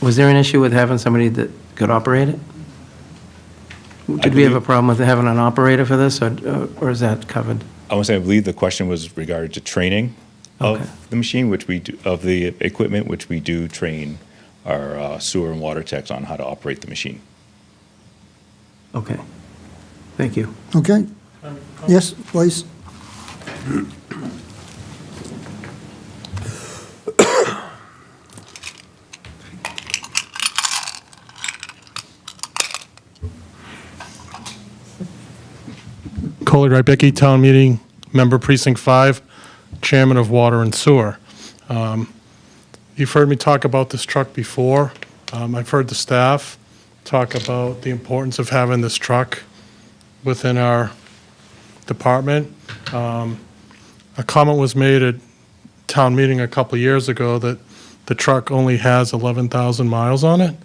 there an issue with having somebody that could operate it? Did we have a problem with having an operator for this, or is that covered? I want to say, I believe the question was regarded to training of the machine, which we do, of the equipment, which we do train our sewer and water techs on how to operate the machine. Okay. Thank you. Okay. Yes, please. Coley Rybicki, Town Meeting, Member Precinct 5, Chairman of Water and Sewer. You've heard me talk about this truck before. I've heard the staff talk about the importance of having this truck within our department. A comment was made at town meeting a couple of years ago that the truck only has 11,000 miles on it.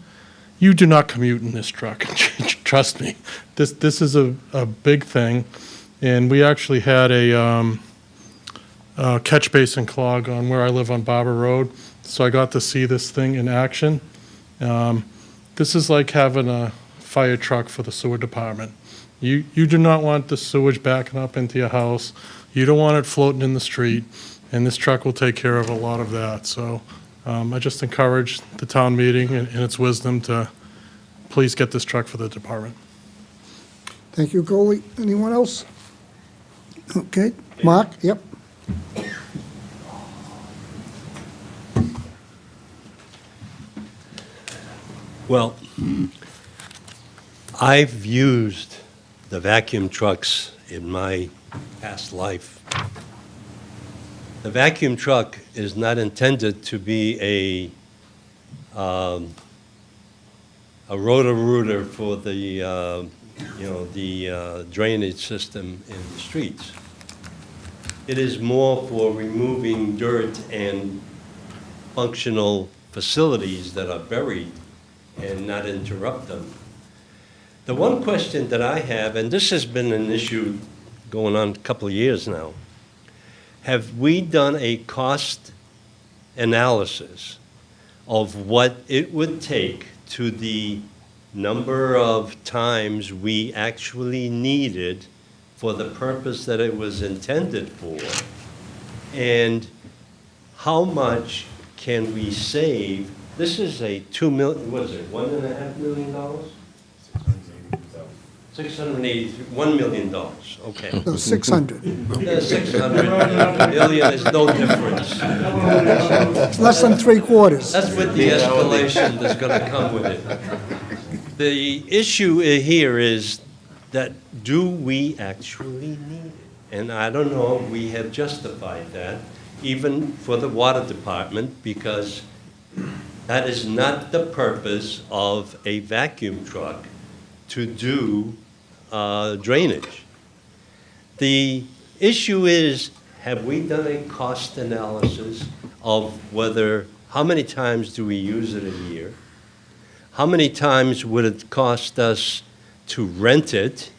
You do not commute in this truck. Trust me. This is a big thing. And we actually had a catch basin clog on where I live on Barber Road. So I got to see this thing in action. This is like having a fire truck for the sewer department. You do not want the sewage backing up into your house. You don't want it floating in the street. And this truck will take care of a lot of that. So I just encourage the town meeting in its wisdom to please get this truck for the department. Thank you, Coley. Anyone else? Okay. Mark? Yep. Well, I've used the vacuum trucks in my past life. The vacuum truck is not intended to be a roto-rooter for the drainage system in the streets. It is more for removing dirt and functional facilities that are buried and not interrupt them. The one question that I have, and this has been an issue going on a couple of years now, have we done a cost analysis of what it would take to the number of times we actually needed for the purpose that it was intended for, and how much can we save? This is a $2 million, what is it, $1.5 million? $1 million, okay. No, 600. 600 million is no difference. It's less than three-quarters. That's with the escalation that's going to come with it. The issue here is that do we actually need it? And I don't know if we have justified that, even for the water department, because that is not the purpose of a vacuum truck, to do drainage. The issue is, have we done a cost analysis of how many times do we use it a year? How many times would it cost us to rent it,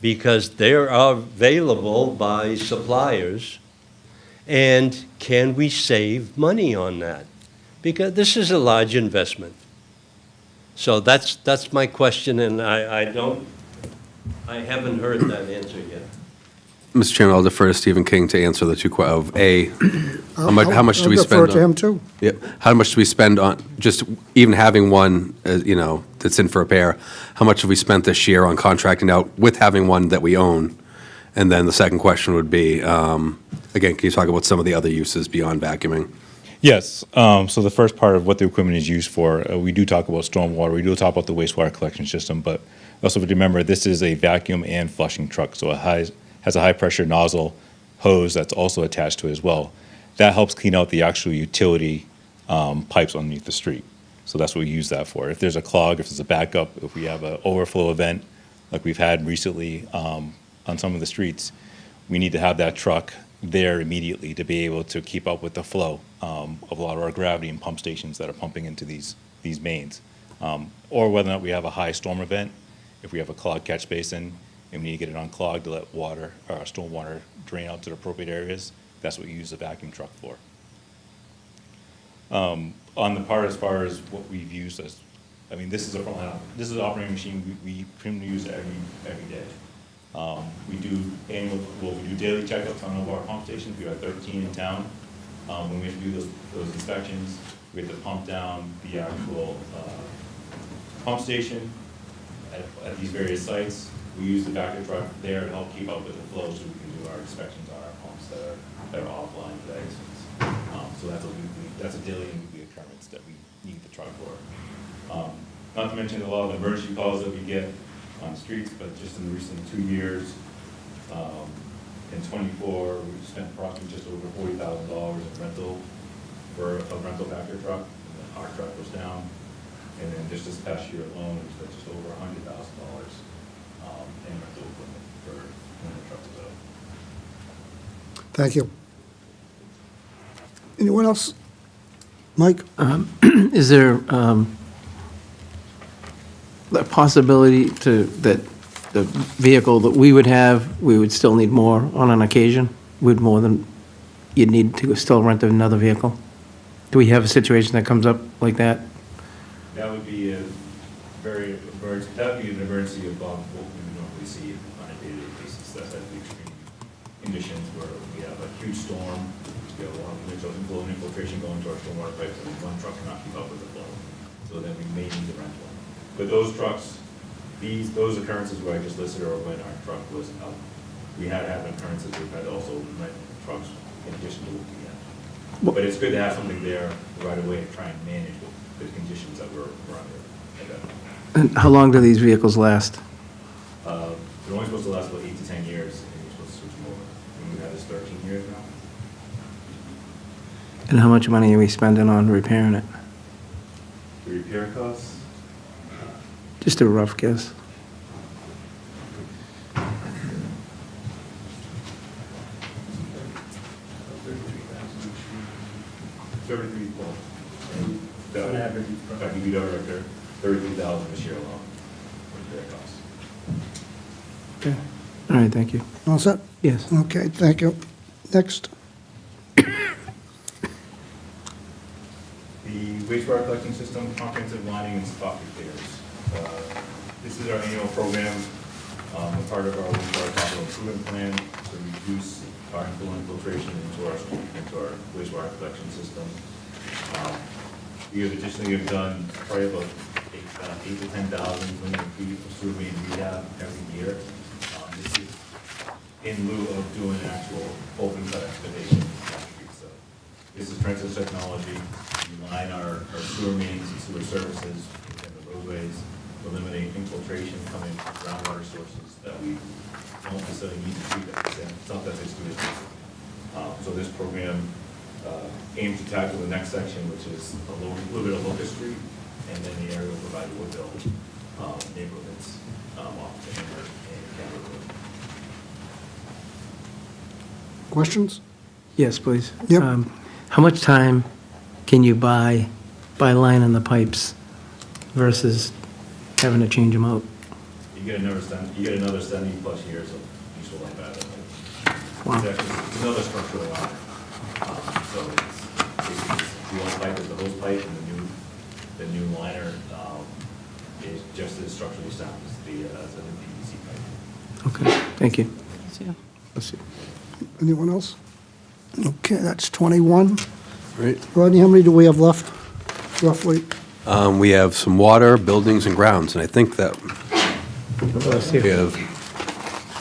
because they are available by suppliers? And can we save money on that? Because this is a large investment. So that's my question, and I haven't heard that answer yet. Mr. Chairman, I'll defer to Stephen King to answer the two questions. How much do we spend I'll defer to him, too. Yeah, how much do we spend on, just even having one, that's in for repair, how much have we spent this year on contracting out with having one that we own? And then the second question would be, again, can you talk about some of the other uses beyond vacuuming? Yes. So the first part of what the equipment is used for, we do talk about stormwater. We do talk about the wastewater collection system, but also remember this is a vacuum and flushing truck, so it has a high-pressure nozzle hose that's also attached to it as well. That helps clean out the actual utility pipes underneath the street. So that's what we use that for. If there's a clog, if there's a backup, if we have an overflow event like we've had recently on some of the streets, we need to have that truck there immediately to be able to keep up with the flow of a lot of our gravity and pump stations that are pumping into these mains. Or whether or not we have a high storm event, if we have a clogged catch basin and we need to get it unclogged to let water or storm water drain out to the appropriate areas, that's what we use the vacuum truck for. On the part as far as what we've used as, I mean, this is an operating machine we pretty much use every day. We do daily checkups on all of our pump stations. We have 13 in town. When we have to do those inspections, we have to pump down the actual pump station at these various sites. We use the vacuum truck there to help keep up with the flow so we can do our inspections on our pumps that are offline for the exigencies. So that's a daily and weekly occurrence that we need the truck for. Not to mention a lot of the emergency calls that we get on streets, but just in the recent 2 years, in '24, we spent approximately just over $40,000 in rental for a rental vacuum truck. Our truck was down, and then just this past year alone, we spent just over $100,000 in rental equipment for when the truck was out. Thank you. Anyone else? Mike? Is there a possibility that the vehicle that we would have, we would still need more on an occasion? Would more than, you'd need to still rent another vehicle? Do we have a situation that comes up like that? That would be a very emergency, that would be an emergency above what we would normally see on a day-to-day basis. That's at the extreme conditions where we have a huge storm, we have a lot of flow and infiltration going to our stormwater pipes, and one truck cannot keep up with the flow. So then we may need to rent one. But those trucks, those occurrences where I just listed are when our truck was out. We had occurrences, we've had to also rent trucks in addition to what we had. But it's good to have something there right away to try and manage the conditions that we're under at that point. And how long do these vehicles last? They're only supposed to last about 8 to 10 years, and you're supposed to switch them over. And we've had this 13 years now. And how much money are we spending on repairing it? The repair costs? Just a rough guess. If I give you the director, 33,000 this year alone for repair costs. Okay. All right, thank you. All set? Yes. Okay, thank you. Next. The wastewater collection system, comprehensive lining and spot repairs. This is our annual program, a part of our wastewater capital improvement plan to reduce our infiltration into our wastewater collection system. We have additionally done probably about 8 to 10,000 linear feet of sewer main rehab every year. This is in lieu of doing actual open cut excavation. So this is transit technology. We line our sewer mains and sewer services within the roadways, eliminate infiltration coming from groundwater sources that we don't necessarily need to treat at some that's excluded. So this program aims to tackle the next section, which is a little bit of Locust Street, and then the area provided will build neighborhoods off the Denver and Canada Road. Questions? Yes, please. Yep. How much time can you buy by lining the pipes versus having to change them out? You get another 70 plus years of useful life out of it. Wow. It's another structural line. So it's basically the old pipe is the hose pipe, and the new liner is just as structurally sound as the new PVC pipe. Okay, thank you. Let's see. Anyone else? Okay, that's 21. Right. Rodney, how many do we have left, roughly? We have some water, buildings, and grounds, and I think that we have,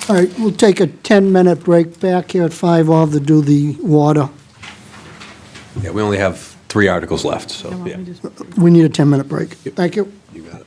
All right, we'll take a 10-minute break back here at 5 all to do the water. yeah, we only have 3 articles left, so, yeah. We need a 10-minute break. Thank you. You got it.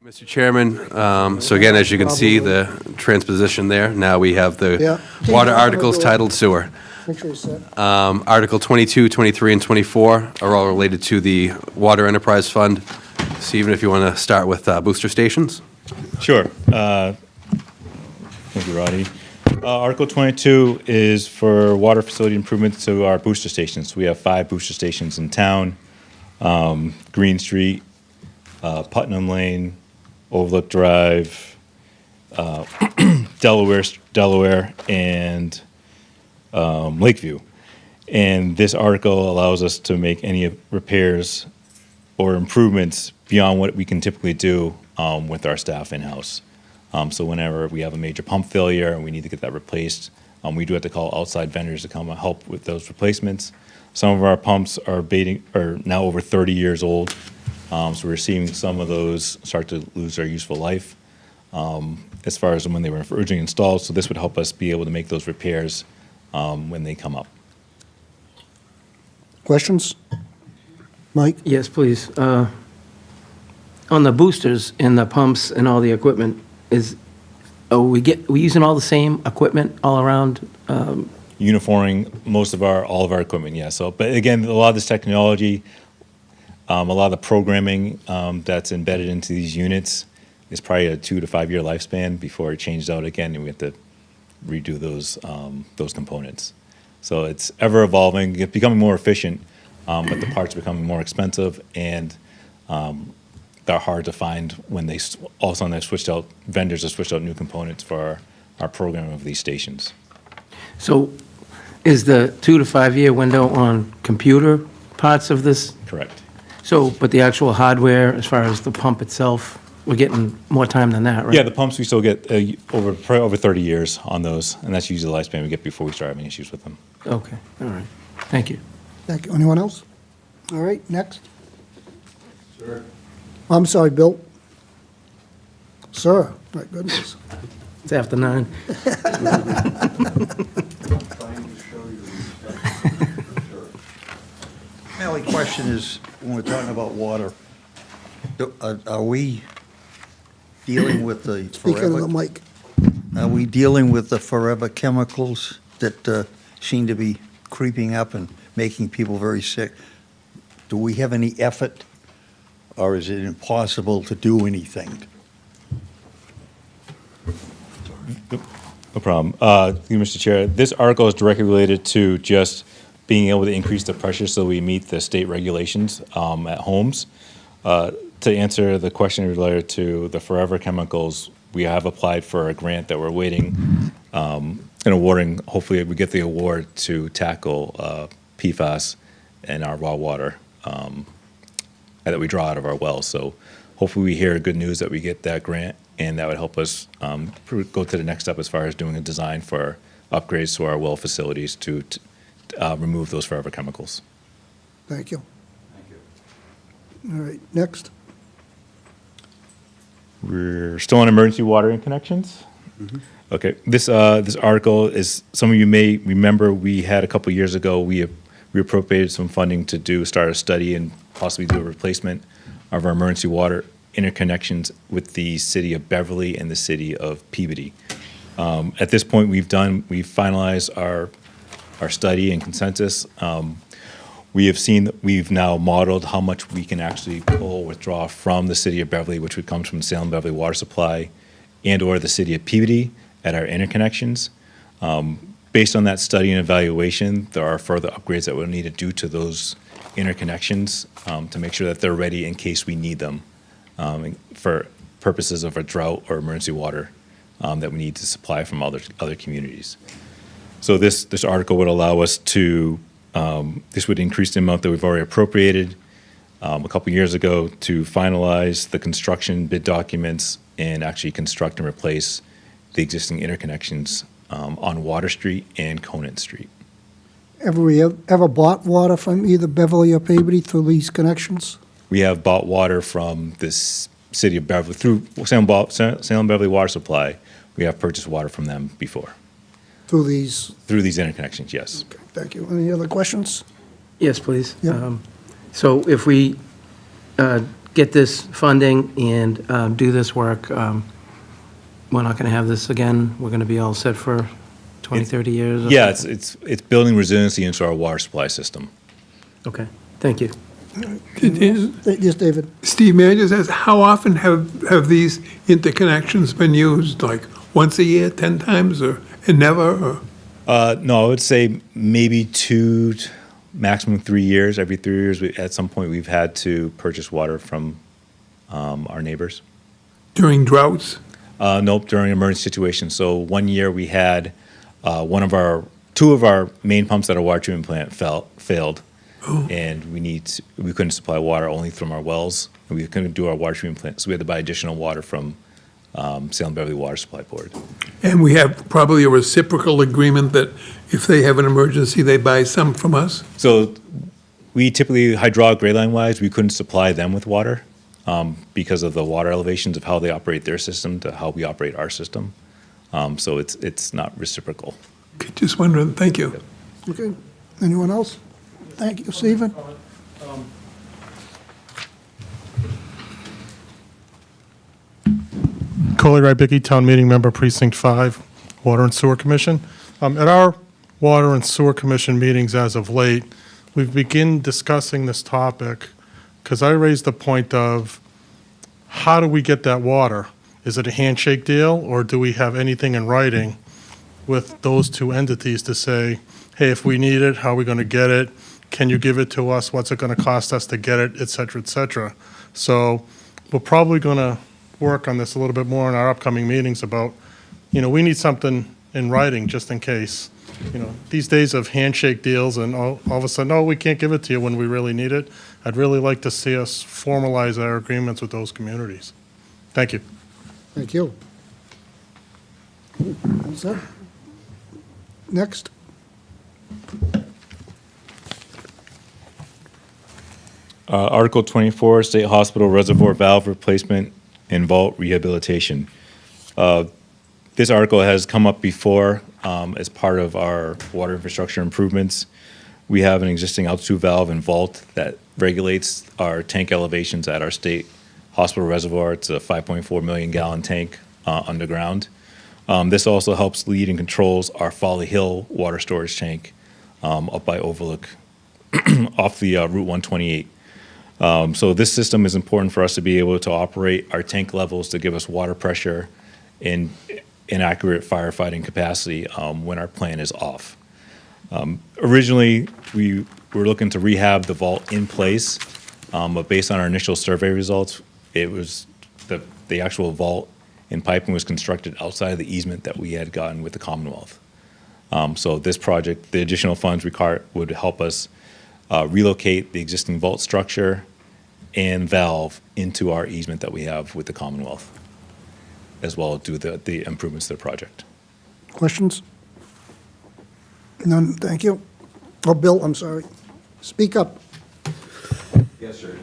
Mr. Chairman, so again, as you can see, the transposition there, now we have the Yeah. water articles titled sewer. Make sure you sit. Article 22, 23, and 24 are all related to the Water Enterprise Fund. Stephen, if you want to start with booster stations? Sure. Thank you, Roddy. Article 22 is for water facility improvements to our booster stations. We have 5 booster stations in town. Green Street, Putnam Lane, Overlook Drive, Delaware, and Lakeview. And this article allows us to make any repairs or improvements beyond what we can typically do with our staff in-house. So whenever we have a major pump failure and we need to get that replaced, we do have to call outside vendors to come and help with those replacements. Some of our pumps are now over 30 years old, so we're seeing some of those start to lose their useful life as far as when they were originally installed. So this would help us be able to make those repairs when they come up. Questions? Mike? Yes, please. On the boosters and the pumps and all the equipment, are we using all the same equipment all around? Uniforming all of our equipment, yeah. So, but again, a lot of this technology, a lot of the programming that's embedded into these units is probably a 2 to 5 year lifespan before it changed out again, and we have to redo those components. So it's ever evolving, it's becoming more efficient, but the parts are becoming more expensive, and they're hard to find when all of a sudden vendors have switched out new components for our programming of these stations. So is the 2 to 5 year window on computer parts of this? Correct. So, but the actual hardware, as far as the pump itself, we're getting more time than that, right? Yeah, the pumps we still get probably over 30 years on those, and that's usually the lifespan we get before we start having issues with them. Okay, all right. Thank you. Thank you. Anyone else? All right, next. Sir. I'm sorry, Bill. Sir, my goodness. It's after 9. My only question is, when we're talking about water, are we dealing with the Speak into the forever, mic. are we dealing with the forever chemicals that seem to be creeping up and making people very sick? Do we have any effort, or is it impossible to do anything? No problem. Thank you, Mr. Chair. This article is directly related to just being able to increase the pressure so we meet the state regulations at homes. To answer the question related to the forever chemicals, we have applied for a grant that we're waiting and awarding. Hopefully, we get the award to tackle PFAS in our raw water that we draw out of our wells. So hopefully we hear good news that we get that grant, and that would help us go to the next step as far as doing a design for upgrades to our well facilities to remove those forever chemicals. Thank you. All right, next. We're still on emergency water interconnections. Okay, this article is, some of you may remember, we had a couple years ago, we appropriated some funding to start a study and possibly do a replacement of our emergency water interconnections with the city of Beverly and the city of Peabody. At this point, we've finalized our study and consensus. We've now modeled how much we can actually withdraw from the city of Beverly, which would come from the Salem Beverly Water Supply, and or the city of Peabody at our interconnections. Based on that study and evaluation, there are further upgrades that we'll need to do to those interconnections to make sure that they're ready in case we need them for purposes of a drought or emergency water that we need to supply from other communities. So this article would allow us to, this would increase the amount that we've already appropriated a couple years ago to finalize the construction bid documents and actually construct and replace the existing interconnections on Water Street and Conant Street. Ever bought water from either Beverly or Peabody through these connections? We have bought water from this city of Beverly through Salem Beverly Water Supply. We have purchased water from them before. Through these? Through these interconnections, yes. Okay, thank you. Any other questions? Yes, please. Yeah. So if we get this funding and do this work, we're not going to have this again. We're going to be all set for 20, 30 years? or Yeah, something? it's building resiliency into our water supply system. Okay, thank you. Yes, David? Steve, may I just ask, how often have these interconnections been used? Like once a year, 10 times, or and never? Or? No, I would say maybe 2, maximum 3 years. Every 3 years, at some point, we've had to purchase water from our neighbors. During droughts? Nope, during emergency situations. So 1 year we had two of our main pumps at our water treatment plant failed. And we couldn't supply water only from our wells, and we couldn't do our water treatment plant, so we had to buy additional water from Salem Beverly Water Supply Board. And we have probably a reciprocal agreement that if they have an emergency, they buy some from us? So we typically, hydraulic grade line wise, we couldn't supply them with water because of the water elevations of how they operate their system to how we operate our system. So it's not reciprocal. Okay, just wondering, thank you. Okay. Anyone else? Thank you, Stephen. Coley Rybicki, Town Meeting Member, Precinct 5, Water and Sewer Commission. At our Water and Sewer Commission meetings as of late, we've begun discussing this topic because I raised the point of how do we get that water? Is it a handshake deal, or do we have anything in writing with those two entities to say, hey, if we need it, how are we going to get it? Can you give it to us? What's it going to cost us to get it, et cetera, et cetera. So we're probably going to work on this a little bit more in our upcoming meetings about, we need something in writing just in case. These days of handshake deals and all of a sudden, we can't give it to you when we really need it. I'd really like to see us formalize our agreements with those communities. Thank you. Thank you. All set? Next. Article 24, State Hospital Reservoir Valve Replacement and Vault Rehabilitation. This article has come up before as part of our water infrastructure improvements. We have an existing altitude valve and vault that regulates our tank elevations at our state hospital reservoir. It's a 5.4 million gallon tank underground. This also helps lead and controls our Folly Hill water storage tank up by Overlook off the Route 128. So this system is important for us to be able to operate our tank levels to give us water pressure and inaccurate firefighting capacity when our plan is off. Originally, we were looking to rehab the vault in place, but based on our initial survey results, it was the actual vault and piping was constructed outside of the easement that we had gotten with the Commonwealth. So this project, the additional funds required would help us relocate the existing vault structure and valve into our easement that we have with the Commonwealth, as well as do the improvements to the project. Questions? None, thank you. Oh, Bill, I'm sorry. Speak up. Yes, sir.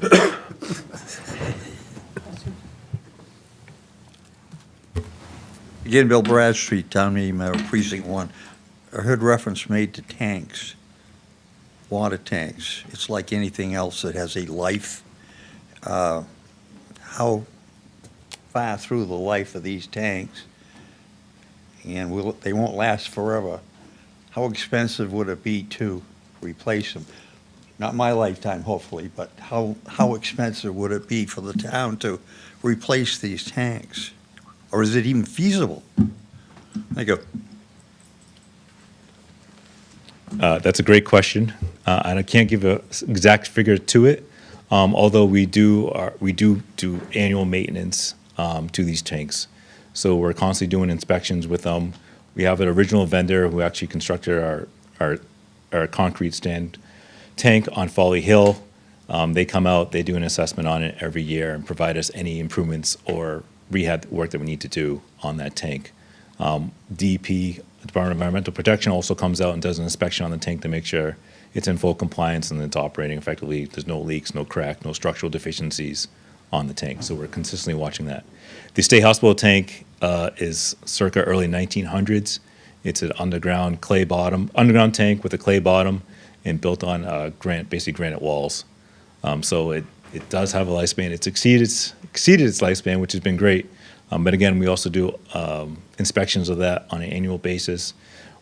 Again, Bill Bradstreet, Town Meeting Member, Precinct 1. I heard reference made to tanks, water tanks. It's like anything else that has a life. How far through the life of these tanks, and they won't last forever, how expensive would it be to replace them? Not my lifetime, hopefully, but how expensive would it be for the town to replace these tanks? Or is it even feasible? Thank you. That's a great question, and I can't give an exact figure to it. Although we do annual maintenance to these tanks, so we're constantly doing inspections with them. We have an original vendor who actually constructed our concrete stand tank on Folly Hill. They come out, they do an assessment on it every year and provide us any improvements or rehab work that we need to do on that tank. DEP, Department of Environmental Protection, also comes out and does an inspection on the tank to make sure it's in full compliance and it's operating effectively. There's no leaks, no crack, no structural deficiencies on the tank. So we're consistently watching that. The State Hospital tank is circa early 1900s. It's an underground tank with a clay bottom and built on basically granite walls. So It does have a lifespan. It's exceeded its lifespan, which has been great. But again, we also do inspections of that on an annual basis.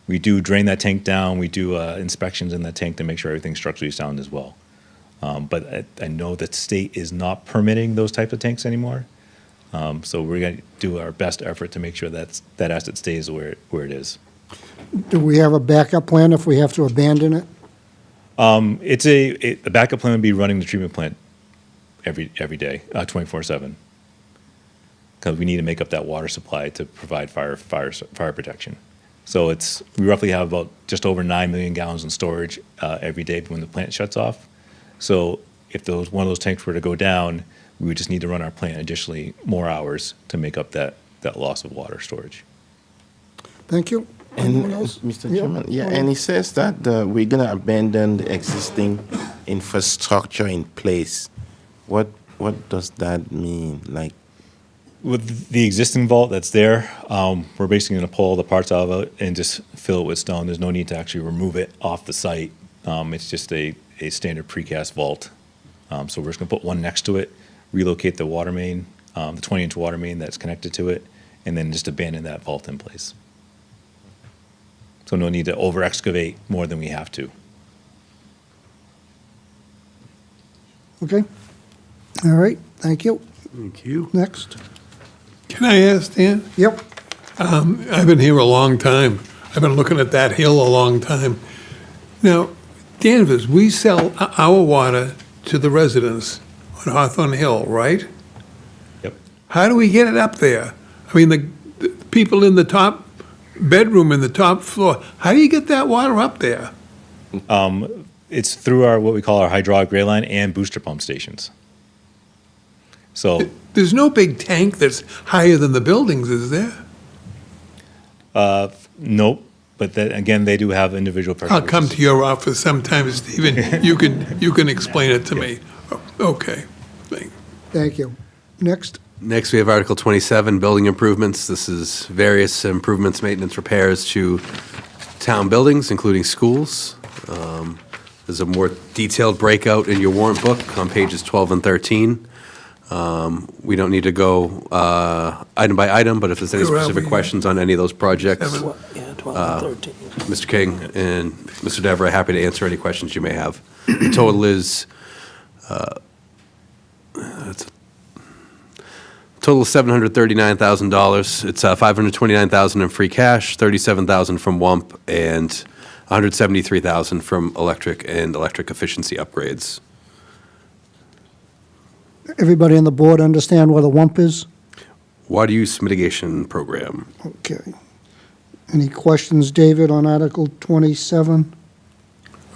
We do drain that tank down. We do inspections in that tank to make sure everything's structurally sound as well. But I know that state is not permitting those types of tanks anymore. So we're going to do our best effort to make sure that asset stays where it is. Do we have a backup plan if we have to abandon it? The backup plan would be running the treatment plant every day, 24/7, because we need to make up that water supply to provide fire protection. So we roughly have about just over 9 million gallons in storage every day when the plant shuts off. So if one of those tanks were to go down, we would just need to run our plant additionally more hours to make up that loss of water storage. Thank you. And Anyone else? Mr. Yeah. Chairman, and it says that we're going to abandon the existing infrastructure in place. What does that mean? Like, with the existing vault that's there, we're basically going to pull all the parts out of it and just fill it with stone. There's no need to actually remove it off the site. It's just a standard precast vault. So we're just going to put one next to it, relocate the water main, the 20-inch water main that's connected to it, and then just abandon that vault in place. So no need to over-excavate more than we have to. Okay. All right, thank you. Thank you. Next. Can I ask, Dan? Yep. I've been here a long time. I've been looking at that hill a long time. Now, Danvers, we sell our water to the residents on Hawthorne Hill, right? Yep. How do we get it up there? I mean, the people in the top bedroom in the top floor, how do you get that water up there? It's through what we call our hydraulic gray line and booster pump stations. So There's no big tank that's higher than the buildings, is there? nope, but then again, they do have individual pressure. I'll come to your office sometime, Stephen. You can explain it to me. Okay. Thank you. Next. Next, we have Article 27, building improvements. This is various improvements, maintenance, repairs to town buildings, including schools. There's a more detailed breakout in your warrant book on pages 12 and 13. We don't need to go item by item, but if there's any specific questions on any of those projects, Mr. King and Mr. Dever are happy to answer any questions you may have. The total is total of $739,000. It's $529,000 in free cash, $37,000 from WUMP, and $173,000 from electric and electric efficiency upgrades. Everybody on the board understand what a WUMP is? Water use mitigation program. Okay. Any questions, David, on Article 27?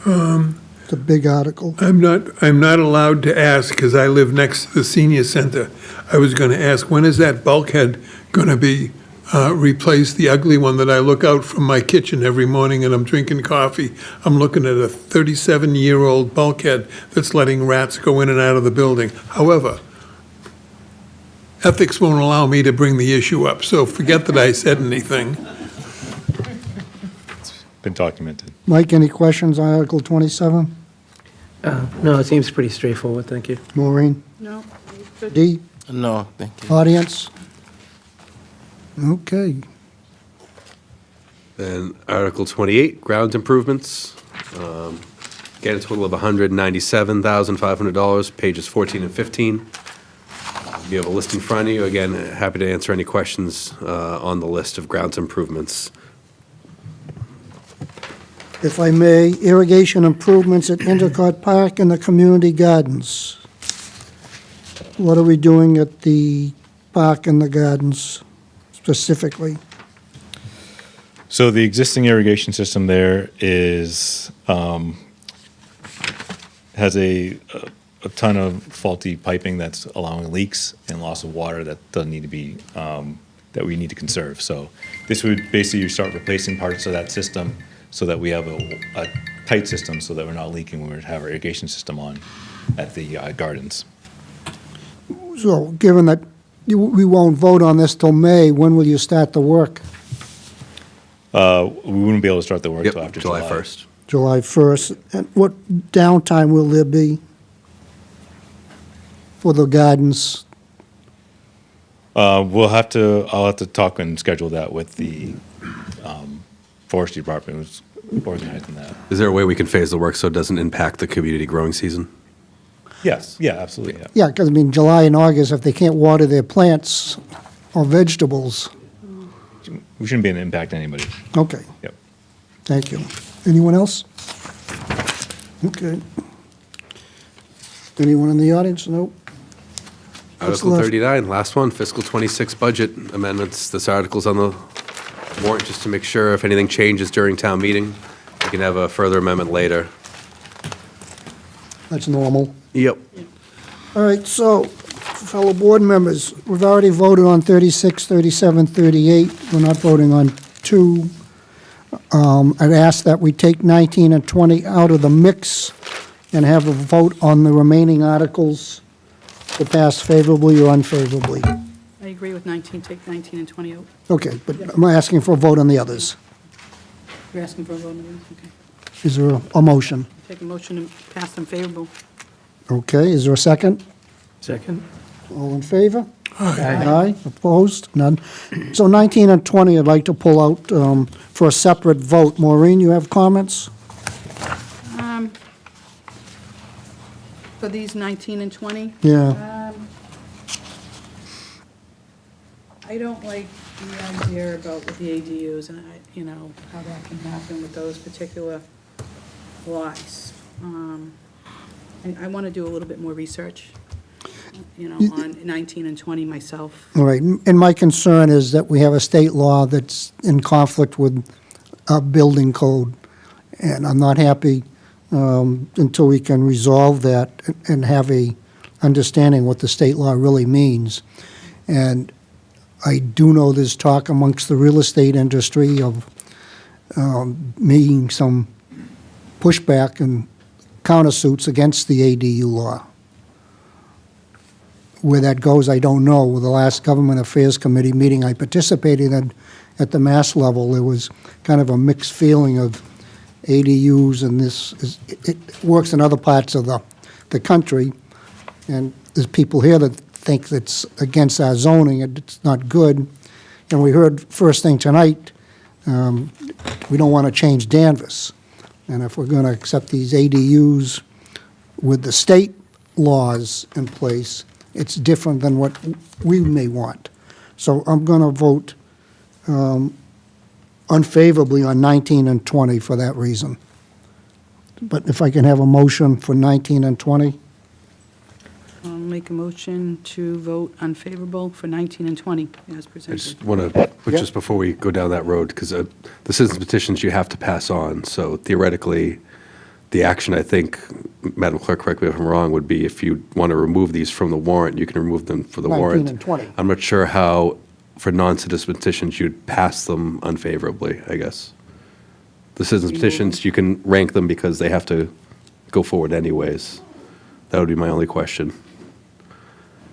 It's a big article. I'm not allowed to ask because I live next to the senior center. I was going to ask, when is that bulkhead going to be replaced? The ugly one that I look out from my kitchen every morning and I'm drinking coffee. I'm looking at a 37-year-old bulkhead that's letting rats go in and out of the building. However, ethics won't allow me to bring the issue up, so forget that I said anything. It's been documented. Mike, any questions on Article 27? No, it seems pretty straightforward, thank you. Maureen? No. Dee? No, thank you. Audience? Okay. Then Article 28, grounds improvements. Again, a total of $197,500, pages 14 and 15. You have a list in front of you. Again, happy to answer any questions on the list of grounds improvements. If I may, irrigation improvements at Endicott Park and the community gardens. What are we doing at the park and the gardens specifically? So the existing irrigation system there is, has a ton of faulty piping that's allowing leaks and loss of water that doesn't need to be, that we need to conserve. So this would basically, you start replacing parts of that system so that we have a tight system so that we're not leaking when we have our irrigation system on at the gardens. So, given that we won't vote on this till May, when will you start the work? We wouldn't be able to start the work Yep, until after July 1st. July 1st. And what downtime will there be? for the gardens? I'll have to talk and schedule that with the forestry department who's organizing that. Is there a way we can phase the work so it doesn't impact the community growing season? Yes, yeah, absolutely, yeah. Yeah, because, I mean, July and August, if they can't water their plants or vegetables. We shouldn't be an impact to anybody. Okay. Yep. Thank you. Anyone else? Okay. Anyone in the audience? Nope. Article left? 39, last one, fiscal 26 budget amendments. This article's on the warrant just to make sure if anything changes during town meeting, we can have a further amendment later. That's normal. Yep. All right, so, fellow board members, we've already voted on 36, 37, 38. We're not voting on 2. I'd ask that we take 19 and 20 out of the mix and have a vote on the remaining articles to pass favorably or unfavorably. I agree with 19, take 19 and 20 out. Okay, but I'm asking for a vote on the others. You're asking for a vote on these? Okay. Is there a motion? Take a motion to pass them favorable. Okay, is there a second? Second? All in favor? Aye. Opposed? None. So 19 and 20, I'd like to pull out for a separate vote. Maureen, you have comments? For these 19 and 20? Yeah. I don't like the idea about with the ADUs and, how that can happen with those particular lots. I want to do a little bit more research, on 19 and 20 myself. All right, and my concern is that we have a state law that's in conflict with our building code, and I'm not happy until we can resolve that and have a understanding what the state law really means. And I do know there's talk amongst the real estate industry of making some pushback and countersuits against the ADU law. Where that goes, I don't know. With the last Government Affairs Committee meeting I participated in at the Mass level, there was kind of a mixed feeling of ADUs, and it works in other parts of the country, and there's people here that think it's against our zoning, and it's not good. And we heard first thing tonight, we don't want to change Danvers. And if we're going to accept these ADUs with the state laws in place, it's different than what we may want. So I'm going to vote unfavorably on 19 and 20 for that reason. But if I can have a motion for 19 and 20? I'll make a motion to vote unfavorable for 19 and 20 as I presented. just want to, just before we go down that road, because the citizens petitions you have to pass on, so theoretically, the action, I think, Madam Clerk, correct me if I'm wrong, would be if you want to remove these from the warrant, you can remove them for the 19 warrant. and 20. I'm not sure how, for non-citizen petitions, you'd pass them unfavorably, I guess. The citizens petitions, you can rank them because they have to go forward anyways. That would be my only question.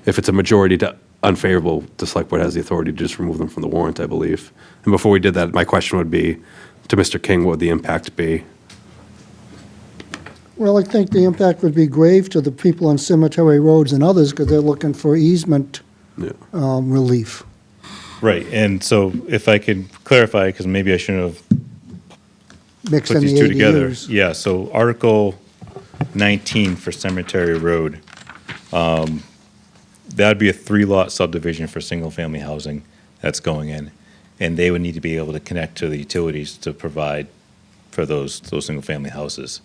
If it's a majority to unfavorable, the select board has the authority to just remove them from the warrant, I believe. And before we did that, my question would be to Mr. King, what would the impact be? Well, I think the impact would be grave to the people on cemetery roads and others because they're looking for easement relief. Right, and so if I could clarify, because maybe I shouldn't have Mixed put in these the two together. ADUs. Yeah, so Article 19 for Cemetery Road, that'd be a 3-lot subdivision for single-family housing that's going in, and they would need to be able to connect to the utilities to provide for those single-family houses.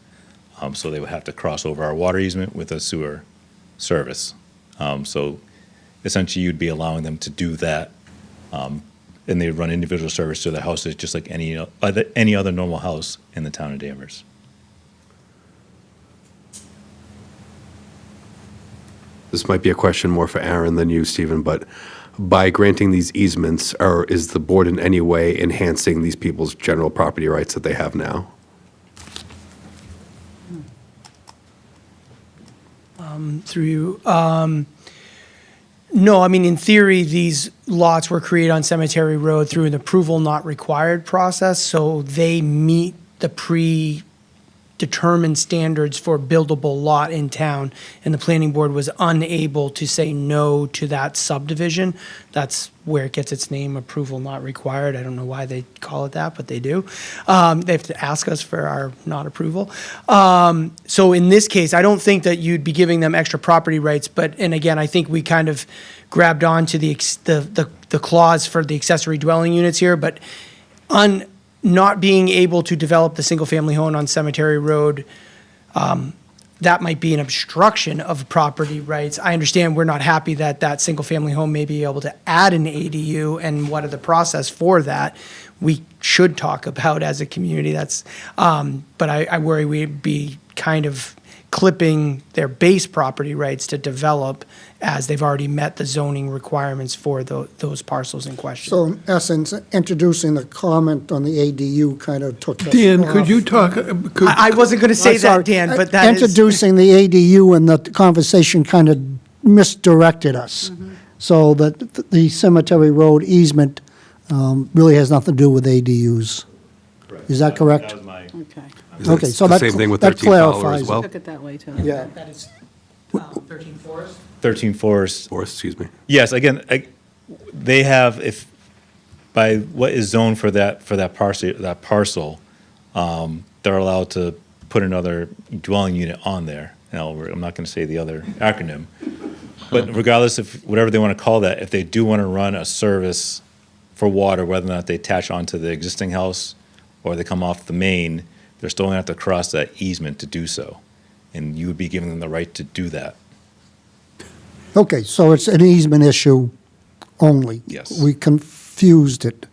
So they would have to cross over our water easement with a sewer service. So essentially, you'd be allowing them to do that, and they'd run individual service to their houses just like any other normal house in the town of Danvers. This might be a question more for Aaron than you, Stephen, but by granting these easements, is the board in any way enhancing these people's general property rights that they have now? Through you. No, I mean, in theory, these lots were created on Cemetery Road through an approval not required process, so they meet the determine standards for buildable lot in town, and the planning board was unable to say no to that subdivision. That's where it gets its name, approval not required. I don't know why they call it that, but they do. They have to ask us for our not approval. So in this case, I don't think that you'd be giving them extra property rights, and again, I think we kind of grabbed onto the clause for the accessory dwelling units here, but on not being able to develop the single-family home on Cemetery Road, that might be an obstruction of property rights. I understand we're not happy that that single-family home may be able to add an ADU, and what are the process for that? We should talk about as a community. But I worry we'd be kind of clipping their base property rights to develop, as they've already met the zoning requirements for those parcels in question. So in essence, introducing the comment on the ADU kind of took us Dan, off. could you talk? I wasn't going to say that, Dan, but that is. Introducing the ADU and the conversation kind of misdirected us. So that the Cemetery Road easement really has nothing to do with ADUs. Is that correct? That was my. Okay. Okay, so the that same thing with that 13 Fowler as clarifies it. well? Look at that way, too. Yeah. That is 13 Forest? 13 Forest. Or, excuse me. Yes, again, they have, if, by what is zoned for that parcel, they're allowed to put another dwelling unit on there. Now, I'm not going to say the other acronym, but regardless of whatever they want to call that, if they do want to run a service for water, whether or not they attach onto the existing house or they come off the main, they're still going to have to cross that easement to do so. And you would be giving them the right to do that. Okay, so it's an easement issue only. Yes. We confused it.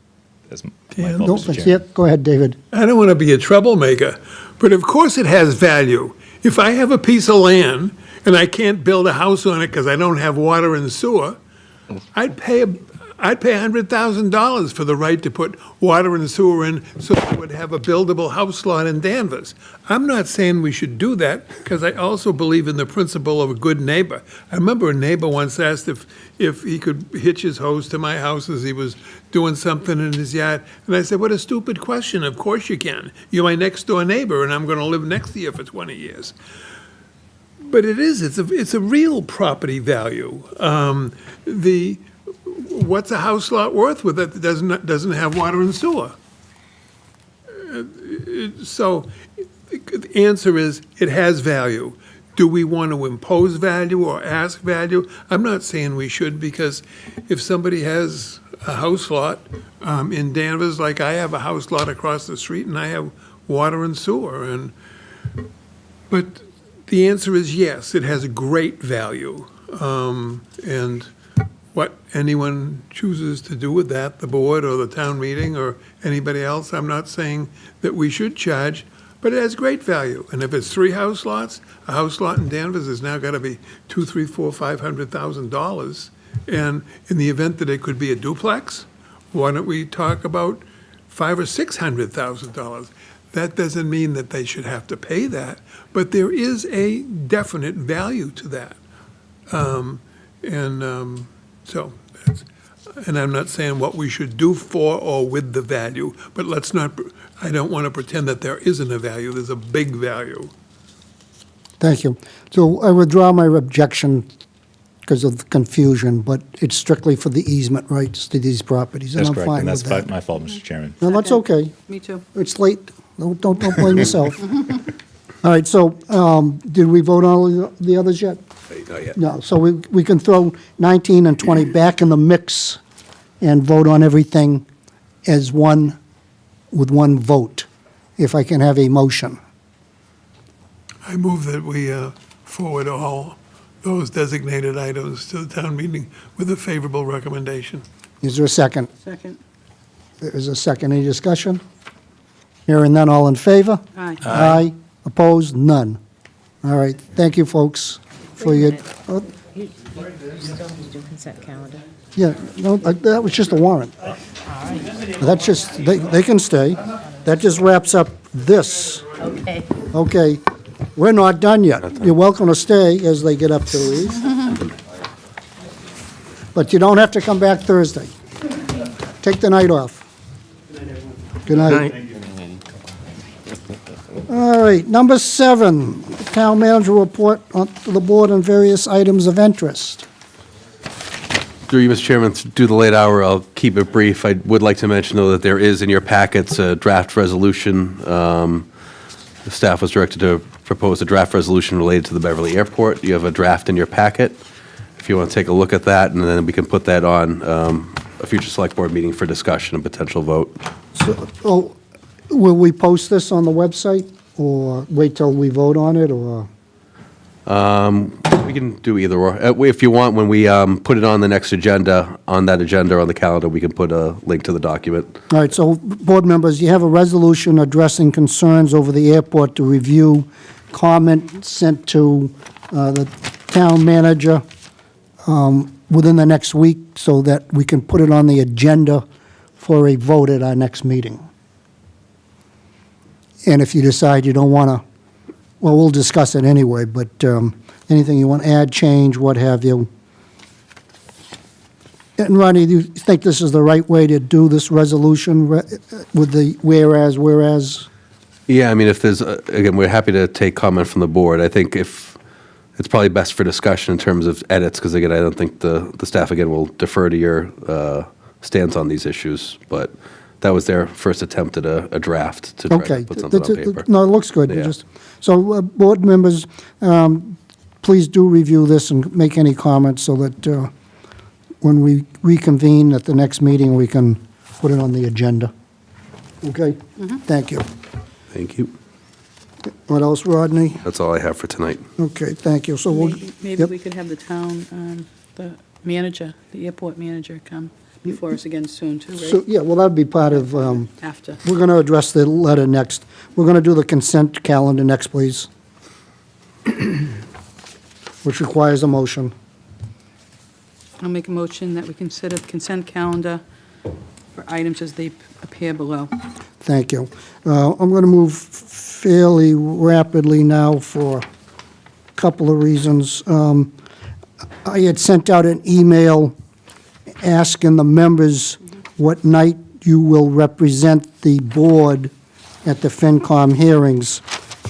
That's my fault, Don't Mr. see Chairman. it? Go ahead, David. I don't want to be a troublemaker, but of course it has value. If I have a piece of land and I can't build a house on it because I don't have water and sewer, I'd pay $100,000 for the right to put water and sewer in so I would have a buildable house lot in Danvers. I'm not saying we should do that because I also believe in the principle of a good neighbor. I remember a neighbor once asked if he could hitch his hose to my house as he was doing something in his yard. And I said, what a stupid question. Of course you can. You're my next door neighbor and I'm going to live next to you for 20 years. But it's a real property value. What's a house lot worth with it that doesn't have water and sewer? So the answer is it has value. Do we want to impose value or ask value? I'm not saying we should, because if somebody has a house lot in Danvers, like I have a house lot across the street and I have water and sewer, but the answer is yes, it has a great value. And what anyone chooses to do with that, the board or the town meeting or anybody else, I'm not saying that we should charge, but it has great value. And if it's 3 house lots, a house lot in Danvers has now got to be $200,000, $300,000, $500,000. And in the event that it could be a duplex, why don't we talk about $500,000 or $600,000? That doesn't mean that they should have to pay that, but there is a definite value to that. So, and I'm not saying what we should do for or with the value, but I don't want to pretend that there isn't a value. There's a big value. Thank you. So I withdraw my objection because of the confusion, but it's strictly for the easement rights to these properties, and That's I'm correct, fine and with that's that. my fault, Mr. Chairman. No, that's okay. Me too. It's late. Don't blame yourself. All right, so did we vote on all the others yet? Not yet. No, so we can throw 19 and 20 back in the mix and vote on everything as one, with one vote, if I can have a motion. I move that we forward all those designated items to the town meeting with a favorable recommendation. Is there a second? Second. There is a second. Any discussion? Hearing none, all in favor? Aye. Aye. Opposed? None. All right, thank you, folks, for Wait a your, minute. You still need to do consent calendar. yeah, no, that was just a warrant. That's just, they can stay. That just wraps up this. Okay. Okay, we're not done yet. You're welcome to stay as they get up to leave. But you don't have to come back Thursday. Take the night off. Good night. Night. All right, number 7, town manager report on to the board on various items of interest. Through you, Mr. Chairman, due to the late hour, I'll keep it brief. I would like to mention, though, that there is in your packets a draft resolution. The staff was directed to propose a draft resolution related to the Beverly Airport. You have a draft in your packet. If you want to take a look at that, and then we can put that on a future select board meeting for discussion and potential vote. So, will we post this on the website, or wait till we vote on it, or? We can do either or. If you want, when we put it on the next agenda, on that agenda on the calendar, we can put a link to the document. All right, so, board members, you have a resolution addressing concerns over the airport to review, comment sent to the town manager within the next week, so that we can put it on the agenda for a vote at our next meeting. And if you decide you don't want to, well, we'll discuss it anyway, but anything you want to add, change, what have you. And Ronnie, do you think this is the right way to do this resolution with the whereas? Yeah, I mean, if there's, again, we're happy to take comment from the board. I think if, it's probably best for discussion in terms of edits, because again, I don't think the staff, again, will defer to your stance on these issues, but that was their first attempt at a draft to try Okay. to put something on paper. No, it looks good. You Yeah. just- So, board members, please do review this and make any comments so that when we reconvene at the next meeting, we can put it on the agenda. Okay? Thank you. Thank you. What else, Rodney? That's all I have for tonight. Okay, thank you. So we'll. Maybe yep. we could have the town, the manager, the airport manager come before us again soon, too, So, right? yeah, well, that'd be part of, After. we're going to address the letter next. We're going to do the consent calendar next, please, which requires a motion. I'll make a motion that we consider the consent calendar for items as they appear below. Thank you. I'm going to move fairly rapidly now for a couple of reasons. I had sent out an email asking the members what night you will represent the board at the FinCom hearings.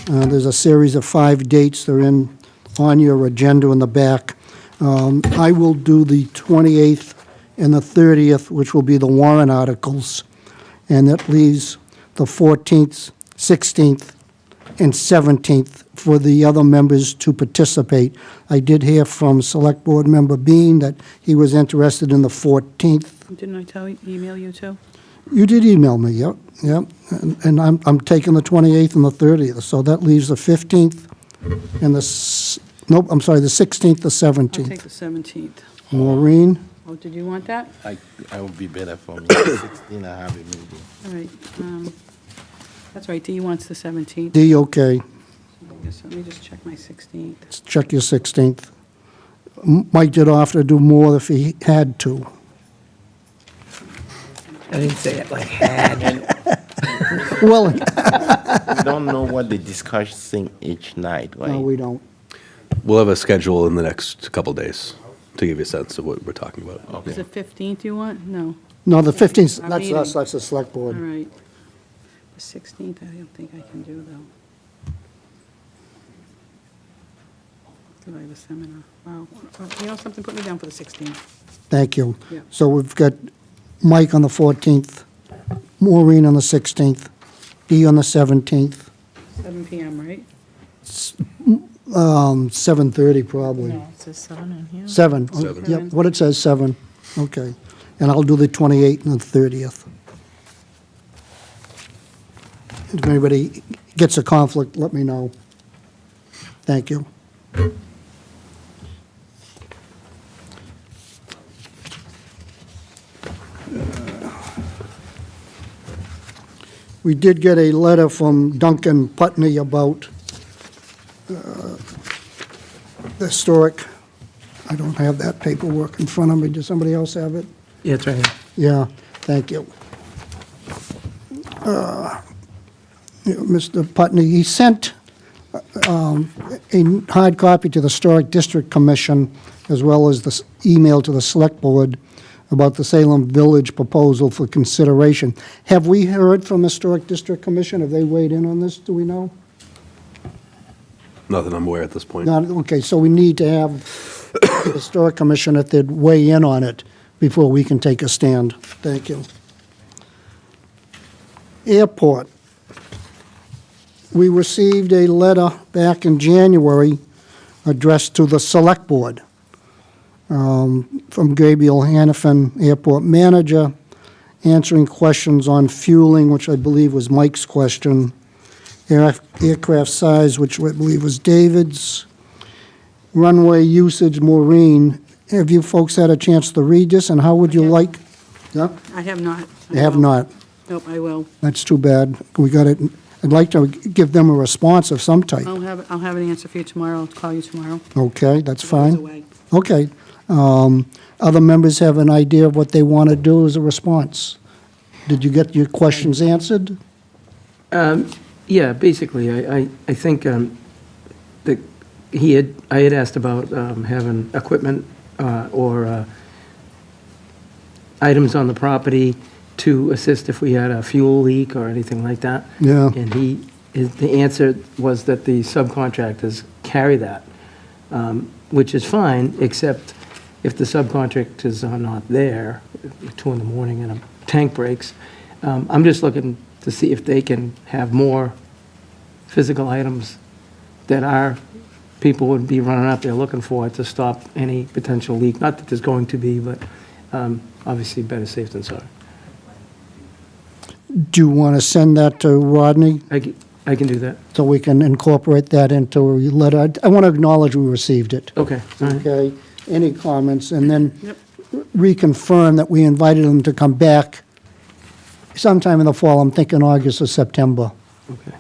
There's a series of 5 dates. They're on your agenda in the back. I will do the 28th and the 30th, which will be the warrant articles, and that leaves the 14th, 16th, and 17th for the other members to participate. I did hear from Select Board Member Bean that he was interested in the 14th. Didn't I email you too? You did email me, yep. And I'm taking the 28th and the 30th, so that leaves the 15th and the 16th, the 17th. I'll take the 17th. Maureen? Oh, did you want that? I would be better for me. 16, I have a meeting. All right. That's right, Dee wants the 17th. D, okay. I guess, let me just check my 16th. Let's check your 16th. Mike did offer to do more if he had to. I didn't say it like had. Well, We don't know what they discussing each night, right? no, we don't. We'll have a schedule in the next couple days to give you a sense of what we're talking about. Is it 15th you want? No. No, the 15th, Our that's meeting. us, that's the Select All Board. right. The 16th, I don't think I can do, though. Do I have a seminar? Wow. You know something, put me down for the 16th. Thank you. Yeah. So we've got Mike on the 14th, Maureen on the 16th, Dee on the 17th, 7 PM, right? 7:30 probably. No, it says 7 in here. 7. Oh, 7. Yep, what it says, 7. Okay. And I'll do the 28th and the 30th. If anybody gets a conflict, let me know. Thank you. We did get a letter from Duncan Putney about the historic. I don't have that paperwork in front of me. Does somebody else have it? Yeah, it's right here. Yeah, thank you. Mr. Putney, he sent a hard copy to the Historic District Commission, as well as the email to the Select Board about the Salem Village proposal for consideration. Have we heard from the Historic District Commission? Have they weighed in on this? Do we know? Nothing I'm aware at this point. Okay, so we need to have the Historic Commission if they'd weigh in on it before we can take a stand. Thank you. Airport. We received a letter back in January addressed to the Select Board from Gabriel Hannafin, Airport Manager, answering questions on fueling, which I believe was Mike's question, aircraft size, which I believe was David's, runway usage, Maureen. Have you folks had a chance to read this, and how would you like? Yeah? I have not. You have not. Nope, I will. That's too bad. We got it. I'd like to give them a response of some type. I'll have an answer for you tomorrow. I'll call you tomorrow. Okay, that's I was fine. away. Okay. Other members have an idea of what they want to do as a response. Did you get your questions answered? Yeah, basically, I think that I had asked about having equipment or items on the property to assist if we had a fuel leak or anything like that. Yeah. And the answer was that the subcontractors carry that, which is fine, except if the subcontractors are not there, 2 in the morning and a tank breaks, I'm just looking to see if they can have more physical items that our people would be running up there looking for to stop any potential leak. Not that there's going to be, but obviously better safe than sorry. Do you want to send that to Rodney I can do that. so we can incorporate that into a letter? I want to acknowledge we received it. Okay. All right. Okay? Any comments? And then reconfirm that we invited them to come back sometime in the fall. I'm thinking August or September. Okay.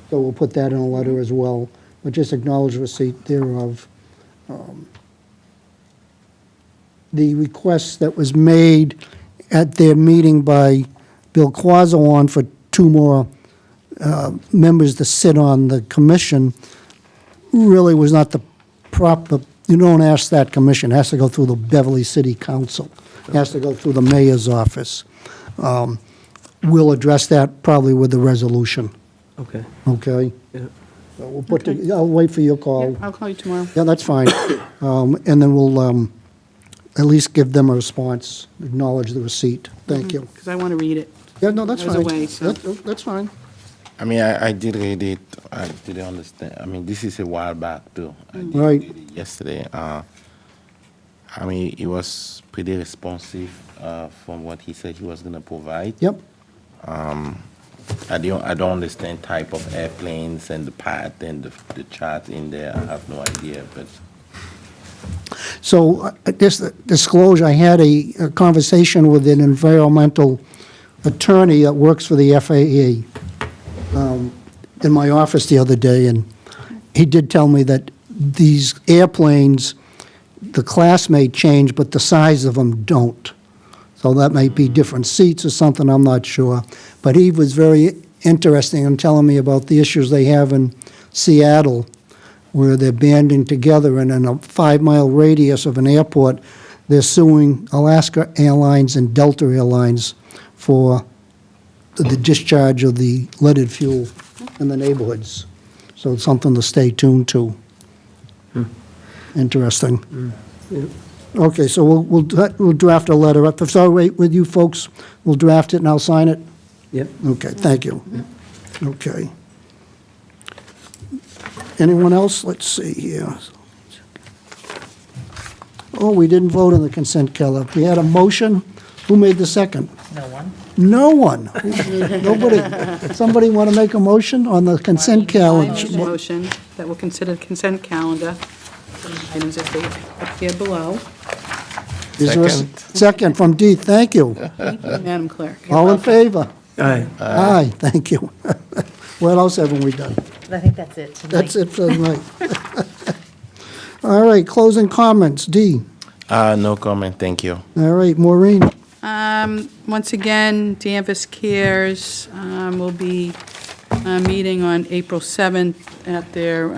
So we'll put that in a letter as well, but just acknowledge receipt thereof. The request that was made at their meeting by Bill Quazzo on for 2 more members to sit on the commission really was not the proper, you don't ask that commission, it has to go through the Beverly City Council, it has to go through the mayor's office. We'll address that probably with the resolution, Okay. okay? Yeah. So we'll put, I'll wait for your call. Yeah, I'll call you tomorrow. Yeah, that's fine. And then we'll at least give them a response, acknowledge the receipt. Thank you. Because I want to read it. Yeah, no, that's I was fine. away, so- That's fine. I mean, I did read it. I didn't understand. I mean, this is a while back, too. I did Right. read it yesterday. I mean, he was pretty responsive from what he said he was going to provide. Yep. I don't understand type of airplanes and the path and the chart in there. I have no idea, but So this disclosure, I had a conversation with an environmental attorney that works for the FAA in my office the other day, and he did tell me that these airplanes, the class may change, but the size of them don't. So that might be different seats or something, I'm not sure. But he was very interesting in telling me about the issues they have in Seattle, where they're banding together, and in a 5-mile radius of an airport, they're suing Alaska Airlines and Delta Airlines for the discharge of the leaded fuel in the neighborhoods. So it's something to stay tuned to. Interesting. Okay, so we'll draft a letter. If it's all right with you folks, we'll draft it and I'll sign it? Yep. Okay, thank you. Okay. Anyone else? Let's see here. Oh, we didn't vote on the consent calendar. We had a motion. Who made the second? No one? No one. Nobody. Somebody want to make a motion on the consent I calendar? make a motion that we'll consider the consent calendar, items as they appear below. Is there a second from Dee? Thank you. Thank you, Madam Clerk. All in favor? Aye. Aye, thank you. What else haven't we done? I think that's it tonight. That's it for tonight. All right, closing comments. Dee? no comment. Thank you. All right, Maureen? Once again, Danvers Cares will be meeting on April 7th at their,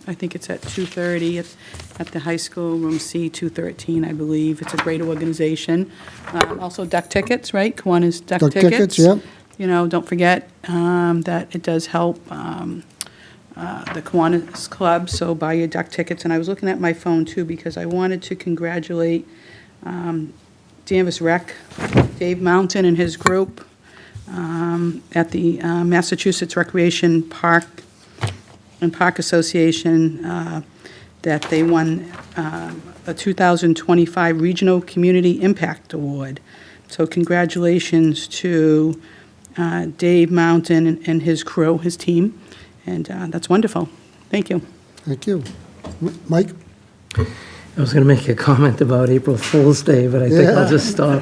I think it's at 2:30 at the high school, room C 213, I believe. It's a great organization. Also duck tickets, right? Kiwanis duck tickets. Yep. You know, don't forget that it does help the Kiwanis Club, so buy your duck tickets. And I was looking at my phone, too, because I wanted to congratulate Danvers Rec, Dave Mountain and his group at the Massachusetts Recreation Park and Park Association, that they won a 2025 Regional Community Impact Award. So congratulations to Dave Mountain and his crew, his team, and that's wonderful. Thank you. Thank you. Mike? I was going to make a comment about April Fool's Day, but I think I'll just stop.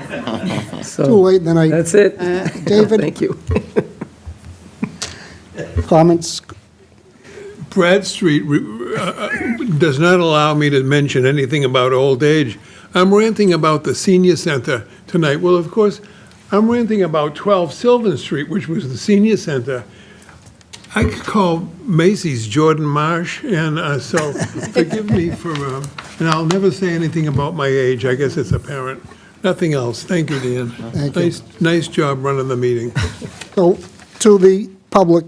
So, Too late, then I... That's it. David? Thank you. Comments? Brad Street does not allow me to mention anything about old age. I'm ranting about the senior center tonight. Well, of course, I'm ranting about 12 Sylvan Street, which was the senior center. I could call Macy's Jordan Marsh, and so forgive me for, and I'll never say anything about my age. I guess it's apparent. Nothing else. Thank you, Dan. Thank you. Nice job running the meeting. So, to the public,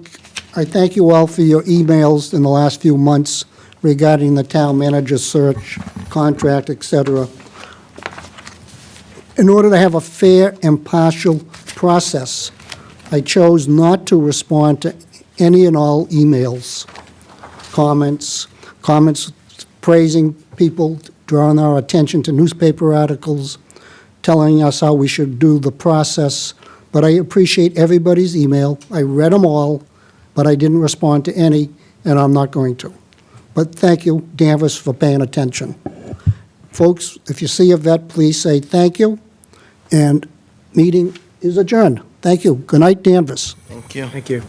I thank you all for your emails in the last few months regarding the town manager search, contract, etc. In order to have a fair, impartial process, I chose not to respond to any and all emails, comments praising people, drawing our attention to newspaper articles, telling us how we should do the process. But I appreciate everybody's email. I read them all, but I didn't respond to any, and I'm not going to. But thank you, Danvers, for paying attention. Folks, if you see a vet, please say thank you, and meeting is adjourned. Thank you. Good night, Danvers. Thank you. Thank you.